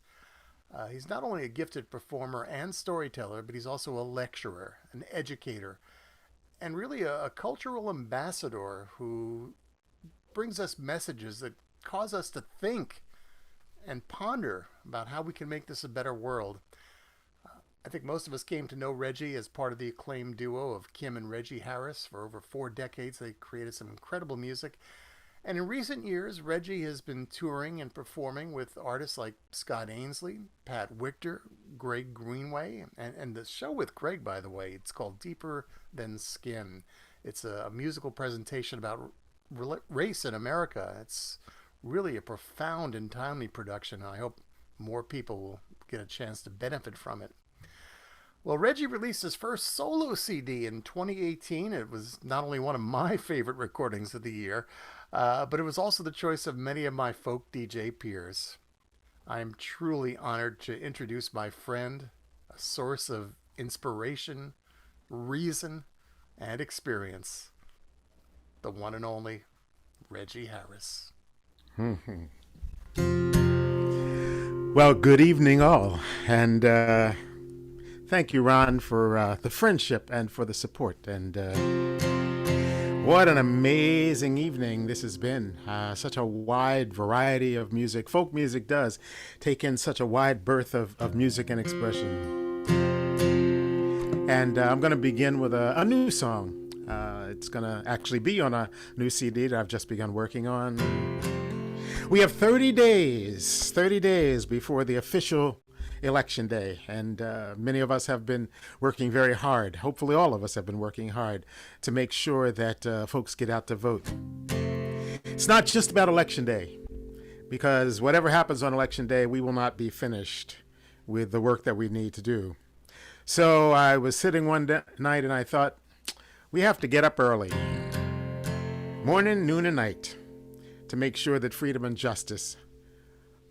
He's not only a gifted performer and storyteller, but he's also a lecturer, an educator, and really a cultural ambassador who brings us messages that cause us to think and ponder about how we can make this a better world. I think most of us came to know Reggie as part of the acclaimed duo of Kim and Reggie Harris. For over 4 decades, they created some incredible music. And in recent years, Reggie has been touring and performing with artists like Scott Ainsley, Pat Wichter, Greg Greenway, and the show with Greg, by the way, it's called Deeper Than Skin. It's a musical presentation about race in America. It's really a profound and timely production. I hope more people will get a chance to benefit from it. Well, Reggie released his first solo CD in 2018. It was not only one of my favorite recordings of the year, but it was also the choice of many of my folk DJ peers. I am truly honored to introduce my friend, a source of inspiration, reason, and experience, the one and only Reggie Harris. Well, good evening, all. And thank you, Ron, for the friendship and for the support. And what an amazing evening this has been. Such a wide variety of music. Folk music does take in such a wide berth of music and expression. And I'm going to begin with a new song. It's going to actually be on a new CD that I've just begun working on. We have 30 days before the official election day, and many of us have been working very hard. Hopefully all of us have been working hard to make sure that folks get out to vote. It's not just about election day, because whatever happens on election day, we will not be finished with the work that we need to do. So I was sitting one night and I thought, we have to get up early, morning, noon, and night, to make sure that freedom and justice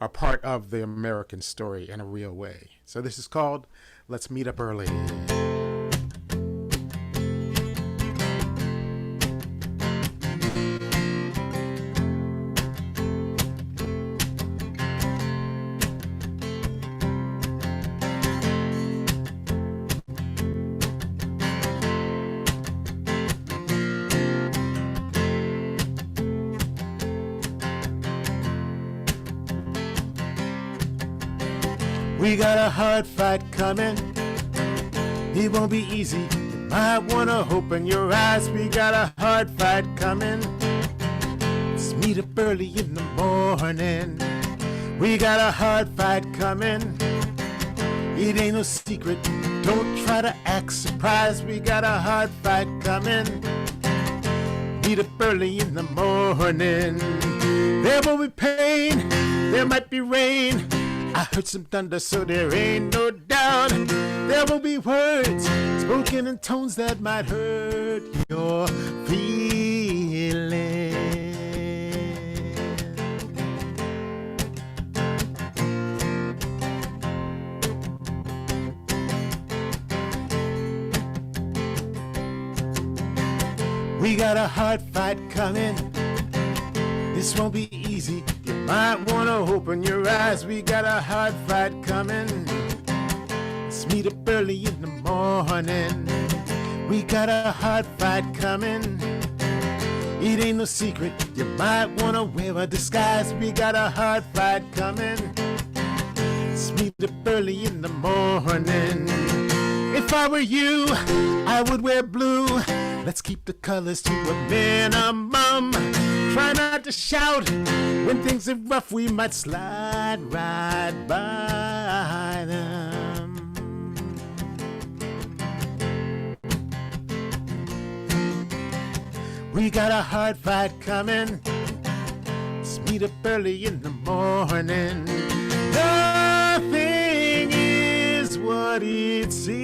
are part of the American story in a real way. So this is called Let's Meet Up Early. We got a hard fight coming. It won't be easy. You might want to open your eyes. We got a hard fight coming. Let's meet up early in the morning. We got a hard fight coming. It ain't no secret. Don't try to act surprised. We got a hard fight coming. Meet up early in the morning. There will be pain. There might be rain. I heard some thunder, so there ain't no doubt. There will be words spoken in tones that might hurt your feelings. We got a hard fight coming. This won't be easy. You might want to open your eyes. We got a hard fight coming. Let's meet up early in the morning. We got a hard fight coming. It ain't no secret. You might want to wear a disguise. We got a hard fight coming. Let's meet up early in the morning. If I were you, I would wear blue. Let's keep the colors to a minimum. Try not to shout. When things are rough, we might slide right by them. We got a hard fight coming. Let's meet up early in the morning. Nothing is what it seems.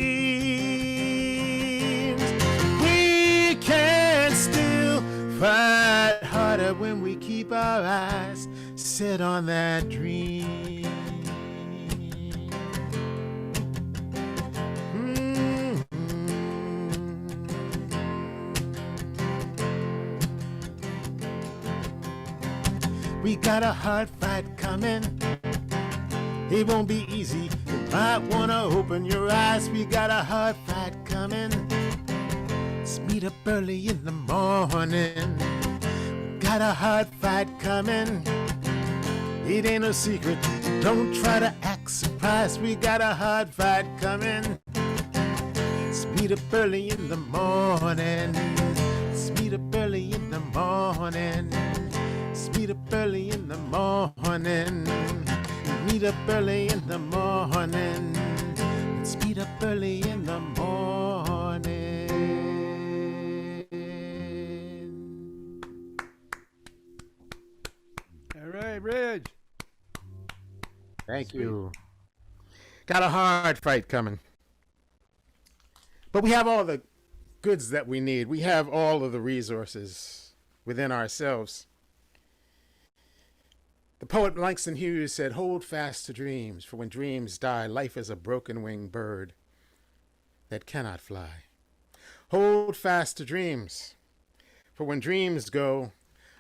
We can still fight harder when we keep our eyes set on that dream. We got a hard fight coming. It won't be easy. You might want to open your eyes. We got a hard fight coming. Let's meet up early in the morning. We got a hard fight coming. It ain't no secret. Don't try to act surprised. We got a hard fight coming. Let's meet up early in the morning. Let's meet up early in the morning. Let's meet up early in the morning. Meet up early in the morning. Let's meet up early in the morning. All right, Ridge. Thank you. Got a hard fight coming. But we have all the goods that we need. We have all of the resources within ourselves. The poet Langston Hughes said, "Hold fast to dreams, for when dreams die, life is a broken-winged bird that cannot fly. Hold fast to dreams, for when dreams go,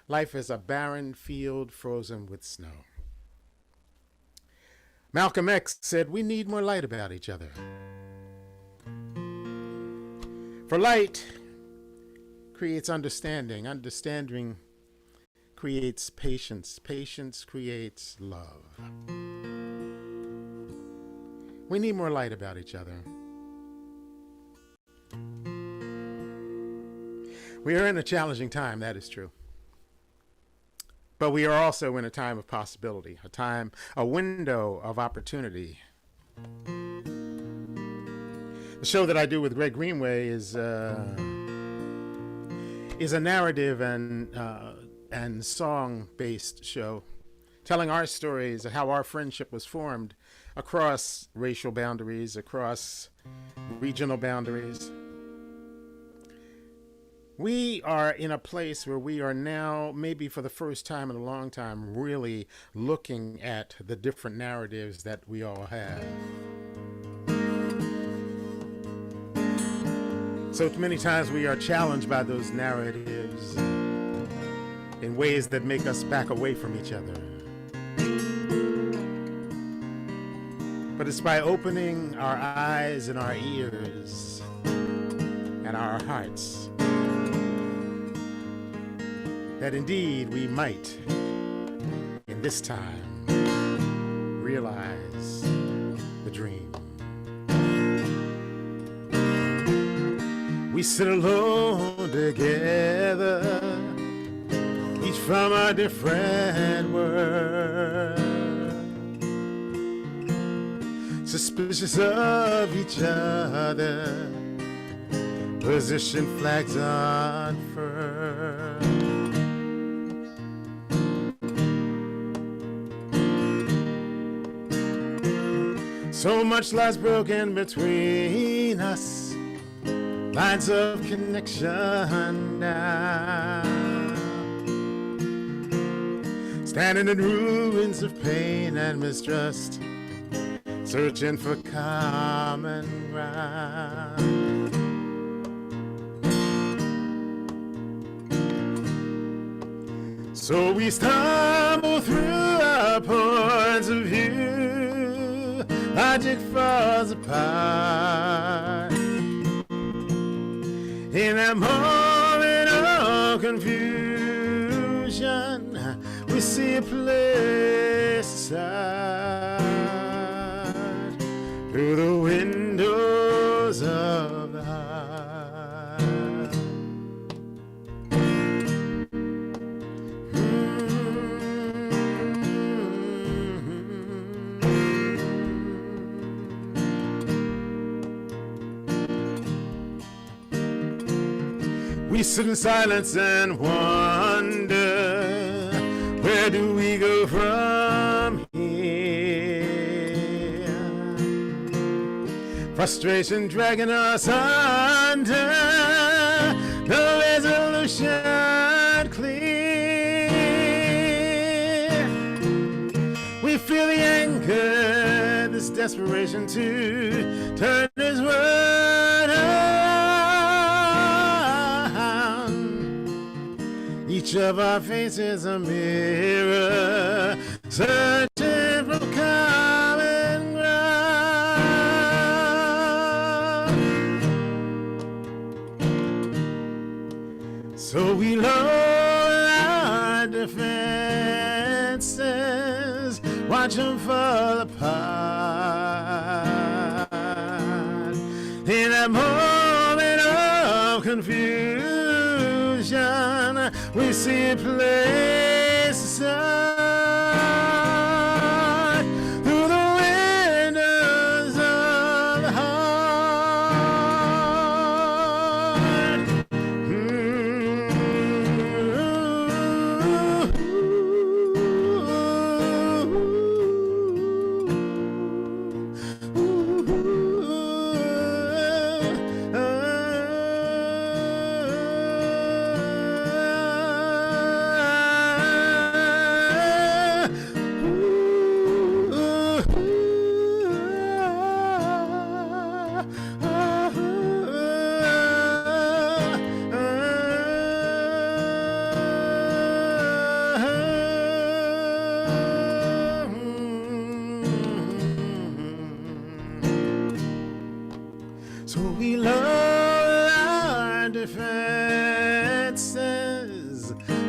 life is a barren field frozen with snow." Malcolm X said, we need more light about each other. For light creates understanding. Understanding creates patience. Patience creates love. We need more light about each other. We are in a challenging time, that is true. But we are also in a time of possibility, a window of opportunity. The show that I do with Greg Greenway is a narrative and song-based show, telling our stories of how our friendship was formed across racial boundaries, across regional boundaries. We are in a place where we are now, maybe for the first time in a long time, really looking at the different narratives that we all have. So many times we are challenged by those narratives in ways that make us back away from each other. But it's by opening our eyes and our ears and our hearts that indeed we might, in this time, realize the dream. We sit alone together, each from a different world, suspicious of each other, position flags unfurled. So much lies broken between us, lines of connection now, standing in ruins of pain and mistrust, searching for common ground. So we stumble through our points of view, logic falls apart. In that moment of confusion, we see a place to start through the windows of the heart. We sit in silence and wonder, where do we go from here? Frustration dragging us under, no resolution clear. We feel the anger, this desperation to turn this world around. Each of our faces a mirror, searching for common ground. So we lower our defenses, watch them fall apart. In a moment of confusion, we see a place to start through the windows of the heart.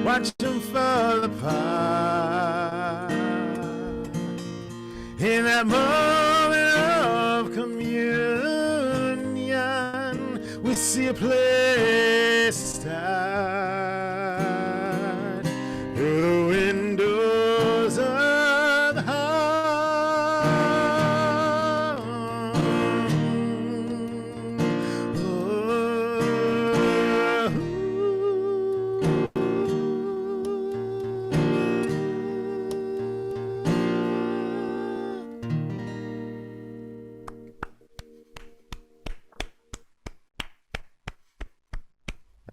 watch them fall apart. In that moment of communion, we see a place to start through the windows of the heart.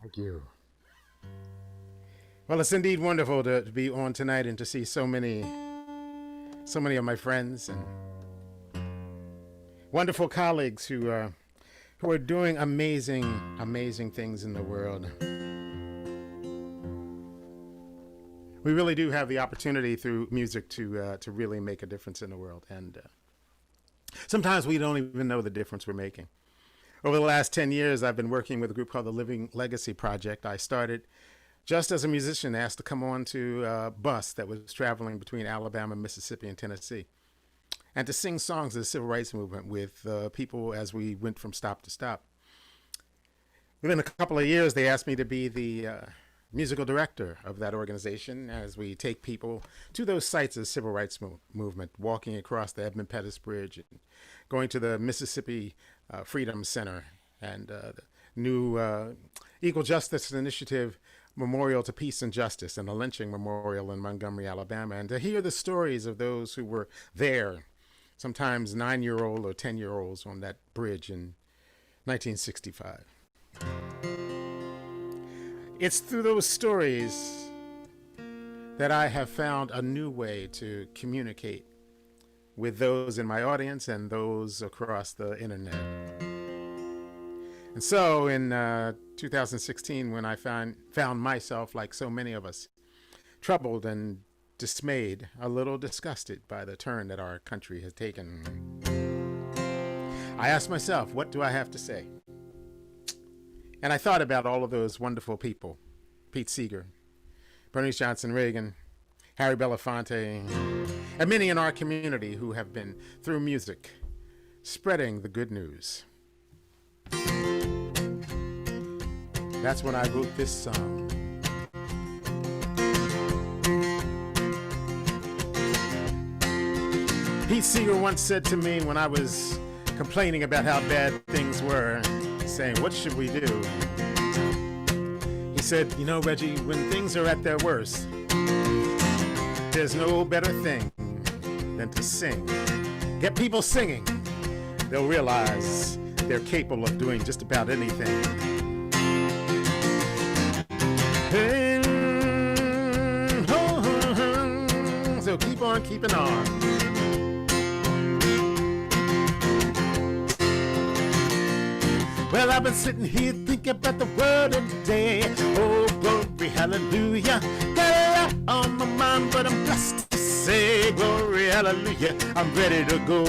Thank you. Well, it's indeed wonderful to be on tonight and to see so many of my friends and wonderful colleagues who are doing amazing things in the world. We really do have the opportunity through music to really make a difference in the world, and sometimes we don't even know the difference we're making. Over the last 10 years, I've been working with a group called the Living Legacy Project. I started just as a musician, asked to come on to a bus that was traveling between Alabama, Mississippi, and Tennessee, and to sing songs of the civil rights movement with people as we went from stop to stop. Within a couple of years, they asked me to be the musical director of that organization as we take people to those sites of the civil rights movement, walking across the Edmund Pettus Bridge, and going to the Mississippi Freedom Center and the new Equal Justice Initiative Memorial to Peace and Justice and the lynching memorial in Montgomery, Alabama, and to hear the stories of those who were there, sometimes 9-year-old or 10-year-olds on that bridge in 1965. It's through those stories that I have found a new way to communicate with those in my audience and those across the internet. And so in 2016, when I found myself, like so many of us, troubled and dismayed, a little disgusted by the turn that our country has taken, I asked myself, what do I have to say? And I thought about all of those wonderful people, Pete Seeger, Bernice Johnson Reagan, Harry Belafonte, and many in our community who have been, through music, spreading the good news. That's when I wrote this song. Pete Seeger once said to me when I was complaining about how bad things were, saying, what should we do? He said, you know, Reggie, when things are at their worst, there's no better thing than to sing. Get people singing. They'll realize they're capable of doing just about anything. So keep on keeping on. Well, I've been sitting here thinking about the word of the day. Oh, glory, hallelujah. Got a lot on my mind, but I'm blessed to say, glory, hallelujah. I'm ready to go.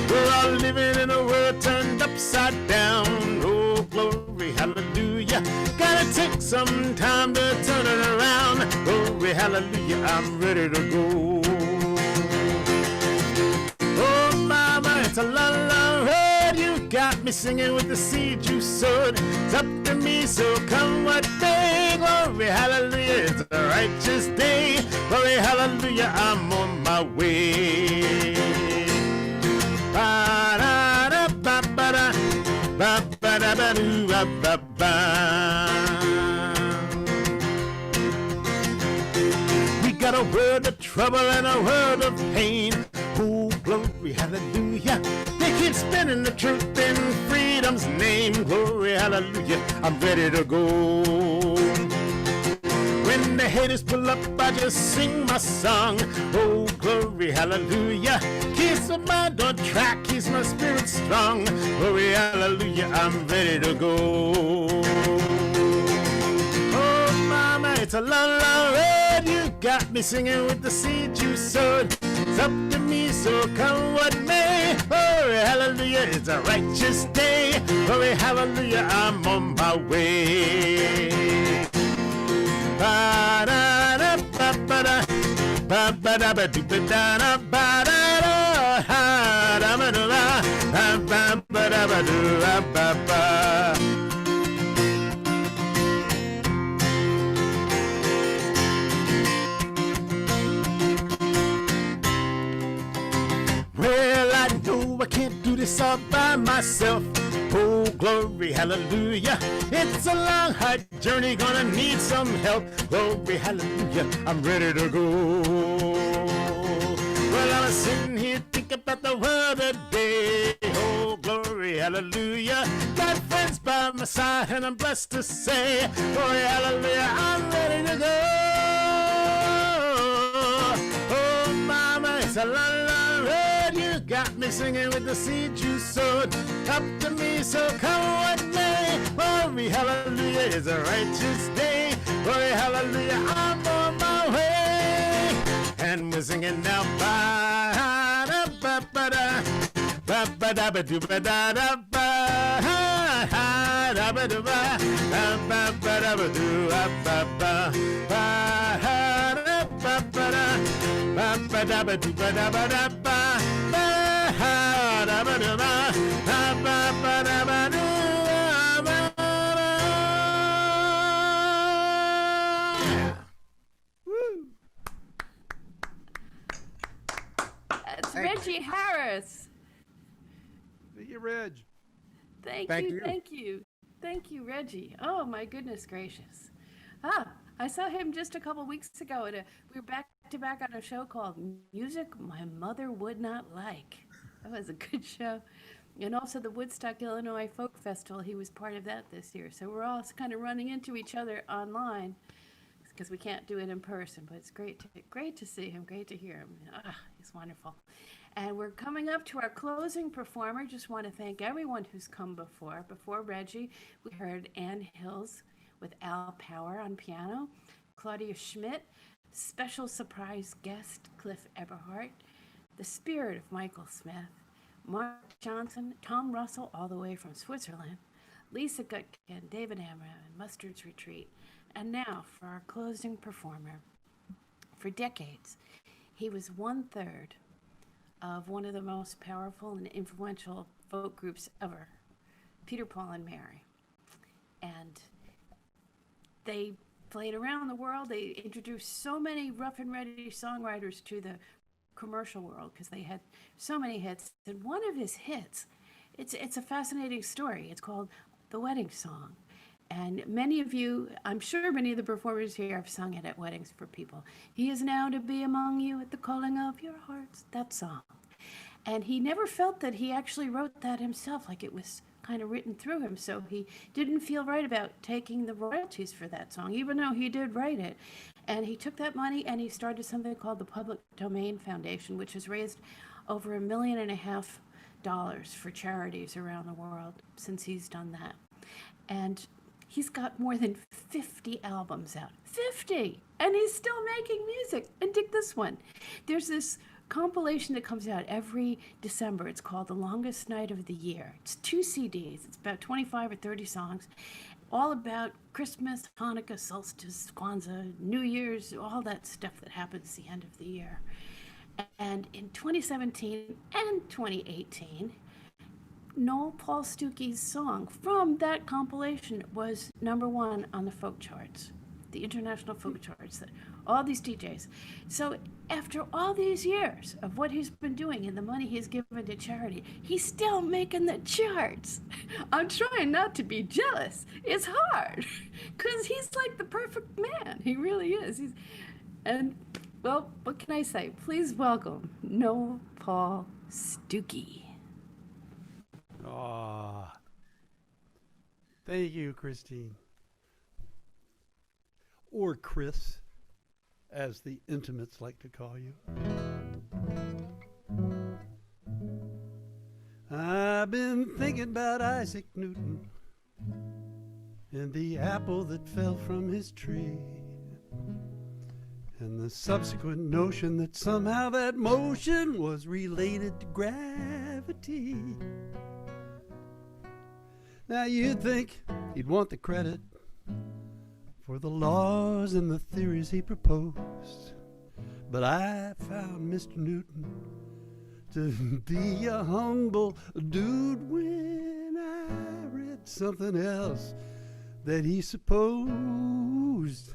We're all living in a world turned upside down. Oh, glory, hallelujah. Gotta take some time to turn it around. Glory, hallelujah. I'm ready to go. Oh, mama, it's a la-la road. You got me singing with the seed you sowed. It's up to me, so come what may. Glory, hallelujah. It's a righteous day. Glory, hallelujah. I'm on my way. Ba-da-da-ba-ba-da, ba-ba-da-ba-doo-ba-ba-ba. We got a world of trouble and a world of pain. Oh, glory, hallelujah. They keep spinning the truth in freedom's name. Glory, hallelujah. I'm ready to go. When the haters pull up, I just sing my song. Oh, glory, hallelujah. Keeps my mind on track, keeps my spirit strong. Glory, hallelujah, I'm ready to go. Oh, mama, it's a long, long road. You got me singing with the seed you sowed. It's up to me, so come what may. Glory, hallelujah, it's a righteous day. Glory, hallelujah, I'm on my way. Well, I know I can't do this all by myself. Oh, glory, hallelujah. It's a long, hard journey, gonna need some help. Glory, hallelujah, I'm ready to go. Well, I'm sitting here thinking about the world today. Oh, glory, hallelujah. Got friends by my side, and I'm blessed to say, glory, hallelujah, I'm ready to go. Oh, mama, it's a long, long road. You got me singing with the seed you sowed. Up to me, so come what may. Glory, hallelujah, it's a righteous day. Glory, hallelujah, I'm on my way. And we're singing now, ba-da-ba-ba-da, ba-ba-da-ba-do-ba-da-da-ba, da-ba-do-ba, ba-ba-ba-da-ba-do-ba-ba-ba, ba-da-ba-ba-da, ba-ba-da-ba-do-ba-da-ba-da-ba, ba-da-ba-do-ba, ba-ba-ba-da-ba-do-ba-ba-ba. That's Reggie Harris. See you, Reg. Thank Thank you, you. thank you. Thank you, Reggie. Oh, my goodness gracious. I saw him just a couple weeks ago we were back to back on a show called Music My Mother Would Not Like. That was a good show. And also the Woodstock, Illinois Folk Festival. He was part of that this year. So we're all kind of running into each other online because we can't do it in person. But it's great to see him, great to hear him. He's wonderful. And we're coming up to our closing performer. Just want to thank everyone who's come before. Before Reggie, we heard Ann Hills with Al Power on piano, Claudia Schmidt, special surprise guest Cliff Eberhardt, the spirit of Michael Smith, Mark Johnson, Tom Russell, all the way from Switzerland, Lisa Gutkin, David Amram, and Mustard's Retreat. And now for our closing performer. For decades, he was 1/3 of one of the most powerful and influential folk groups ever, Peter, Paul, and Mary. And they played around the world. They introduced so many rough and ready songwriters to the commercial world because they had so many hits. And one of his hits, it's a fascinating story. It's called The Wedding Song. And many of you, I'm sure many of the performers here have sung it at weddings for people. He is now to be among you at the calling of your hearts, that song. And he never felt that he actually wrote that himself, like it was kind of written through him. So he didn't feel right about taking the royalties for that song, even though he did write it. And he took that money and he started something called the Public Domain Foundation, which has raised over $1.5 million for charities around the world since he's done that. And he's got more than 50 albums out. 50! And he's still making music. And dig this one. There's this compilation that comes out every December. It's called The Longest Night of the Year. It's 2 CDs. It's about 25 or 30 songs, all about Christmas, Hanukkah, solstice, Kwanzaa, New Year's, all that stuff that happens at the end of the year. And in 2017 and 2018, Noel Paul Stuckey's song from that compilation was #1 on the folk charts, the international folk charts, that all these DJs. So after all these years of what he's been doing and the money he's given to charity, he's still making the charts. I'm trying not to be jealous. It's hard because he's like the perfect man. He really is. And well, what can I say? Please welcome Noel Paul Stuckey. Aw. Thank you, Christine. Or Chris, as the intimates like to call you. I've been thinking about Isaac Newton and the apple that fell from his tree, and the subsequent notion that somehow that motion was related to gravity. Now you'd think he'd want the credit for the laws and the theories he proposed, but I found Mr. Newton to be a humble dude when I read something else that he supposed.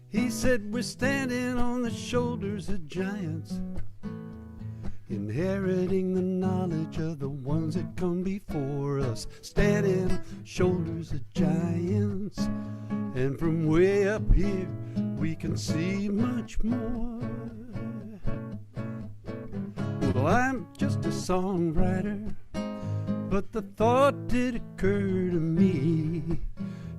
He said we're standing on the shoulders of giants, inheriting the knowledge of the ones that come before us, standing on shoulders of giants, and from way up here we can see much more. Well, I'm just a songwriter, but the thought did occur to me,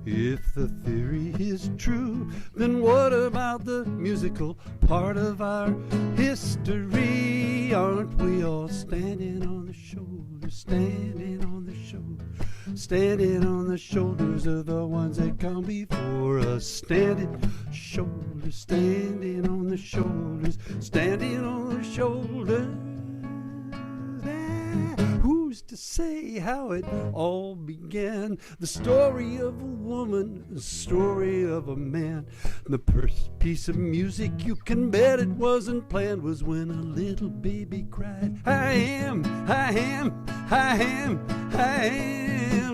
if the theory is true, then what about the musical part of our history? Aren't we all standing on the shoulders, standing on the shoulders, standing on the shoulders of the ones that come before us, standing shoulders, standing on the shoulders, standing on the shoulders. Who's to say how it all began? The story of a woman, the story of a man. The first piece of music, you can bet it wasn't planned, was when a little baby cried, I am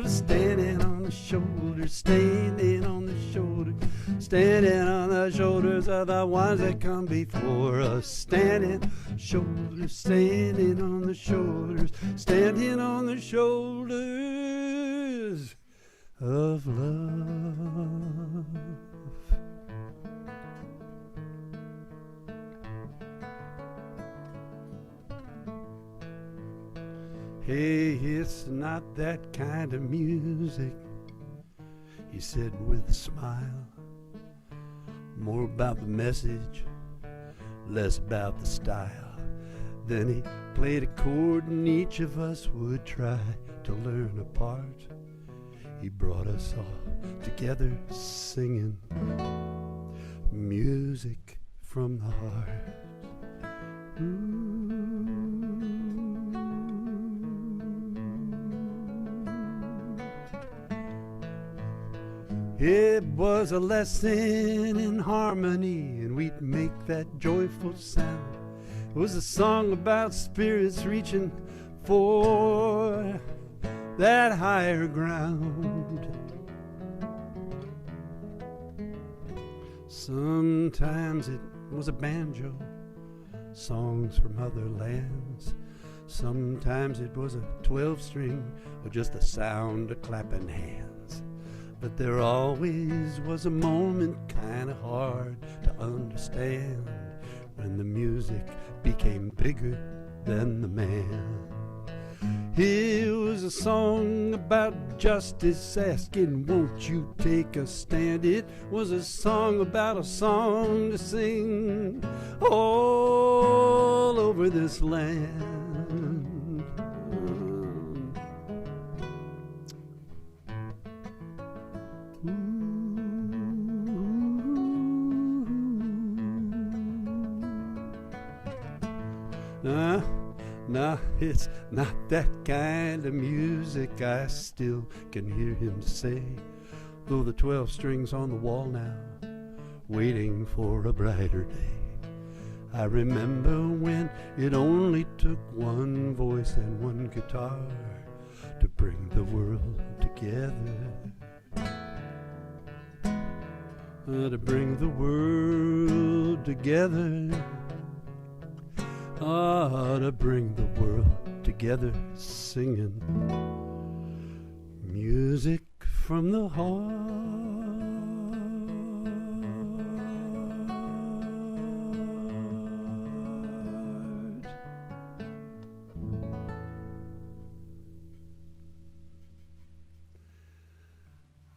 standing on the shoulders, standing on the shoulders, standing on the shoulders of the ones that come before us, standing shoulders, standing on the shoulders, standing on the shoulders of love. Hey, it's not that kind of music, he said with a smile. More about the message, less about the style. Then he played a chord and each of us would try to learn a part. He brought us all together singing music from the heart. Ooh. It was a lesson in harmony, and we'd make that joyful sound. It was a song about spirits reaching for that higher ground. Sometimes it was a banjo, songs from other lands. Sometimes it was a 12-string, or just the sound of clapping hands. But there always was a moment kinda hard to understand, when the music became bigger than the man. It was a song about justice, asking, won't you take a stand? It was a song about a song to sing all over this land. Nah, it's not that kind of music, I still can hear him say, though the 12 strings on the wall now, waiting for a brighter day. I remember when it only took one voice and one guitar to bring the world together. To bring the world together. To bring the world together, singing music from the heart.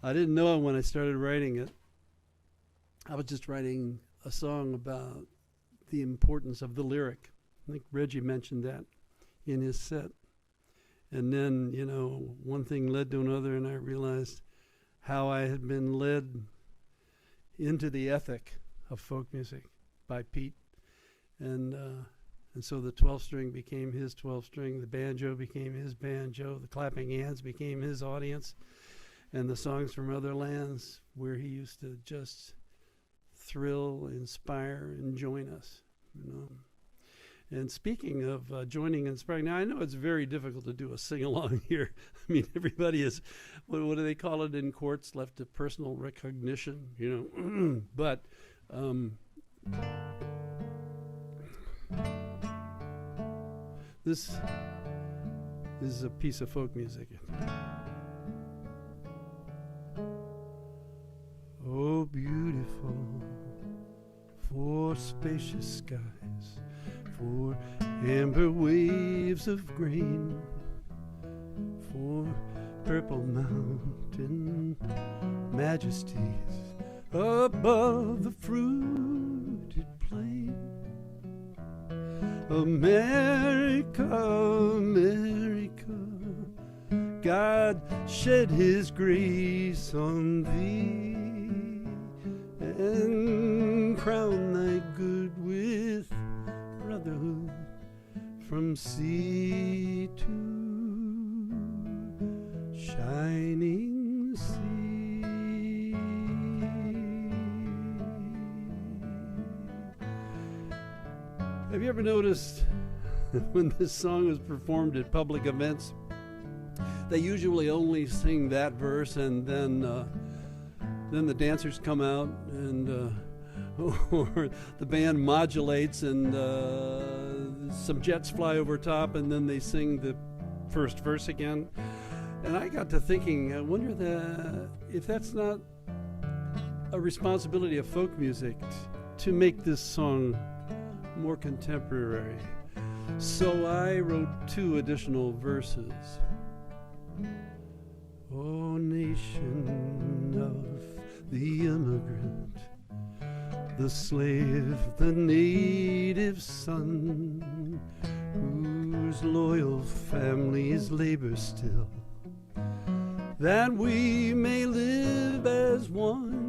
I didn't know it when I started writing it. I was just writing a song about the importance of the lyric. I think Reggie mentioned that in his set. And then, you know, one thing led to another, and I realized how I had been led into the ethic of folk music by Pete. And so the 12-string became his 12-string, the banjo became his banjo, the clapping hands became his audience, and the songs from other lands, where he used to just thrill, inspire, and join us. You know. And speaking of joining and inspiring, now I know it's very difficult to do a sing-along here. I mean, everybody is, what do they call it in courts, left to personal recognition, you know. But this is a piece of folk music. Oh, beautiful for spacious skies, for amber waves of grain, for purple mountain majesties above the fruited plain. America, America, God shed his grace on thee and crown thy good with brotherhood from sea to shining sea. Have you ever noticed when this song is performed at public events, they usually only sing that verse, and then the dancers come out, and or the band modulates, and some jets fly over top, and then they sing the first verse again. And I got to thinking, I wonder if that's not a responsibility of folk music to make this song more contemporary. So I wrote 2 additional verses. O nation of the immigrant, the slave, the native son, whose loyal families labor still, that we may live as one.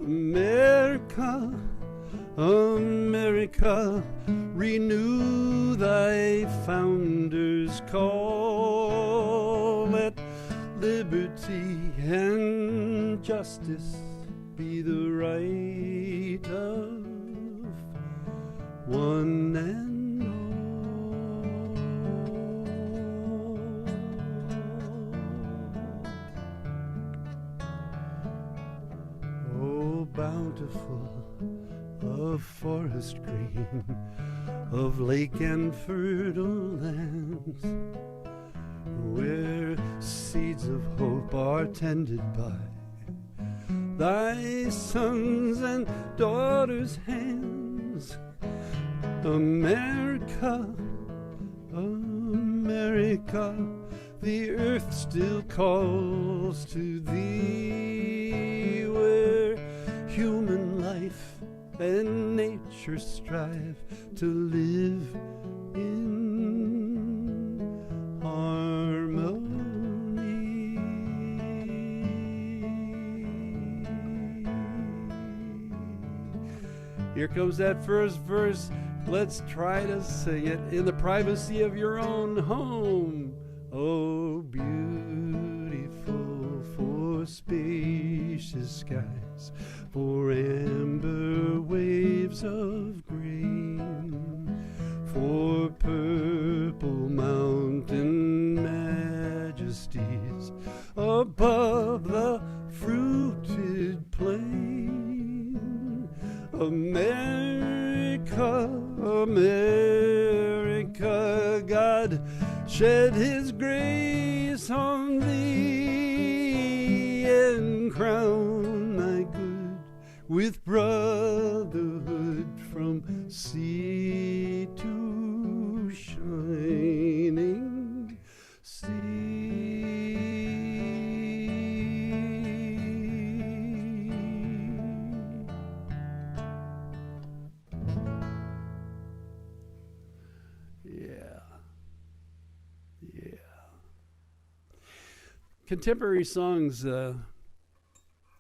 America, America, renew thy founders' call. Let liberty and justice be the right of one and all. Oh, bountiful of forest green, of lake and fertile lands, where seeds of hope are tended by thy sons and daughters' hands. America, America, the earth still calls to thee, where human life and nature strive to live in harmony. Here comes that first verse. Let's try to sing it in the privacy of your own home. Oh, beautiful for spacious skies, for amber waves of grain, for purple mountain majesties above the fruited plain. America, America, God shed his grace on thee and crown thy good with brotherhood from sea to shining sea. Contemporary songs,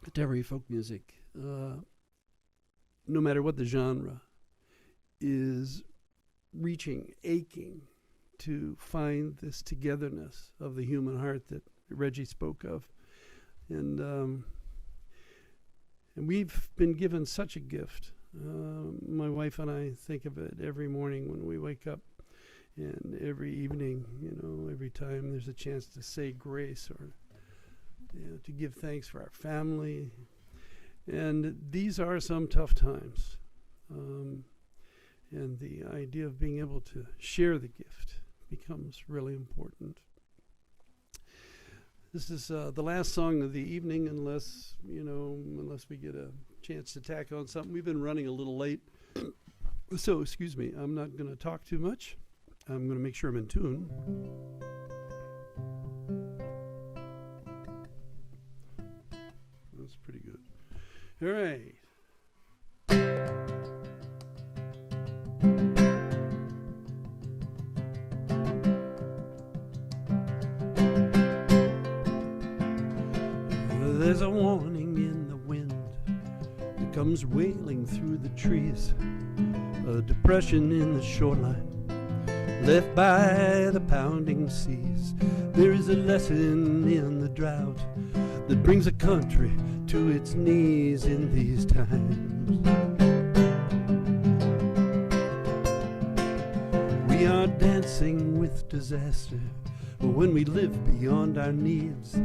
contemporary folk music, no matter what the genre, is reaching, aching to find this togetherness of the human heart that Reggie spoke of. And And we've been given such a gift. My wife and I think of it every morning when we wake up, and every evening, every time there's a chance to say grace or to give thanks for our family. And these are some tough times. And the idea of being able to share the gift becomes really important. This is the last song of the evening, unless we get a chance to tack on something. We've been running a little late, so excuse me. I'm not going to talk too much. I'm going to make sure I'm in tune. That's pretty good. All right. There's a warning in the wind that comes wailing through the trees, a depression in the shoreline left by the pounding seas. There is a lesson in the drought that brings a country to its knees in these times. We are dancing with disaster when we live beyond our needs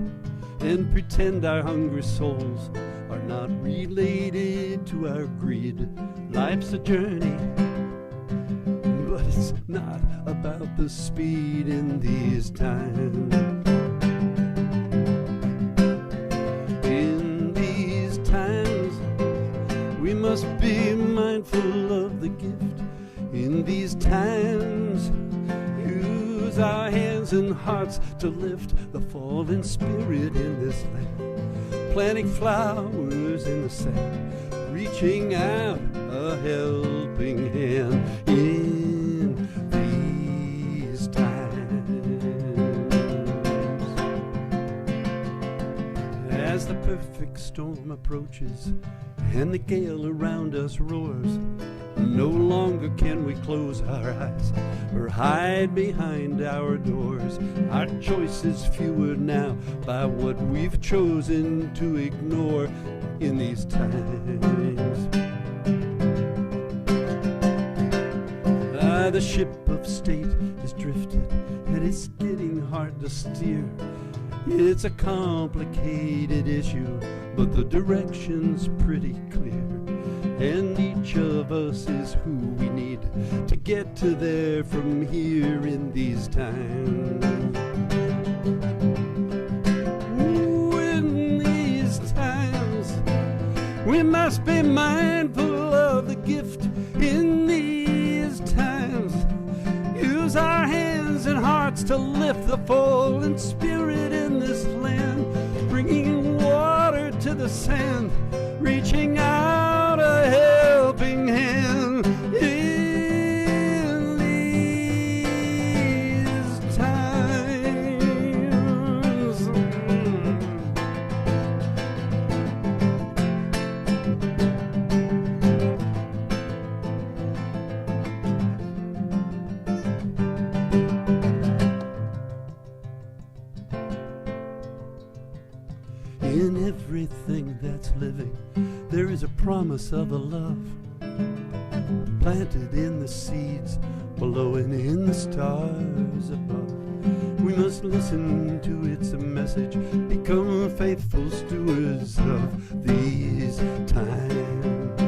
and pretend our hungry souls are not related to our greed. Life's a journey, but it's not about the speed in these times. In these times, we must be mindful of the gift. In these times, use our hands and hearts to lift the fallen spirit in this land, planting flowers in the sand, reaching out a helping hand in these times. As the perfect storm approaches and the gale around us roars, no longer can we close our eyes or hide behind our doors. Our choice is fewer now by what we've chosen to ignore in these times. The ship of state is drifted and it's getting hard to steer. It's a complicated issue, but the direction's pretty clear. And each of us is who we need to get to there from here in these times. Ooh, in these times, we must be mindful of the gift. In these times, use our hands and hearts to lift the fallen spirit in this land, bringing water to the sand, reaching out a helping hand in these times. In everything that's living, there is a promise of a love planted in the seeds below and in the stars above. We must listen to its message, become faithful stewards of these times.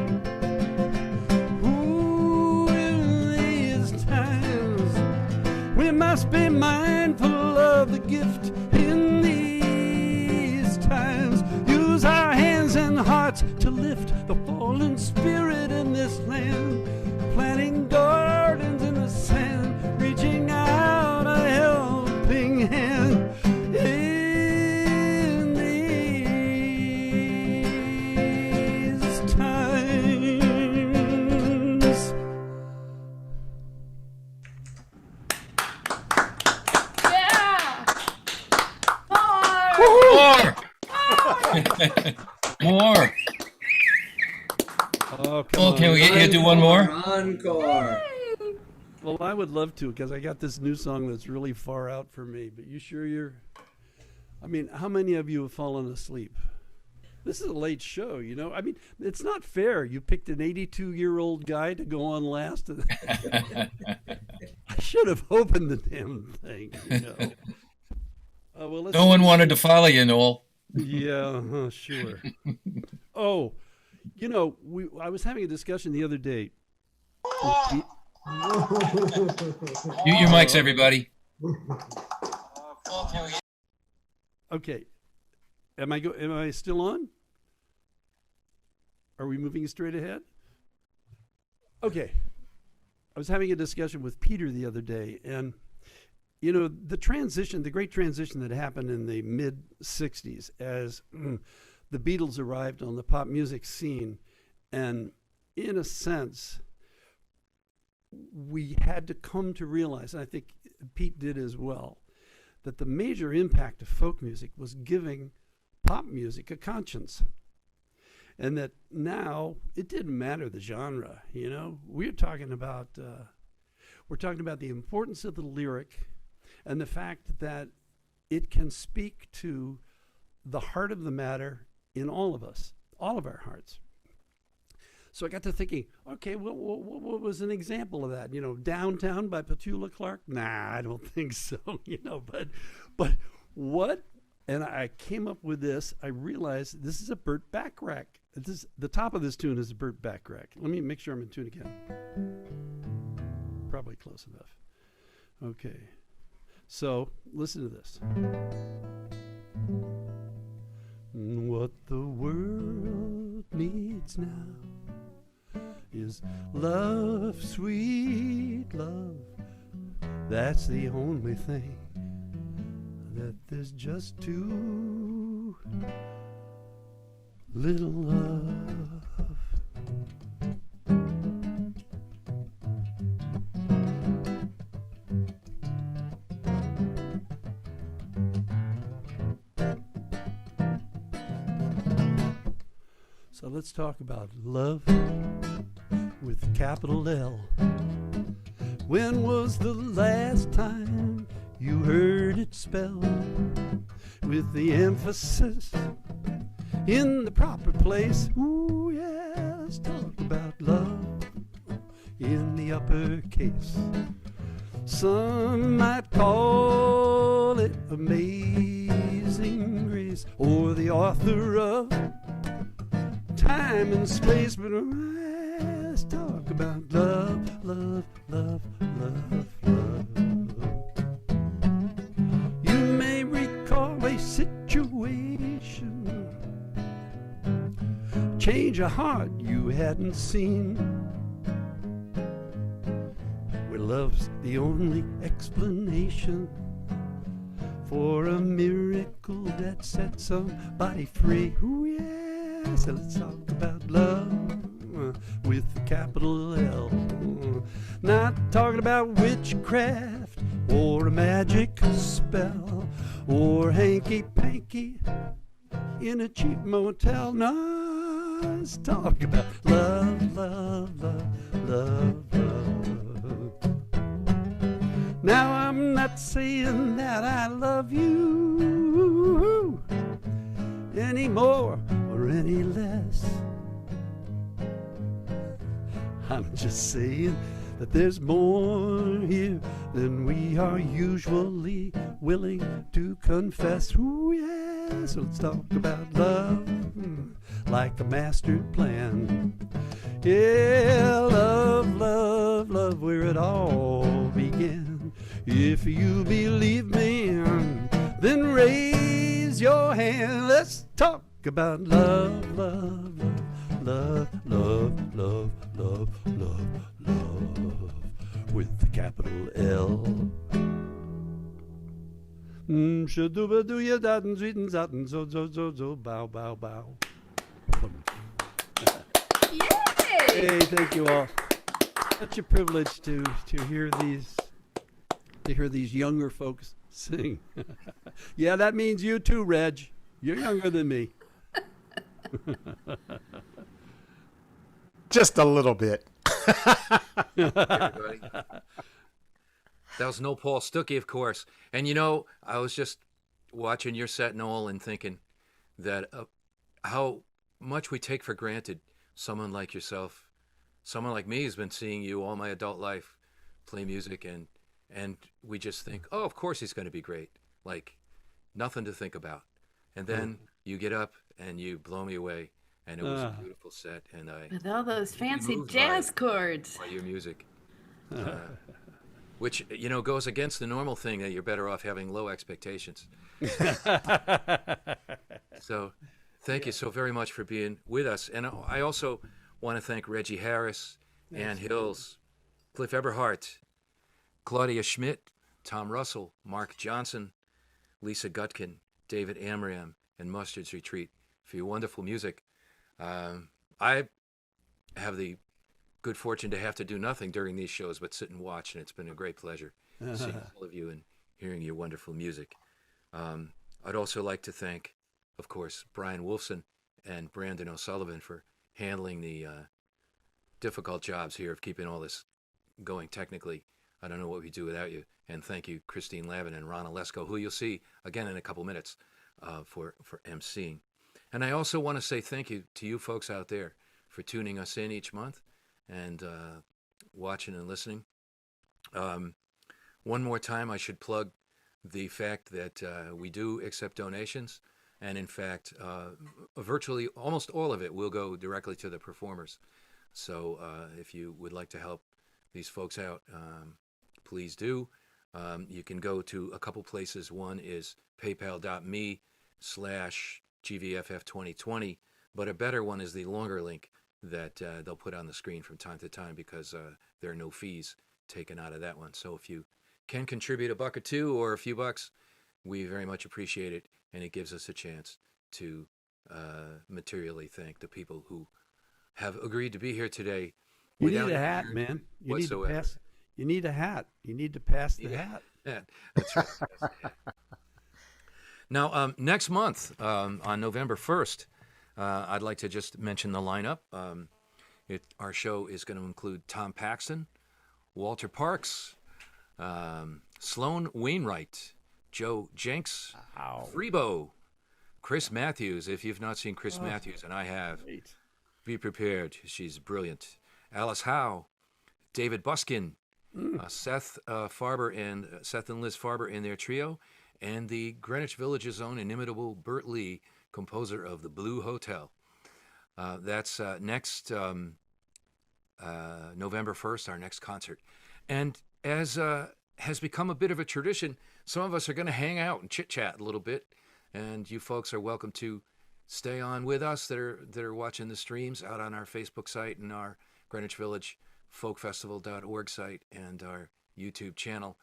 Ooh, in these times, we must be mindful of the gift. In these times, use our hands and hearts to lift the fallen spirit in this land, planting gardens in the sand, reaching out a helping hand in these times. Yeah! More! Oh, come Oh, can on. we get you to do one more? Encore. Well, I would love to, because I got this new song that's really far out for me. But you sure you're... I mean, how many of you have fallen asleep? This is a late show, you know. I mean, it's not fair. You picked an 82-year-old guy to go on last. I should have opened the damn thing, you know. Well, No one wanted to follow you, Noel. Yeah, sure. Oh, you know, I was having a discussion the other day. Mute your mics, everybody. Okay. Am I still on? Are we moving straight ahead? Okay. I was having a discussion with Peter the other day, and you know, the great transition that happened in the mid 60s as the Beatles arrived on the pop music scene, and in a sense we had to come to realize, and I think Pete did as well, that the major impact of folk music was giving pop music a conscience. And that now it didn't matter the genre, you know. We're talking about the importance of the lyric and the fact that it can speak to the heart of the matter in all of us, all of our hearts. So I got to thinking, okay, what was an example of that? You know, Downtown by Petula Clark? Nah, I don't think so, you know, but what? And I came up with this. I realized this is a Burt Bacharach. The top of this tune is a Burt Bacharach. Let me make sure I'm in tune again. Probably close enough. Okay. So listen to this. What the world needs now is love, sweet love. That's the only thing that there's just too little love. So let's talk about love with capital L. When was the last time you heard it spelled with the emphasis in the proper place? Ooh, yes, talk about love in the uppercase. Some might call it Amazing Grace, or the author of Time and Space, but let's talk about love, love, love, love, love. You may recall a situation, change a heart you hadn't seen, where love's the only explanation for a miracle that set somebody free. Ooh, yeah. So let's talk about love with a capital L. Not talking about witchcraft or a magic spell or hanky-panky in a cheap motel. No, let's talk about love, love, love, love, love. Now I'm not saying that I love you any more or any less. I'm just saying that there's more here than we are usually willing to confess. Ooh, yeah, so let's talk about love like a mastered plan. Yeah, love, love, love, where it all began. If you believe me, then raise your hand. Let's talk about love, love, love, love, love, love, love, love, love, with the capital L. Shadoobadooya datten sweeten zatten zo zo zo zo bow bow bow. Yay! Hey, thank you all. Such a privilege to hear these younger folks sing. Yeah, that means you too, Reg. You're younger than me. Just a little bit. Everybody. That was no Paul Stuckey, of course. And you know, I was just watching your set, Noel, and thinking that how much we take for granted someone like yourself, someone like me, has been seeing you all my adult life play music, and we just think, oh, of course he's going to be great, like nothing to think about. And then you get up and you blow me away, and it was a beautiful set, and I With all those really fancy moved jazz chords. by your music, which goes against the normal thing that you're better off having low expectations. So thank you so very much for being with us. And I also want to thank Reggie Harris, Ann Hills, Cliff Eberhardt, Claudia Schmidt, Tom Russell, Mark Johnson, Lisa Gutkin, David Amram, and Mustard's Retreat for your wonderful music. I have the good fortune to have to do nothing during these shows but sit and watch, and it's been a great pleasure seeing all of you and hearing your wonderful music. I'd also like to thank, of course, Brian Wolfson and Brandon O'Sullivan for handling the difficult jobs here of keeping all this going technically. I don't know what we'd do without you. And thank you, Christine Lavin and Ron Olesko, who you'll see again in a couple minutes for emceeing. And I also want to say thank you to you folks out there for tuning us in each month and watching and listening. One more time, I should plug the fact that we do accept donations. And in fact, virtually almost all of it will go directly to the performers. So if you would like to help these folks out, please do. You can go to a couple places. One is paypal.me/GVFF2020, but a better one is the longer link that they'll put on the screen from time to time, because there are no fees taken out of that one. So if you can contribute $1 or $2 or a few bucks, we very much appreciate it, and it gives us a chance to materially thank the people who have agreed to be here today. You need a hat, man. You need to pass. You need a hat. You need to pass the hat. Yeah, that's right. Now, next month, on November 1st, I'd like to just mention the lineup. Our show is going to include Tom Paxton, Walter Parks, Sloan Wainwright, Joe Jenks, Freebo, Chris Matthews. If you've not seen Chris Matthews, and I have, be prepared. She's brilliant. Alice Howe, David Buskin, Seth Farber and Seth and Liz Farber in their trio, and the Greenwich Village's own inimitable Bert Lee, composer of the Blue Hotel. That's next November 1st, our next concert. And as has become a bit of a tradition, some of us are going to hang out and chit-chat a little bit, and you folks are welcome to stay on with us that are watching the streams out on our Facebook site and our Greenwich Village folkfestival.org site and our YouTube channel.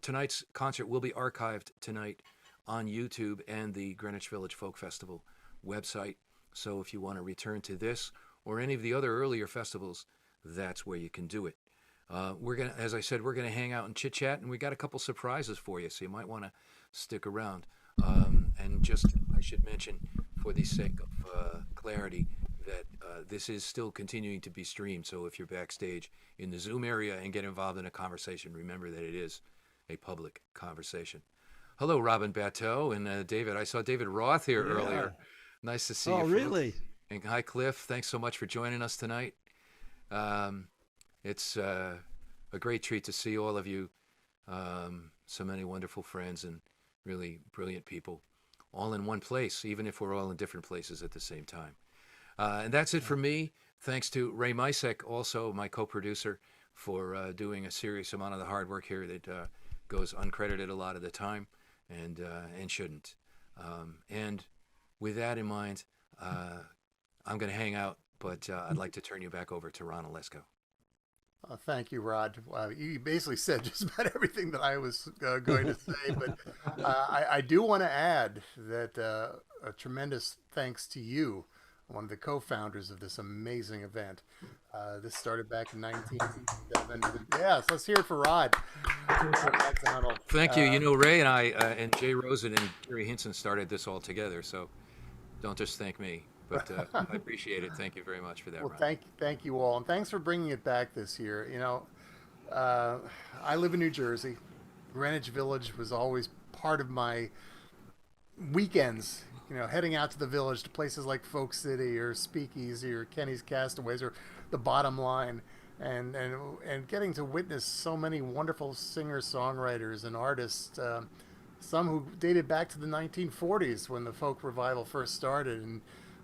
Tonight's concert will be archived tonight on YouTube and the Greenwich Village Folk Festival website. So if you want to return to this or any of the other earlier festivals, that's where you can do it. As I said, we're gonna hang out and chit chat, and we got a couple surprises for you, so you might want to stick around. And just, I should mention, for the sake of clarity, that this is still continuing to be streamed. So if you're backstage in the Zoom area and get involved in a conversation, remember that it is a public conversation. Hello, Robin Bateau and David. I saw David Roth here earlier. Nice to see you. Oh, really? And hi, Cliff. Thanks so much for joining us tonight. It's a great treat to see all of you. So many wonderful friends and really brilliant people all in one place, even if we're all in different places at the same time. And that's it for me. Thanks to Ray Misek, also my co-producer, for doing a serious amount of the hard work here that goes uncredited a lot of the time and shouldn't. And with that in mind, I'm going to hang out, but I'd like to turn you back over to Ron Olesko. Thank you, Rod. You basically said just about everything that I was going to say, but I do want to add that a tremendous thanks to you, one of the co-founders of this amazing event. This started back in 1967. Yes, let's hear it for Rod. Thank you. Ray and I and Jay Rosen and Gary Hinson started this all together, so don't just thank me. But I appreciate it. Thank you very much for that. Well, Ron. thank you all, and thanks for bringing it back this year. I live in New Jersey. Greenwich Village was always part of my weekends, heading out to the village to places like Folk City or Speakeasy or Kenny's Castaways or the Bottom Line, and getting to witness so many wonderful singer-songwriters and artists, some who dated back to the 1940s when the folk revival first started, and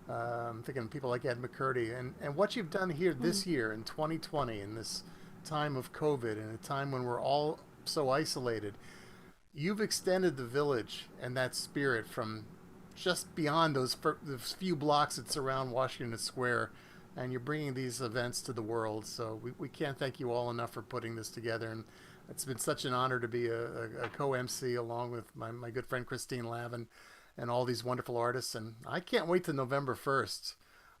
I'm thinking of people like Ed McCurdy, and what you've done here this year in 2020, in this time of COVID, in a time when we're all so isolated. You've extended the village and that spirit from just beyond those few blocks that surround Washington Square, and you're bringing these events to the world. So we can't thank you all enough for putting this together, and it's been such an honor to be a co-MC along with my good friend Christine Lavin and all these wonderful artists, and I can't wait to November 1st.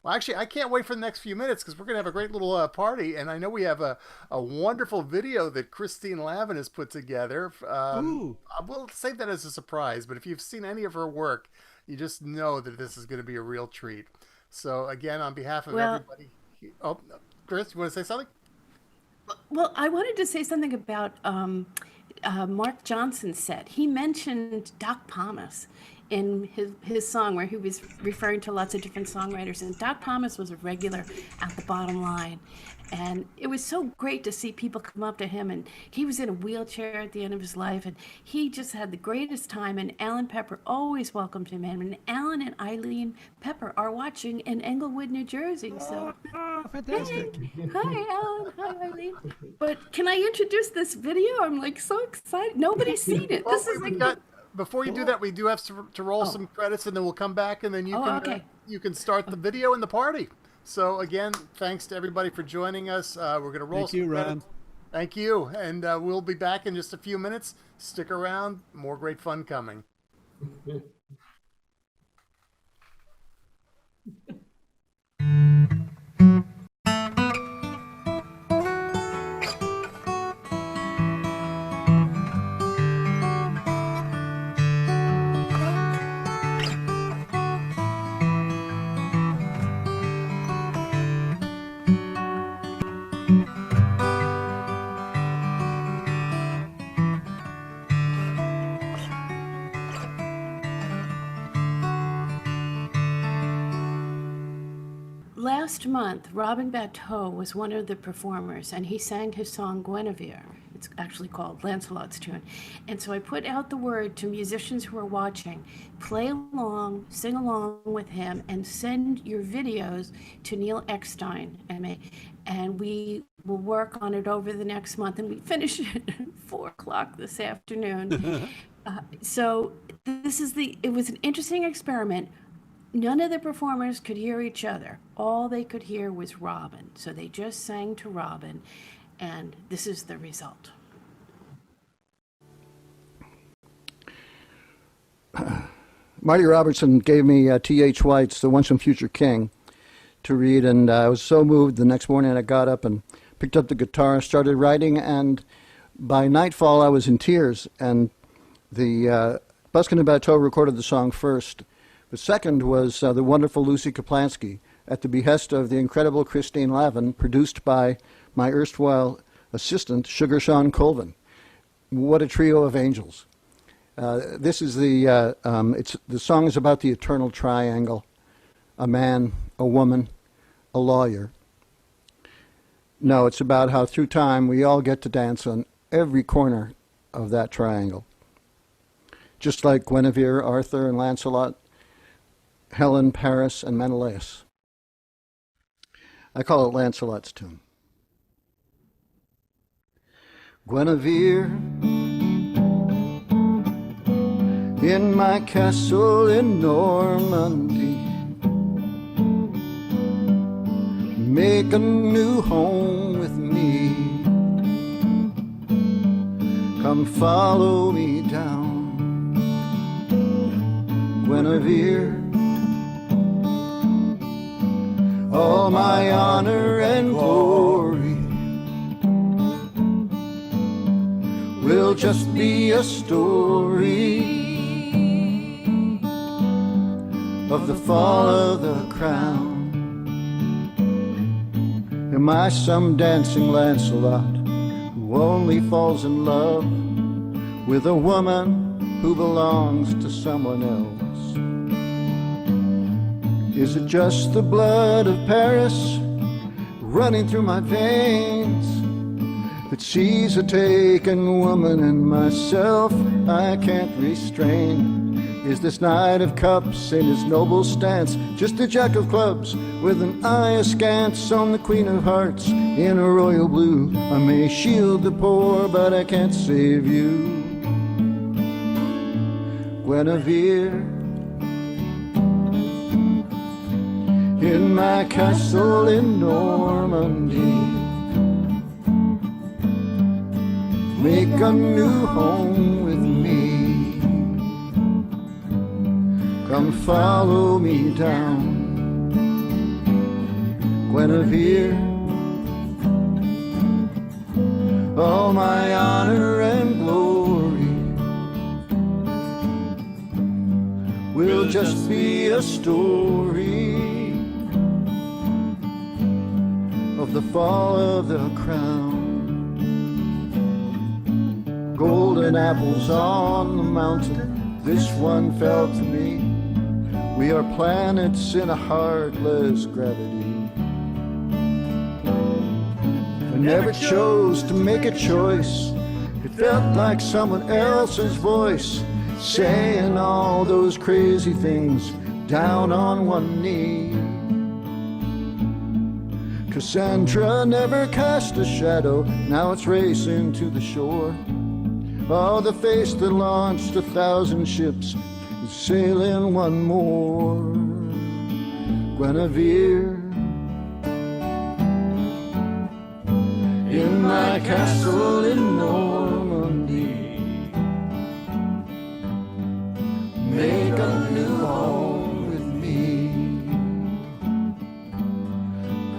Well, actually, I can't wait for the next few minutes because we're going to have a great little party. And I know we have a wonderful video that Christine Lavin has put together. We'll save that as a surprise. But if you've seen any of her work, you just know that this is going to be a real treat. So, again, on behalf of everybody. Oh, Chris, you want to say something? Well, I wanted to say something about Mark Johnson's set. He mentioned Doc Pomus in his song where he was referring to lots of different songwriters, and Doc Pomus was a regular at the Bottom Line, and it was so great to see people come up to him, and he was in a wheelchair at the end of his life, and he just had the greatest time, and Alan Pepper always welcomed him in, and Alan and Eileen Pepper are watching in Englewood, New Jersey, so Fantastic. Hey. Hi Alan, hi Eileen. But can I introduce this video? I'm like so excited. Nobody's seen it. This is like before you do that, we do have to roll some credits, and then we'll come back, and then you can start the video and the party. So again, thanks to everybody for joining us. We're going to roll some credits. Thank you, and we'll be back in just a few minutes. Stick around, more great fun coming. Last month, Robin Bateau was one of the performers, and he sang his song Guinevere. It's actually called Lancelot's Tune. And so I put out the word to musicians who are watching, play along, sing along with him, and send your videos to Neil Eckstein, MA. And we will work on it over the next month, and we finish it at 4 o'clock this afternoon. So it was an interesting experiment. None of the performers could hear each other. All they could hear was Robin. So they just sang to Robin, and this is the result. Marty Robertson gave me T.H. White's The Once and Future King to read, and I was so moved. The next morning I got up and picked up the guitar, started writing, and by nightfall I was in tears. And the Buskin and Bateau recorded the song first. The second was the wonderful Lucy Kaplansky, at the behest of the incredible Christine Lavin, produced by my erstwhile assistant, Sugar Sean Colvin. What a trio of angels. This is the song is about the eternal triangle, a man, a woman, a lawyer. No, it's about how through time we all get to dance on every corner of that triangle. Just like Guinevere, Arthur, and Lancelot, Helen, Paris, and Menelaus. I call it Lancelot's Tune. Guinevere, in my castle in Normandy, make a new home with me. Come follow me down, Guinevere. All my honor and glory will just be a story of the fall of the crown. Am I some dancing Lancelot who only falls in love with a woman who belongs to someone else? Is it just the blood of Paris running through my veins that sees a taken woman and myself I can't restrain? Is this knight of cups in his noble stance just a jack of clubs with an eye askance on the queen of hearts in a royal blue? I may shield the poor, but I can't save you. Guinevere, in my castle in Normandy, make a new home with me. Come follow me down, Guinevere. All my honor and glory will just be a story of the fall of the crown. Golden apples on the mountain, this one fell to me. We are planets in a heartless gravity. I never chose to make a choice. It felt like someone else's voice saying all those crazy things down on one knee. Cassandra never cast a shadow, now it's racing to the shore. Oh, the face that launched 1,000 ships is sailing one more. Guinevere, in my castle in Normandy, make a new home with me.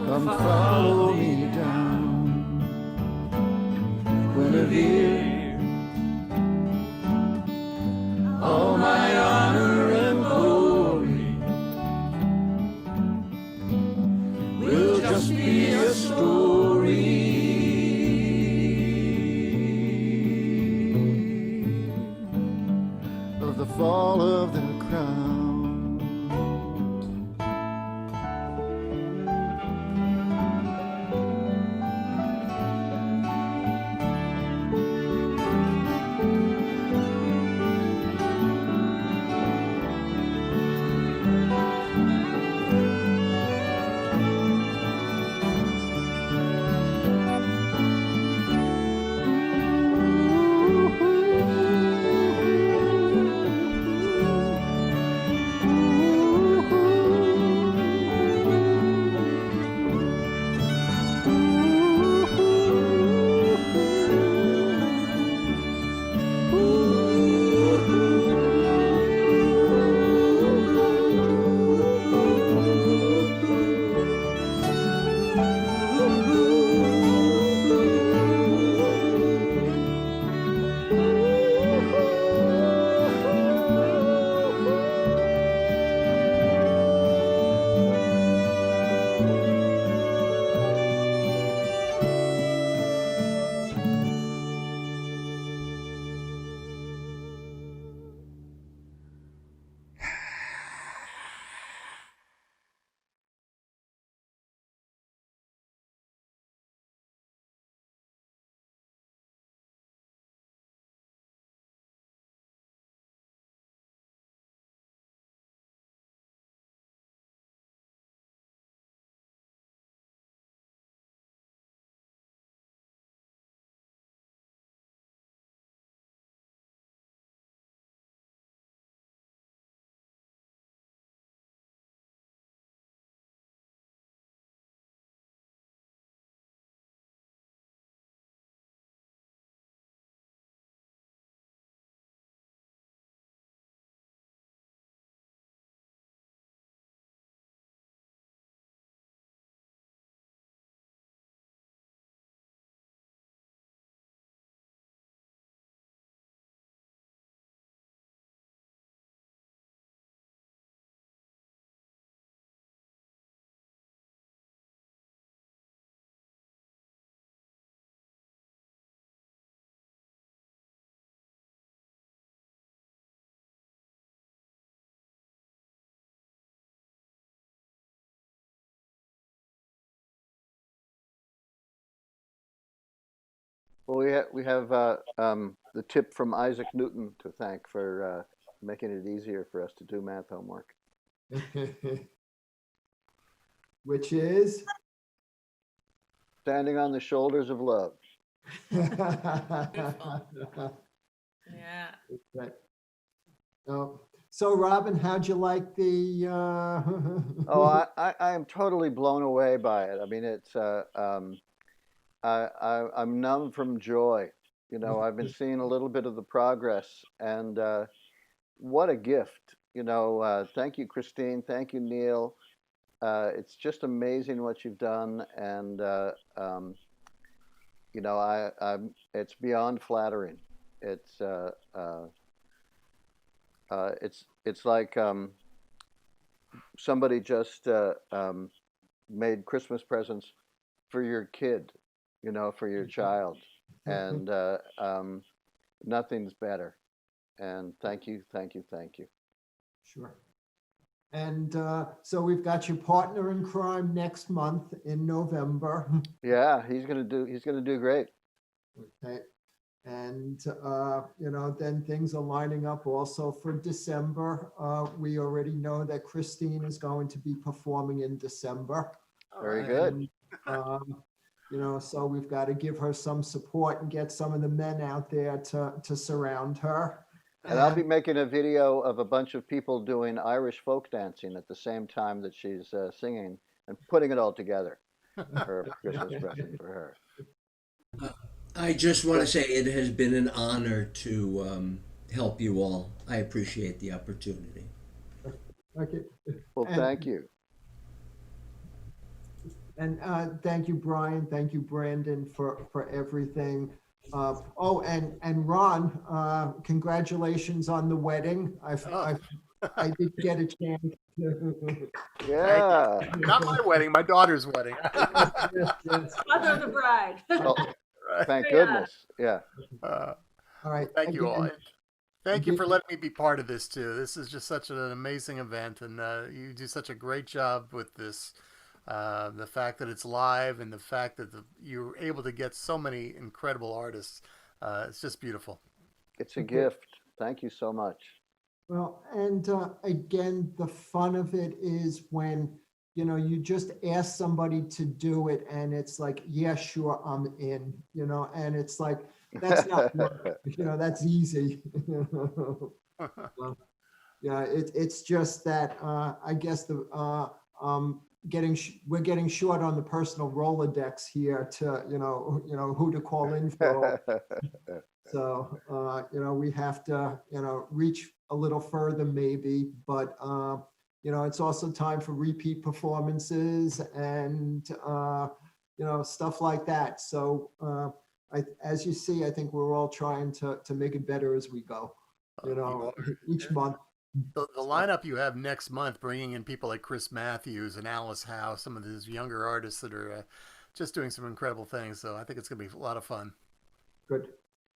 Come follow me down, Guinevere. All my honor and glory will just be a story of the fall of the crown. Well, we have the tip from Isaac Newton to thank for making it easier for us to do math homework. Which is? Standing on the shoulders of love. Yeah. Right. Oh, so Robin, how'd you like the? Oh, I am totally blown away by it. I mean, it's I'm numb from joy. You know, I've been seeing a little bit of the progress, and what a gift. You know, thank you, Christine. Thank you, Neil. It's just amazing what you've done, and you know, it's beyond flattering. It's it's like somebody just made Christmas presents for your kid, you know, for your child, and nothing's better. And thank you, thank you, thank you. Sure. And so we've got your partner in crime next month in November. Yeah, he's gonna do great. Okay. And, you know, then things are lining up also for December. We already know that Christine is going to be performing in December. Very good. And, you know, so we've got to give her some support and get some of the men out there to surround her. And I'll be making a video of a bunch of people doing Irish folk dancing at the same time that she's singing and putting it all together. Her Christmas present for her. I just want to say it has been an honor to help you all. I appreciate the opportunity. Okay. Well, thank you. And thank you, Brian. Thank you, Brandon, for everything. Oh, and Ron, congratulations on the wedding. I did get a chance. Yeah. Not my wedding, my daughter's wedding. Mother of the bride. Oh, thank goodness. Yeah. All right. Thank you all. Again, Thank you for letting me be part of this too. This is just such an amazing event, and you do such a great job with this. The fact that it's live and the fact that you're able to get so many incredible artists, it's just beautiful. It's a gift. Thank you so much. Well, and again, the fun of it is when, you know, you just ask somebody to do it and it's like, yeah, sure, I'm in, you know, and it's like, that's not work, you know, that's easy. Yeah, it's just that I guess we're getting short on the personal Rolodex here to, you know, who to call in for. So, you know, we have to, you know, reach a little further maybe, but, you know, it's also time for repeat performances and, you know, stuff like that. So, as you see, I think we're all trying to make it better as we go, you know, each month. The lineup you have next month, bringing in people like Chris Matthews and Alice Howe, some of these younger artists that are just doing some incredible things. So I think it's going to be a lot of fun. Good.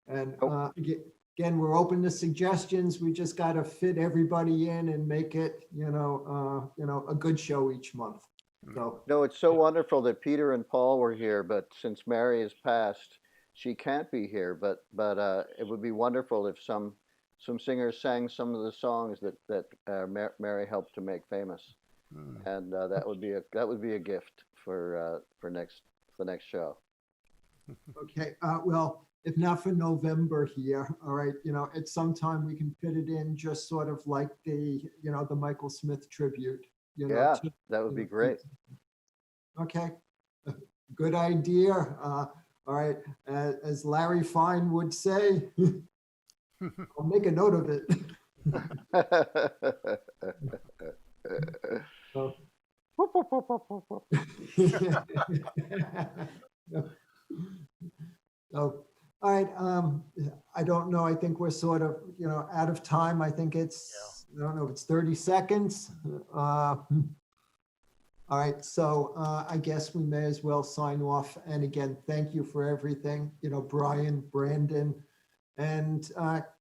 And again, we're open to suggestions. We just got to fit everybody in and make it, you know, a good show each month. So. No, it's so wonderful that Peter and Paul were here, but since Mary has passed, she can't be here. But it would be wonderful if some singers sang some of the songs that Mary helped to make famous, and that would be a gift for the next show. Okay. Well, if not for November here, all right, you know, at some time we can fit it in just sort of like the, you know, the Michael Smith tribute. You know, yeah, that would be great. Okay. Good idea. All right. As Larry Fine would say, I'll make a note of it. So, all right. I don't know. I think we're sort of, you know, out of time. I think it's, I don't know if it's 30 seconds. All right. So I guess we may as well sign off. And again, thank you for everything, you know, Brian, Brandon, and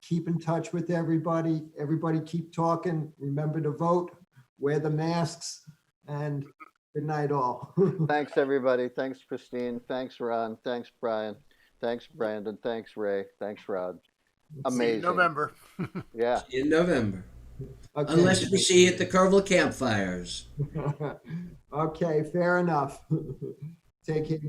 keep in touch with everybody. Everybody keep talking. Remember to vote, wear the masks, and good night all. Thanks, everybody. Thanks, Christine. Thanks, Ron. Thanks, Brian. Thanks, Brandon. Thanks, Ray. Thanks, Rod. See you Amazing. in November. Yeah. See you in November. Okay. Unless we see you at the Kerrville campfires. Okay, fair enough. Take care.